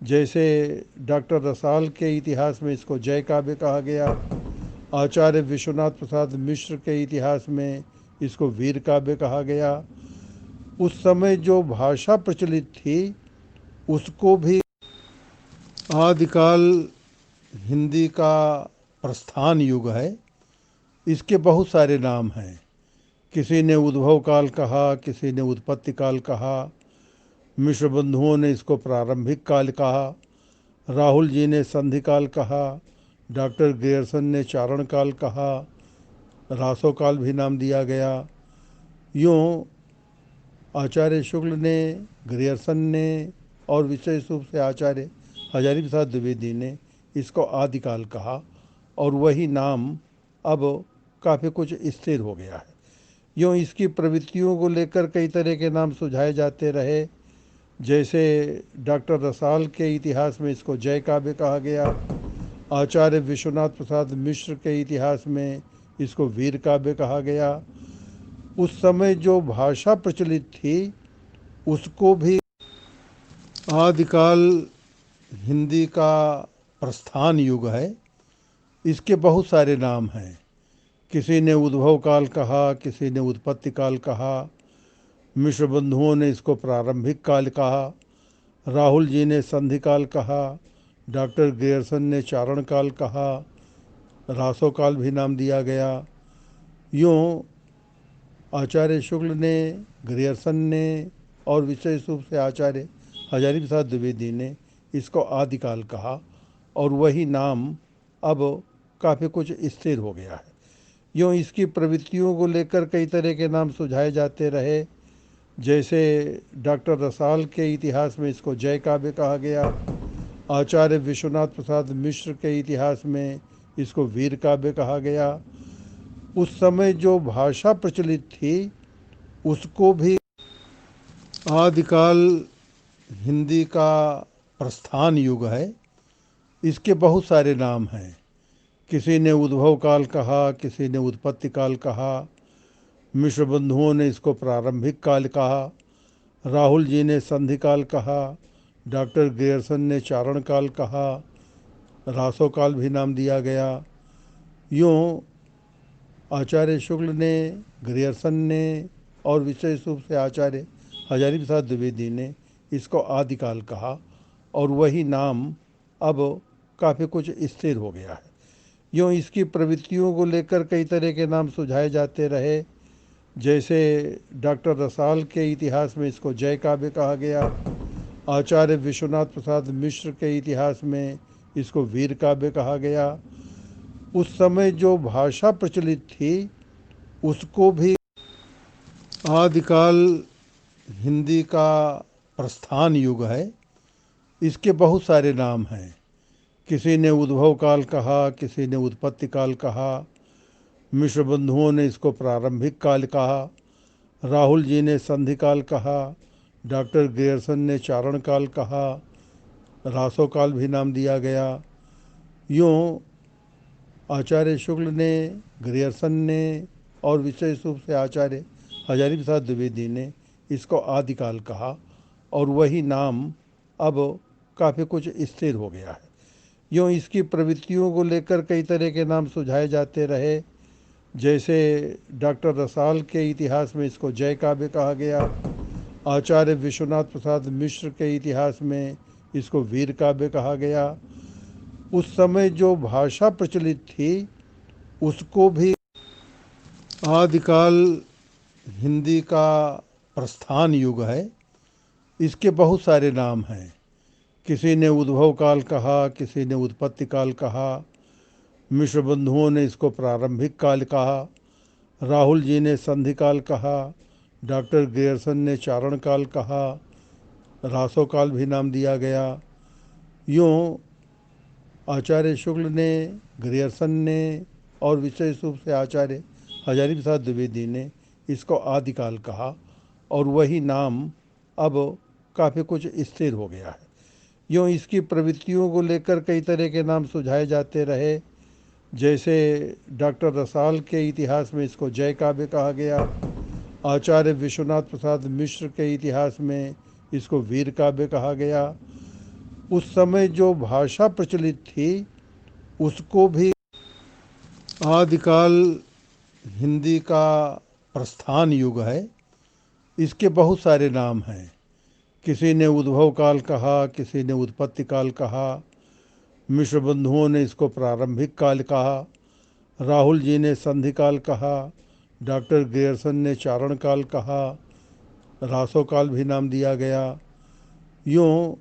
जैसे डॉक्टर रसाल के इतिहास में इसको जय काव्य कहा गया, आचार्य विश्वनाथ प्रसाद मिश्र के इतिहास में इसको वीर काव्य कहा गया। उस समय जो भाषा प्रचलित थी उसको भी आदिकाल हिंदी का प्रस्थान युग है। इसके बहुत सारे नाम हैं। किसी ने उद्भव काल कहा, किसी ने उत्पत्ति काल कहा, मिश्र बंधुओं ने इसको प्रारंभिक काल कहा, राहुल जी ने संधि काल कहा, डॉक्टर ग्रियर्सन ने चारण काल कहा, रासो काल भी नाम दिया गया। यूँ आचार्य शुक्ल ने, ग्रियर्सन ने और विशेष रूप से आचार्य हजारी प्रसाद द्विवेदी ने इसको आदिकाल कहा और वही नाम अब काफ़ी कुछ स्थिर हो गया है। यूँ इसकी प्रवृत्तियों को लेकर कई तरह के नाम सुझाए जाते रहे। जैसे डॉक्टर रसाल के इतिहास में इसको जय काव्य कहा गया, आचार्य विश्वनाथ प्रसाद मिश्र के इतिहास में इसको वीर काव्य कहा गया। उस समय जो भाषा प्रचलित थी उसको भी आदिकाल हिंदी का प्रस्थान युग है। इसके बहुत सारे नाम हैं। किसी ने उद्भव काल कहा, किसी ने उत्पत्ति काल कहा, मिश्र बंधुओं ने इसको प्रारंभिक काल कहा, राहुल जी ने संधि काल कहा, डॉक्टर ग्रियर्सन ने चारण काल कहा, रासो काल भी नाम दिया गया। यूँ आचार्य शुक्ल ने, ग्रियर्सन ने और विशेष रूप से आचार्य हजारी प्रसाद द्विवेदी ने इसको आदिकाल कहा और वही नाम अब काफ़ी कुछ स्थिर हो गया है। यूँ इसकी प्रवृत्तियों को लेकर कई तरह के नाम सुझाए जाते रहे। जैसे डॉक्टर रसाल के इतिहास में इसको जय काव्य कहा गया, आचार्य विश्वनाथ प्रसाद मिश्र के इतिहास में इसको वीर काव्य कहा गया। उस समय जो भाषा प्रचलित थी उसको भी आदिकाल हिंदी का प्रस्थान युग है। इसके बहुत सारे नाम हैं। किसी ने उद्भव काल कहा, किसी ने उत्पत्ति काल कहा, मिश्र बंधुओं ने इसको प्रारंभिक काल कहा, राहुल जी ने संधि काल कहा, डॉक्टर ग्रियर्सन ने चारण काल कहा, रासो काल भी नाम दिया गया। यूँ आचार्य शुक्ल ने, ग्रियर्सन ने और विशेष रूप से आचार्य हजारी प्रसाद द्विवेदी ने इसको आदिकाल कहा और वही नाम अब काफ़ी कुछ स्थिर हो गया है। यूँ इसकी प्रवृत्तियों को लेकर कई तरह के नाम सुझाए जाते रहे। जैसे डॉक्टर रसाल के इतिहास में इसको जय काव्य कहा गया, आचार्य विश्वनाथ प्रसाद मिश्र के इतिहास में इसको वीर काव्य कहा गया। उस समय जो भाषा प्रचलित थी उसको भी आदिकाल हिंदी का प्रस्थान युग है। इसके बहुत सारे नाम हैं। किसी ने उद्भव काल कहा, किसी ने उत्पत्ति काल कहा, मिश्र बंधुओं ने इसको प्रारंभिक काल कहा, राहुल जी ने संधि काल कहा, डॉक्टर ग्रियर्सन ने चारण काल कहा, रासो काल भी नाम दिया गया। यूँ आचार्य शुक्ल ने, ग्रियर्सन ने और विशेष रूप से आचार्य हजारी प्रसाद द्विवेदी ने इसको आदिकाल कहा और वही नाम अब काफ़ी कुछ स्थिर हो गया है। यूँ इसकी प्रवृत्तियों को लेकर कई तरह के नाम सुझाए जाते रहे। जैसे डॉक्टर रसाल के इतिहास में इसको जय काव्य कहा गया, आचार्य विश्वनाथ प्रसाद मिश्र के इतिहास में इसको वीर काव्य कहा गया। उस समय जो भाषा प्रचलित थी उसको भी आदिकाल हिंदी का प्रस्थान युग है। इसके बहुत सारे नाम हैं। किसी ने उद्भव काल कहा, किसी ने उत्पत्ति काल कहा, मिश्र बंधुओं ने इसको प्रारंभिक काल कहा, राहुल जी ने संधि काल कहा, डॉक्टर ग्रियर्सन ने चारण काल कहा, रासो काल भी नाम दिया गया। यूँ आचार्य शुक्ल ने, ग्रियर्सन ने और विशेष रूप से आचार्य हजारी प्रसाद द्विवेदी ने इसको आदिकाल कहा और वही नाम अब काफ़ी कुछ स्थिर हो गया है। यूँ इसकी प्रवृत्तियों को लेकर कई तरह के नाम सुझाए जाते रहे। जैसे डॉक्टर रसाल के इतिहास में इसको जय काव्य कहा गया, आचार्य विश्वनाथ प्रसाद मिश्र के इतिहास में इसको वीर काव्य कहा गया। उस समय जो भाषा प्रचलित थी उसको भी आदिकाल हिंदी का प्रस्थान युग है। इसके बहुत सारे नाम हैं। किसी ने उद्भव काल कहा, किसी ने उत्पत्ति काल कहा, मिश्र बंधुओं ने इसको प्रारंभिक काल कहा, राहुल जी ने संधि काल कहा, डॉक्टर ग्रियर्सन ने चारण काल कहा, रासो काल भी नाम दिया गया। यूँ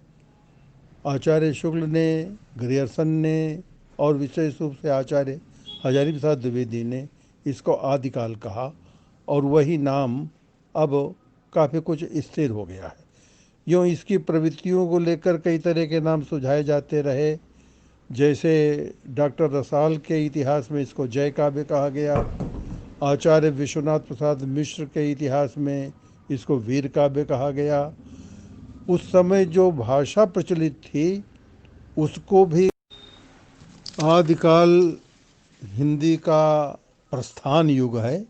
आचार्य शुक्ल ने, ग्रियर्सन ने और विशेष रूप से आचार्य हजारी प्रसाद द्विवेदी ने इसको आदिकाल कहा और वही नाम अब काफ़ी कुछ स्थिर हो गया है। यूँ इसकी प्रवृत्तियों को लेकर कई तरह के नाम सुझाए जाते रहे, जैसे डॉक्टर रसाल के इतिहास में इसको जय काव्य कहा गया, आचार्य विश्वनाथ प्रसाद मिश्र के इतिहास में इसको वीर काव्य कहा गया। उस समय जो भाषा प्रचलित थी उसको भी आदिकाल हिंदी का प्रस्थान युग है।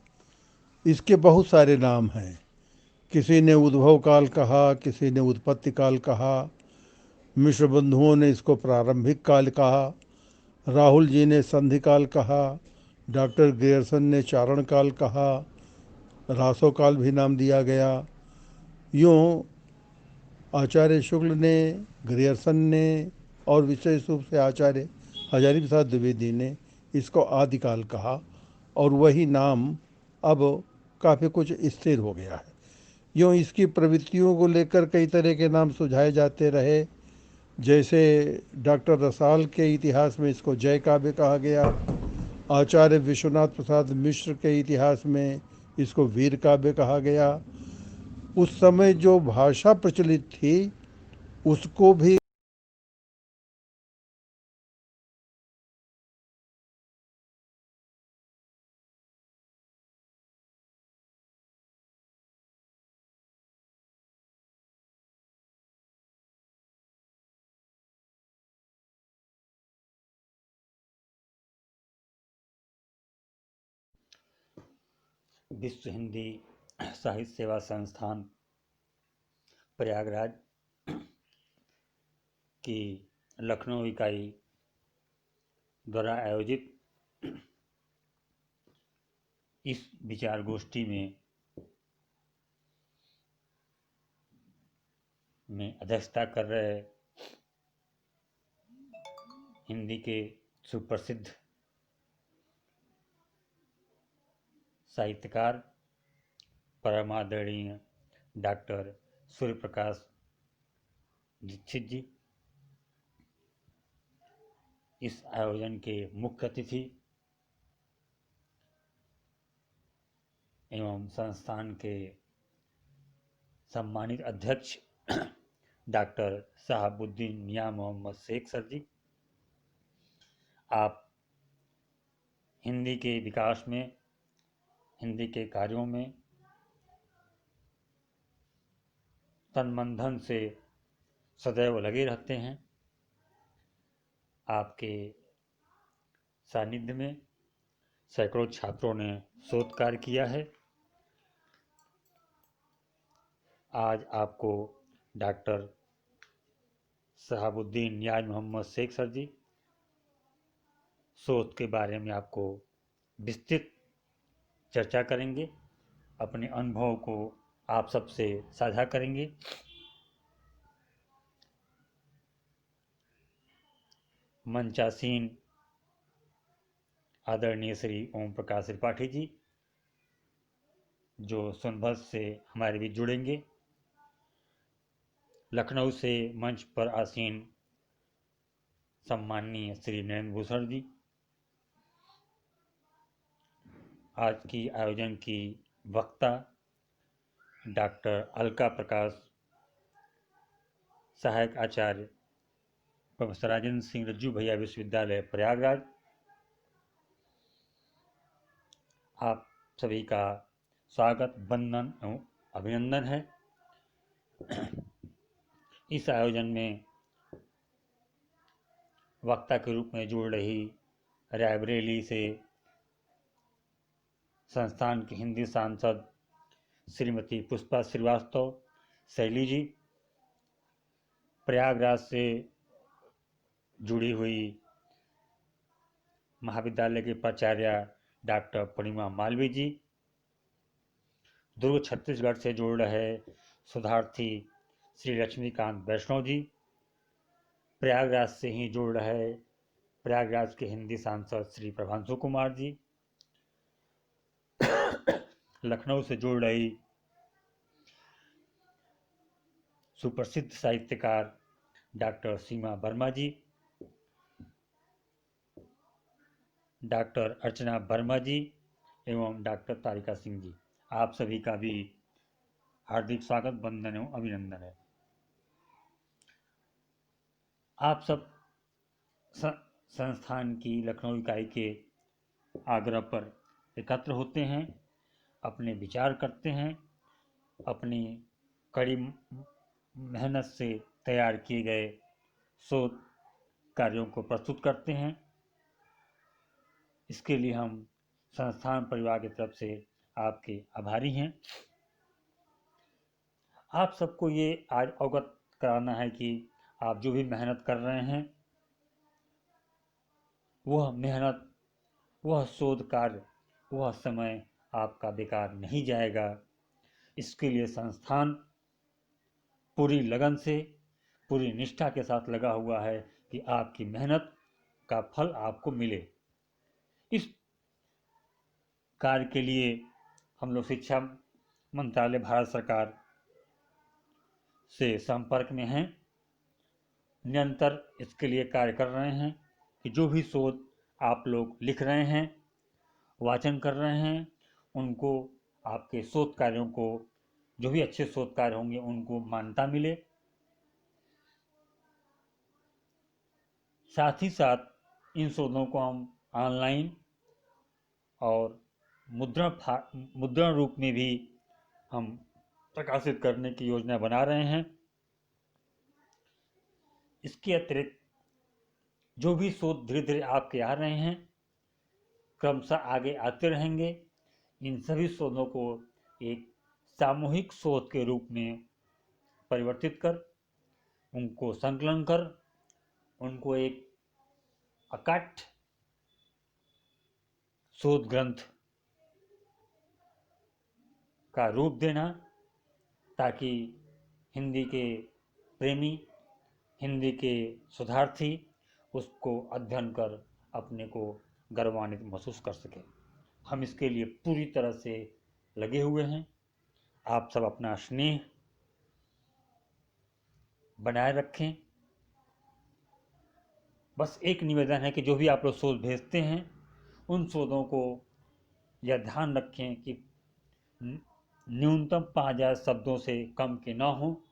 इसके बहुत सारे नाम हैं। किसी ने उद्भव काल कहा, किसी ने उत्पत्ति काल कहा, मिश्र बंधुओं ने इसको प्रारंभिक काल कहा, राहुल जी ने संधि काल कहा, डॉक्टर ग्रियर्सन ने चारण काल कहा, रासो काल भी नाम दिया गया। यूँ आचार्य शुक्ल ने, ग्रियर्सन ने और विशेष रूप से आचार्य हजारी प्रसाद द्विवेदी ने इसको आदिकाल कहा और वही नाम अब काफ़ी कुछ स्थिर हो गया है। यूँ इसकी प्रवृत्तियों को लेकर कई तरह के नाम सुझाए जाते रहे, जैसे डॉक्टर रसाल के इतिहास में इसको जय काव्य कहा गया, आचार्य विश्वनाथ प्रसाद मिश्र के इतिहास में इसको वीर काव्य कहा गया। उस समय जो भाषा प्रचलित थी उसको भी विश्व हिंदी साहित्य सेवा संस्थान प्रयागराज की लखनऊ इकाई द्वारा आयोजित इस विचार गोष्ठी में अध्यक्षता कर रहे हिंदी के सुप्रसिद्ध साहित्यकार परमादरणीय डॉक्टर सूर्य प्रकाश दीक्षित जी, इस आयोजन के मुख्य अतिथि एवं संस्थान के सम्मानित अध्यक्ष डॉक्टर शहाबुद्दीन मियां मोहम्मद शेख सर जी, आप हिंदी के विकास में, हिंदी के कार्यों में तन मन धन से सदैव लगे रहते हैं। आपके सानिध्य में सैकड़ों छात्रों ने शोध कार्य किया है। आज आपको डॉक्टर शहाबुद्दीन नियाज मोहम्मद शेख सर जी शोध के बारे में आपको विस्तृत चर्चा करेंगे, अपने अनुभव को आप सबसे साझा करेंगे। मंचासीन आदरणीय श्री ओम प्रकाश त्रिपाठी जी, जो सोनभद्र से हमारे बीच जुड़ेंगे। लखनऊ से मंच पर आसीन सम्माननीय श्री नरेंद्र भूषण जी, आज की आयोजन की वक्ता डॉक्टर अलका प्रकाश, सहायक आचार्य प्रोफेसर राजेंद्र सिंह रज्जू भैया विश्वविद्यालय प्रयागराज, आप सभी का स्वागत, वंदन एवं अभिनंदन है। इस आयोजन में वक्ता के रूप में जुड़ रही रायबरेली से संस्थान की हिंदी सांसद श्रीमती पुष्पा श्रीवास्तव शैली जी, प्रयागराज से जुड़ी हुई महाविद्यालय के प्राचार्य डॉक्टर पूर्णिमा मालवीय जी, दुर्ग छत्तीसगढ़ से जुड़ रहे शोधार्थी श्री लक्ष्मीकांत वैष्णव जी, प्रयागराज से ही जुड़ रहे प्रयागराज के हिंदी सांसद श्री प्रभांशु कुमार जी, लखनऊ से जुड़ रही सुप्रसिद्ध साहित्यकार डॉक्टर सीमा वर्मा जी, डॉक्टर अर्चना वर्मा जी एवं डॉक्टर तारिका सिंह जी, आप सभी का भी हार्दिक स्वागत, वंदन एवं अभिनंदन है। आप सब संस्थान की लखनऊ इकाई के आग्रह पर एकत्र होते हैं, अपने विचार करते हैं, अपनी कड़ी मेहनत से तैयार किए गए शोध कार्यों को प्रस्तुत करते हैं। इसके लिए हम संस्थान परिवार की तरफ से आपके आभारी हैं। आप सबको ये आज अवगत कराना है कि आप जो भी मेहनत कर रहे हैं, वह मेहनत, वह शोध कार्य, वह समय आपका बेकार नहीं जाएगा। इसके लिए संस्थान पूरी लगन से, पूरी निष्ठा के साथ लगा हुआ है कि आपकी मेहनत का फल आपको मिले। इस कार्य के लिए हम लोग शिक्षा मंत्रालय भारत सरकार से संपर्क में हैं, निरंतर इसके लिए कार्य कर रहे हैं कि जो भी शोध आप लोग लिख रहे हैं, वाचन कर रहे हैं, उनको, आपके शोध कार्यों को, जो भी अच्छे शोध कार्य होंगे उनको मान्यता मिले। साथ ही साथ इन शोधों को हम ऑनलाइन और मुद्रण रूप में भी हम प्रकाशित करने की योजना बना रहे हैं। इसके अतिरिक्त जो भी शोध धीरे धीरे आपके आ रहे हैं, क्रमशः आगे आते रहेंगे। इन सभी शोधों को एक सामूहिक शोध के रूप में परिवर्तित कर, उनको संकलन कर, उनको एक अकाट्य शोध ग्रंथ का रूप देना, ताकि हिंदी के प्रेमी, हिंदी के शोधार्थी उसको अध्ययन कर अपने को गर्वान्वित महसूस कर सके। हम इसके लिए पूरी तरह से लगे हुए हैं। आप सब अपना स्नेह बनाए रखें। बस एक निवेदन है कि जो भी आप लोग शोध भेजते हैं, उन शोधों को यह ध्यान रखें कि न्यूनतम 5000 शब्दों से कम के ना हो,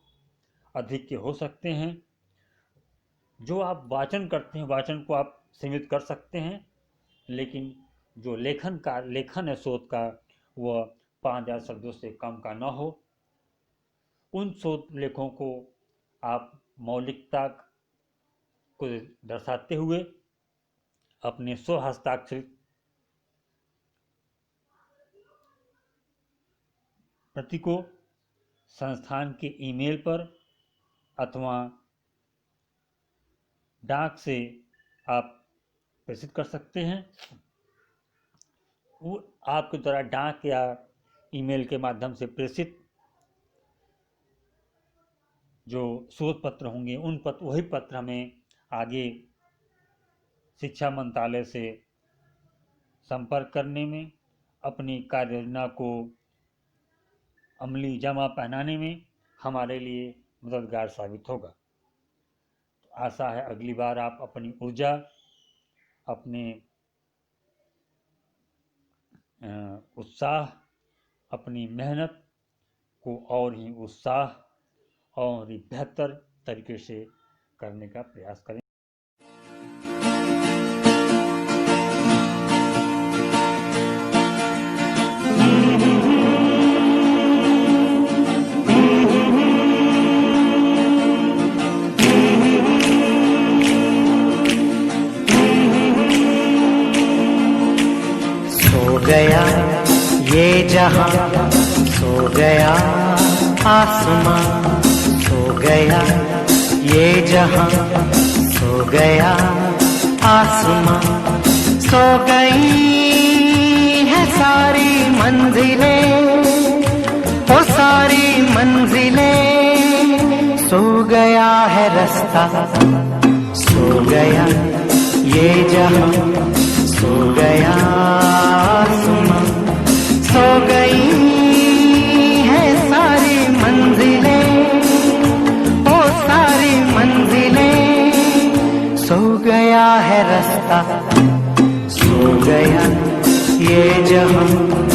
अधिक के हो सकते हैं। जो आप वाचन करते हैं, वाचन को आप सीमित कर सकते हैं, लेकिन जो लेखन है शोध का, वह 5000 शब्दों से कम का ना हो। उन शोध लेखों को आप मौलिकता को दर्शाते हुए अपने स्वहस्ताक्षरित प्रति को संस्थान के ईमेल पर अथवा डाक से आप प्रेषित कर सकते हैं। वो आपके द्वारा डाक या ईमेल के माध्यम से प्रेषित जो शोध पत्र होंगे, वही पत्र हमें आगे शिक्षा मंत्रालय से संपर्क करने में, अपनी कार्य योजना को अमली जमा पहनाने में हमारे लिए मददगार साबित होगा। तो आशा है अगली बार आप अपनी ऊर्जा, अपने उत्साह, अपनी मेहनत को और ही उत्साह और ही बेहतर तरीके से करने का प्रयास करें। गया ये जहां, सो गया आसमां, सो गया ये जहां, सो गया आसमां, सो गई है सारी मंजिलें, वो सारी मंजिलें, सो गया है रास्ता गया ये जहां, सो गया आसमां, सो गई है सारी मंजिलें, ओ सारी मंजिलें, सो गया है रास्ता, सो गया ये जहां,